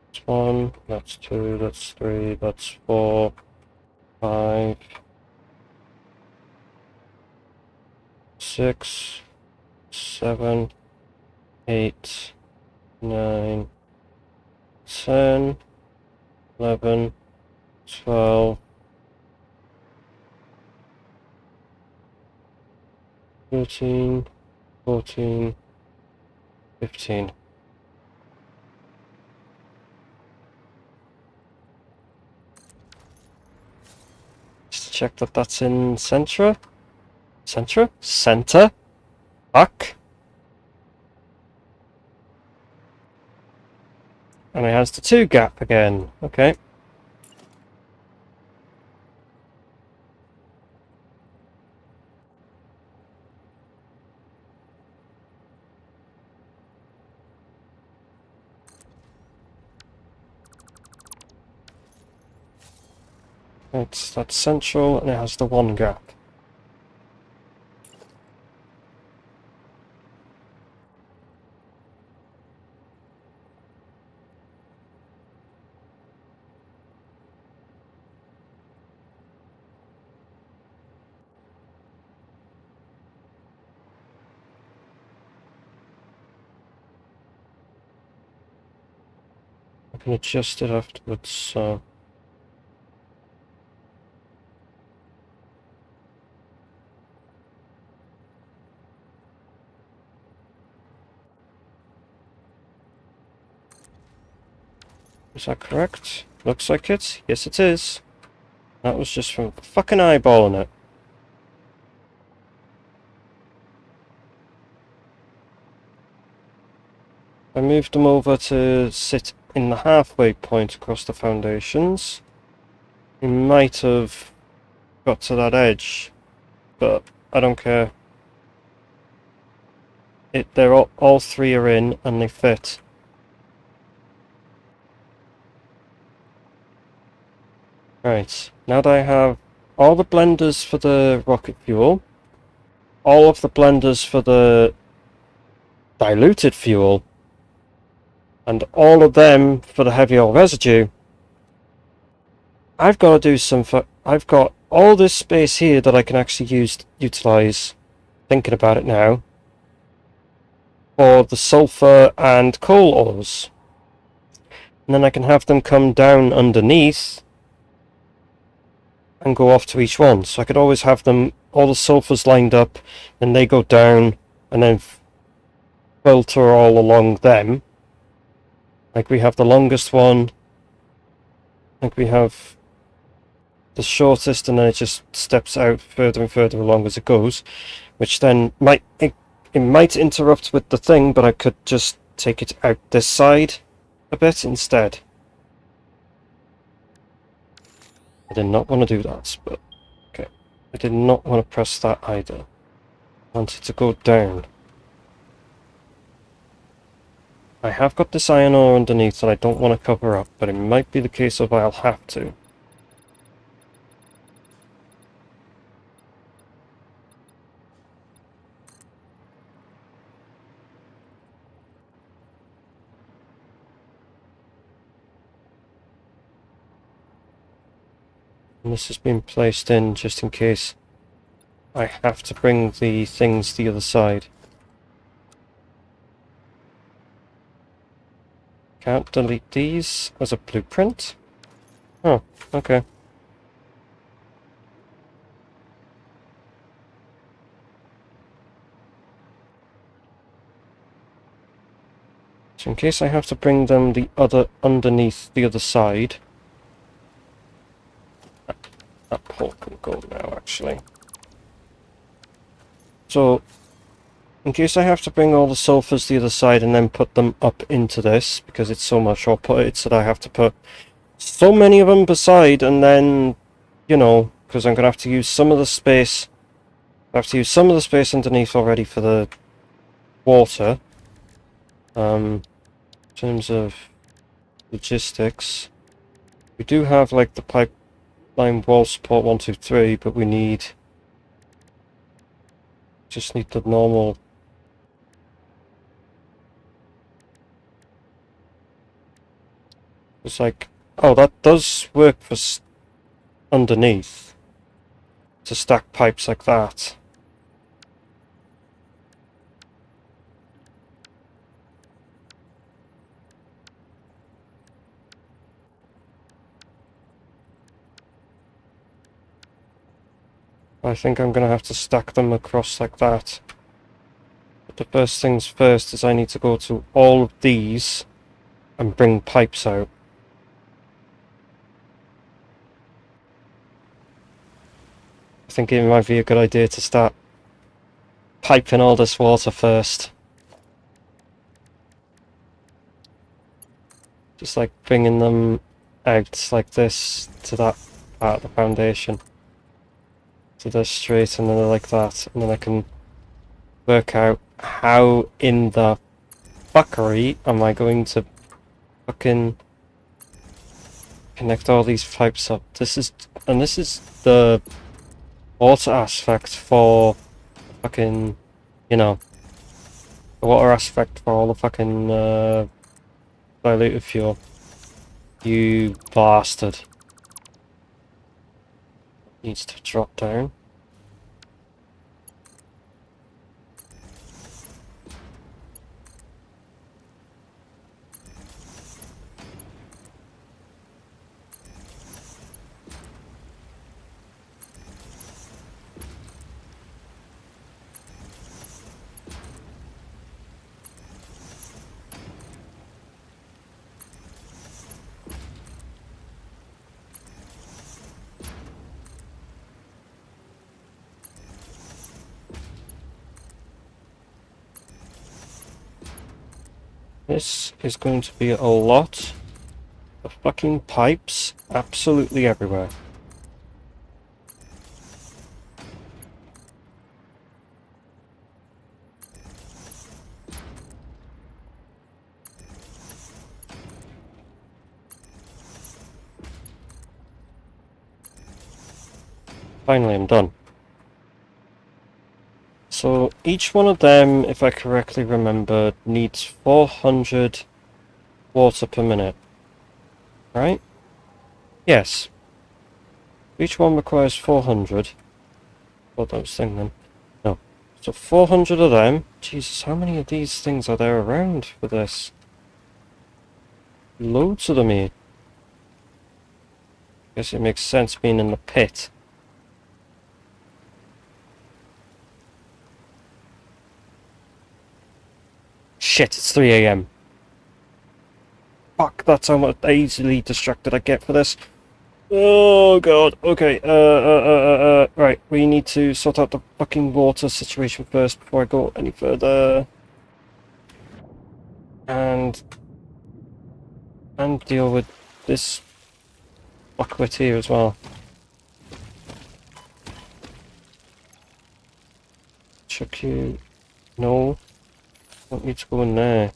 [SPEAKER 1] That's 1, that's 2, that's 3, that's 4, 5, 6, 7, 8, 9, 10, 11, 12, 13, 14, 15. Just to check that that's in Centra. Centra? Center? Fuck. And it has the 2 gap again. Okay. That's central and it has the 1 gap. I can adjust it afterwards, so... Is that correct? Looks like it. Yes, it is. That was just from fucking eyeballing it. I moved them over to sit in the halfway point across the foundations. We might have got to that edge, but I don't care. They're all 3 are in and they fit. Right, now that I have all the blenders for the rocket fuel, all of the blenders for the diluted fuel, and all of them for the heavy oil residue, I've got to do some... I've got all this space here that I can actually utilize, thinking about it now, for the sulfur and coal ores. And then I can have them come down underneath and go off to each one. So I could always have them, all the sulfurs lined up, and they go down and then filter all along them. Like we have the longest one, like we have the shortest, and then it just steps out further and further along as it goes, which then it might interrupt with the thing, but I could just take it out this side a bit instead. I did not want to do that, but okay. I did not want to press that either. I wanted to go down. I have got this iron ore underneath that I don't want to cover up, but it might be the case of I'll have to. And this has been placed in just in case I have to bring the things the other side. Can't delete these as a blueprint? Oh, okay. So in case I have to bring them underneath the other side. That pole can go now, actually. So, in case I have to bring all the sulfurs to the other side and then put them up into this, because it's so much, I'll put it so that I have to put so many of them beside, and then, you know, because I'm going to have to use some of the space. I have to use some of the space underneath already for the water. In terms of logistics, we do have, like, the pipeline wall support 1, 2, 3, but we just need the normal. It's like, oh, that does work for underneath, to stack pipes like that. I think I'm going to have to stack them across like that. But the first things first is I need to go to all of these and bring pipes out. I think it might be a good idea to start piping all this water first. Just like bringing them out like this to that part of the foundation. To this straight and then like that. And then I can work out how in the fuckery am I going to fucking connect all these pipes up. This is the water aspect for fucking, you know, the water aspect for all the fucking diluted fuel. You bastard. Needs to drop down. This is going to be a lot of fucking pipes absolutely everywhere. Finally, I'm done. So each one of them, if I correctly remember, needs 400 water per minute. Right? Yes. Each one requires 400. What I was thinking then. No. So 400 of them. Jesus, how many of these things are there around for this? Loads of them here. Guess it makes sense being in the pit. Shit, it's 3 AM. Fuck, that's how much easily distracted I get for this. Oh god, okay, right, we need to sort out the fucking water situation first before I go any further. And deal with this fuckwit here as well. Chuck you... No. Don't need to go in there.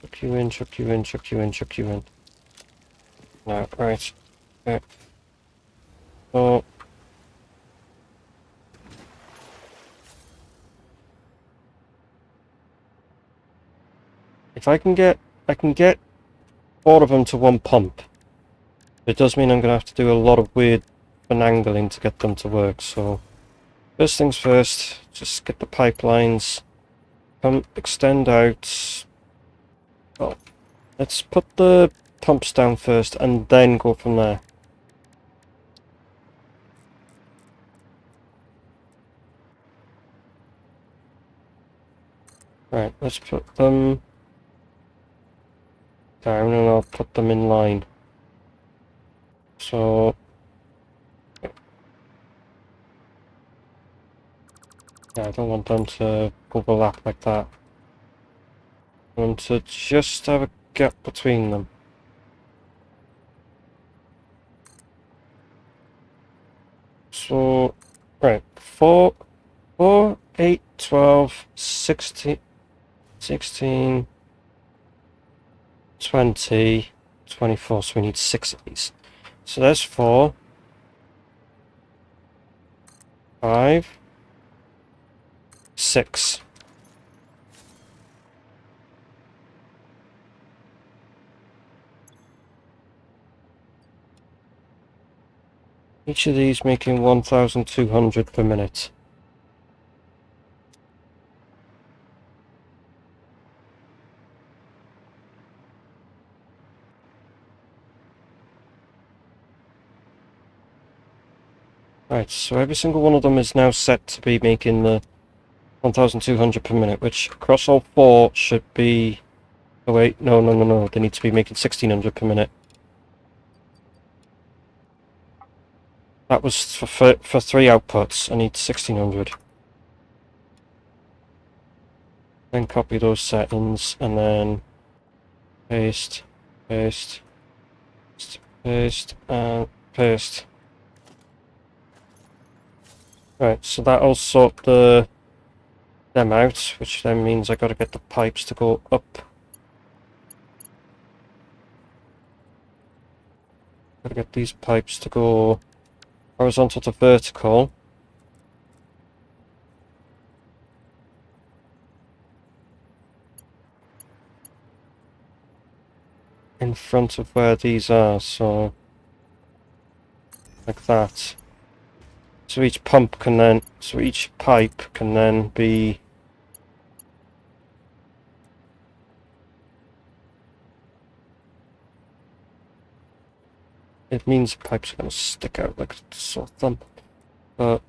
[SPEAKER 1] Chuck you in, chuck you in, chuck you in, chuck you in. No, right. Okay. So... if I can get 4 of them to one pump. It does mean I'm going to have to do a lot of weird finagling to get them to work, so... first things first, just get the pipelines, extend out. Well, let's put the pumps down first and then go from there. Right, let's put them down and I'll put them in line. So yeah, I don't want them to overlap like that. I want to just have a gap between them. So, right, 4, 8, 12, 16, 16, 20, 24, so we need 6 of these. So there's 4, 5, 6. Each of these making 1,200 per minute. Right, so every single one of them is now set to be making the 1,200 per minute, which across all 4 should be... Oh wait, no, they need to be making 1,600 per minute. That was for 3 outputs. I need 1,600. Then copy those settings, and then paste, paste, paste, and paste. Right, so that'll sort them out, which then means I gotta get the pipes to go up. Gotta get these pipes to go horizontal to vertical. In front of where these are, so like that. So each pipe can then be it means the pipes are going to stick out like a sore thumb, but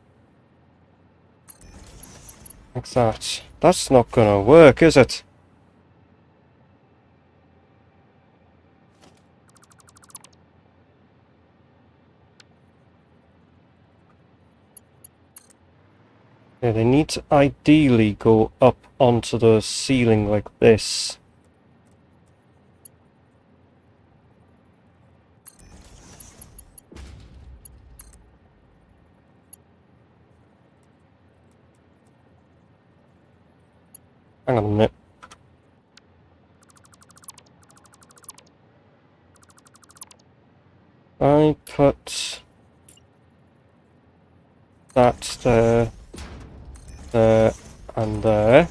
[SPEAKER 1] like that. That's not going to work, is it? Yeah, they need to ideally go up onto the ceiling like this. Hang on a minute. I put that there, there, and there.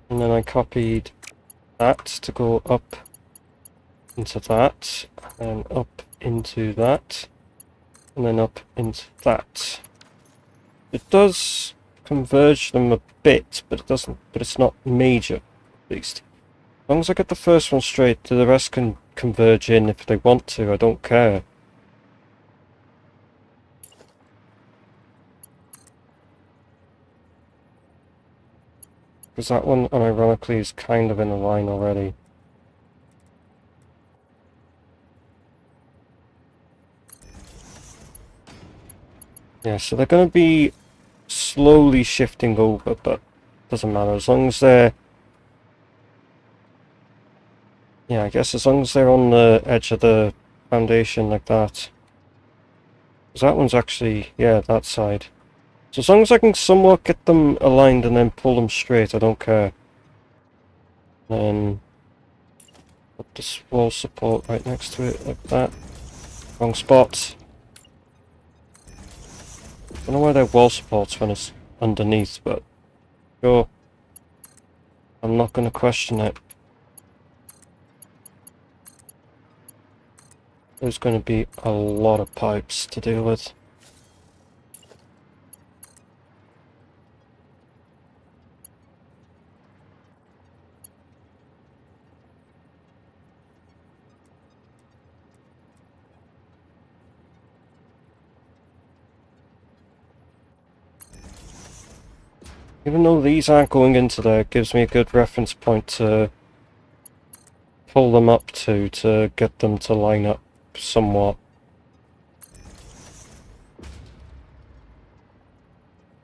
[SPEAKER 1] And then I copied that to go up into that, and then up into that, and then up into that. It does converge them a bit, but it's not major, at least. As long as I get the first one straight, the rest can converge in if they want to, I don't care. Because that one, unironically, is kind of in a line already. Yeah, so they're going to be slowly shifting over, but doesn't matter, as long as they're... Yeah, I guess as long as they're on the edge of the foundation like that. Because that one's actually, yeah, that side. So as long as I can somewhat get them aligned and then pull them straight, I don't care. Then put this wall support right next to it, like that. Wrong spot. I don't know why they're wall supports when it's underneath, but sure. I'm not going to question it. There's going to be a lot of pipes to deal with. Even though these aren't going into there, it gives me a good reference point to pull them up to get them to line up somewhat.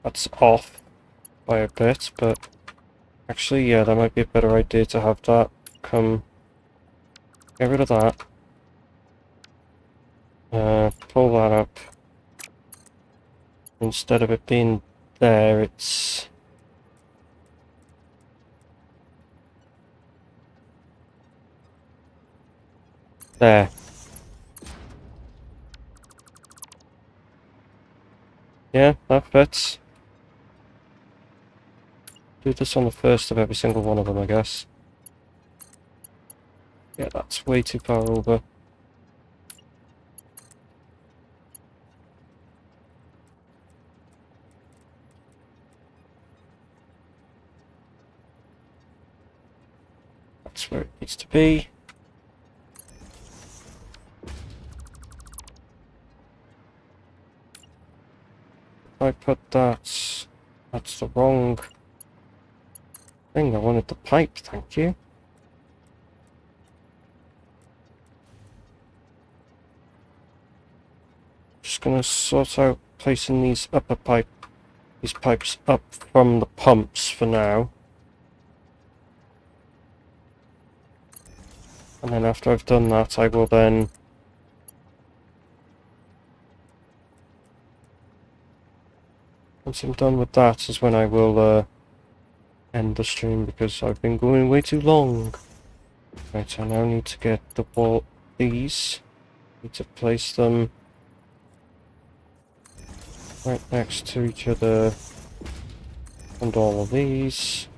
[SPEAKER 1] That's off by a bit, but actually, yeah, that might be a better idea to have that come. Get rid of that. Pull that up. Instead of it being there, it's there. Yeah, that fits. Do this on the first of every single one of them, I guess. Yeah, that's way too far over. That's where it needs to be. If I put that... That's the wrong thing. I wanted the pipe, thank you. Just gonna sort out placing these pipes up from the pumps for now. And then after I've done that, I will then once I'm done with that is when I will end the stream because I've been going way too long. Right, I now need to get these. Need to place them right next to each other and all of these.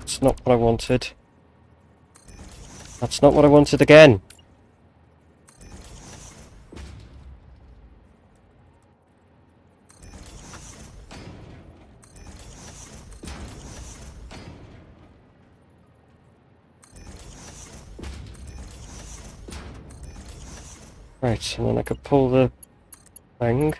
[SPEAKER 1] That's not what I wanted. That's not what I wanted again. Right, and then I could pull the thing.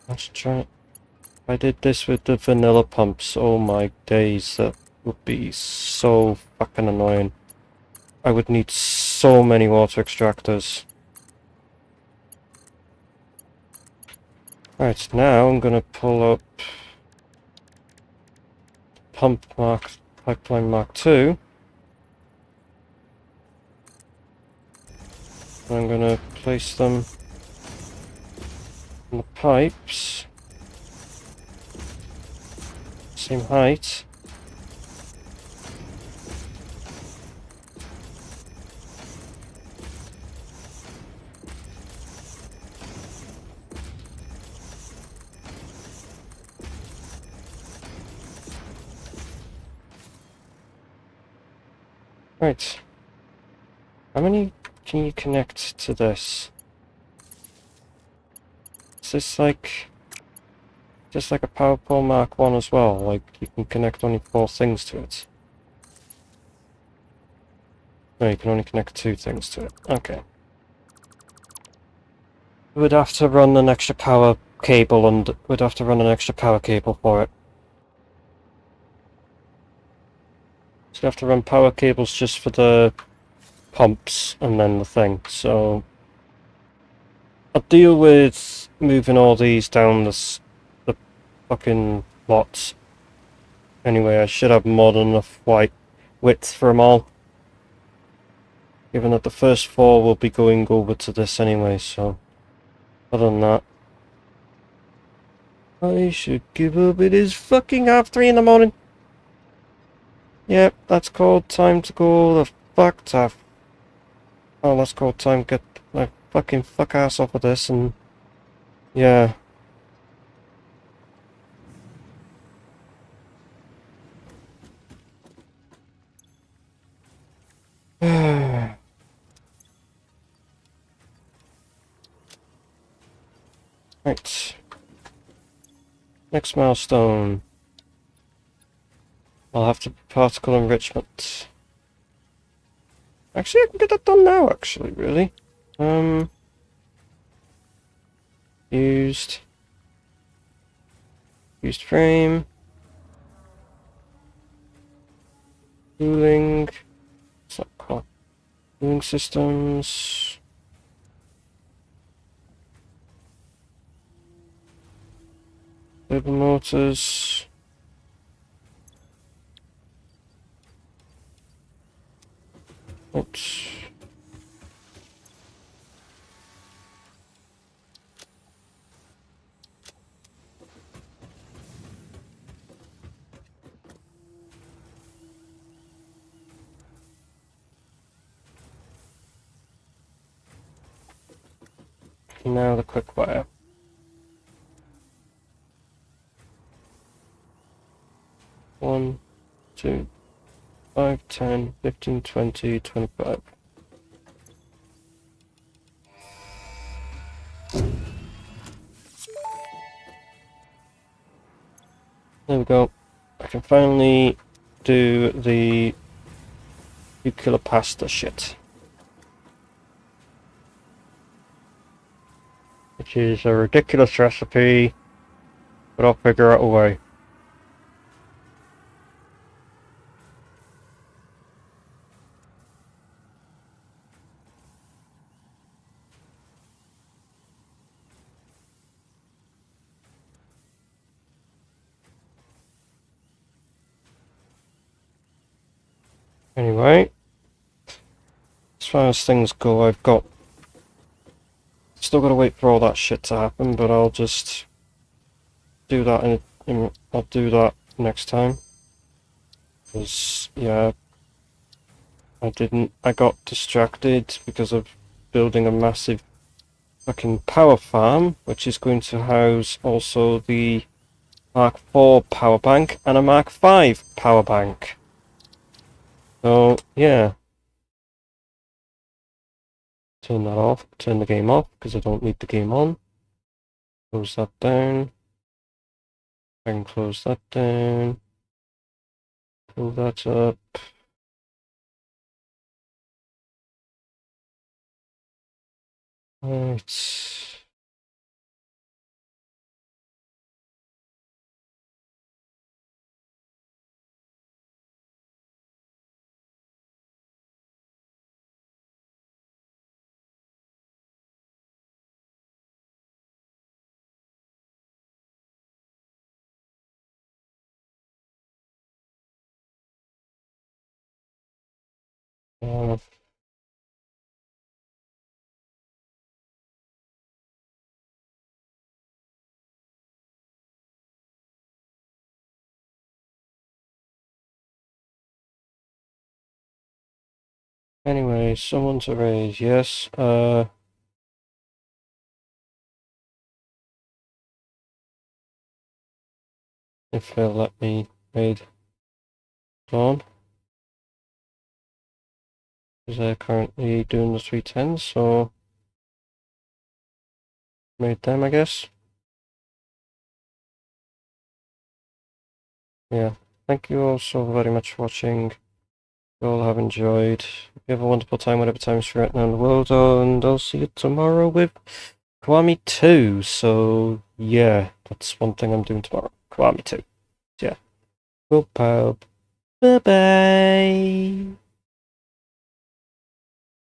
[SPEAKER 1] Let's try it. If I did this with the vanilla pumps, oh my days, that would be so fucking annoying. I would need so many water extractors. Right, now I'm gonna pull up pipeline mark 2. I'm gonna place them on the pipes. Same height. Right. How many can you connect to this? Is this like... just like a power pole Mark 1 as well? Like, you can connect only 4 things to it? No, you can only connect 2 things to it. Okay. We'd have to run an extra power cable and... we'd have to run an extra power cable for it. So you have to run power cables just for the pumps and then the thing, so I'll deal with moving all these down the fucking lots. Anyway, I should have more than enough width for them all. Given that the first 4 will be going over to this anyway, so other than that, I should give up. It is fucking 3:30 in the morning. Yep, that's called time to go the fuck to... oh, that's called time to get my fucking fuck ass off of this and... yeah. Right. Next milestone. I'll have to particle enrichment. Actually, I can get that done now, actually, really. Used frame. Cooling. What's that called? Cooling systems. Turbo motors. Oops. Now the quick wire. 1, 2, 5, 10, 15, 20, 25. There we go. I can finally do the nuclear pasta shit. Which is a ridiculous recipe, but I'll figure out a way. Anyway, as far as things go, I've got... Still gotta wait for all that shit to happen, but I'll just do that I'll do that next time. Because, yeah, I got distracted because of building a massive fucking power farm, which is going to house also the Mark IV power bank and a Mark V power bank. So, yeah. Turn that off, turn the game off, because I don't need the game on. Close that down. I can close that down. Pull that up. Right. Uh, anyway, someone to raise, yes. If they'll let me raid Dawn. Because they're currently doing the 310s, so made them, I guess. Yeah. Thank you all so very much for watching. You all have enjoyed. You have a wonderful time, whatever time is right now in the world, and I'll see you tomorrow with Kiwami 2. So, yeah, that's one thing I'm doing tomorrow. Kiwami 2. Yeah. Cool pub. Bye bye.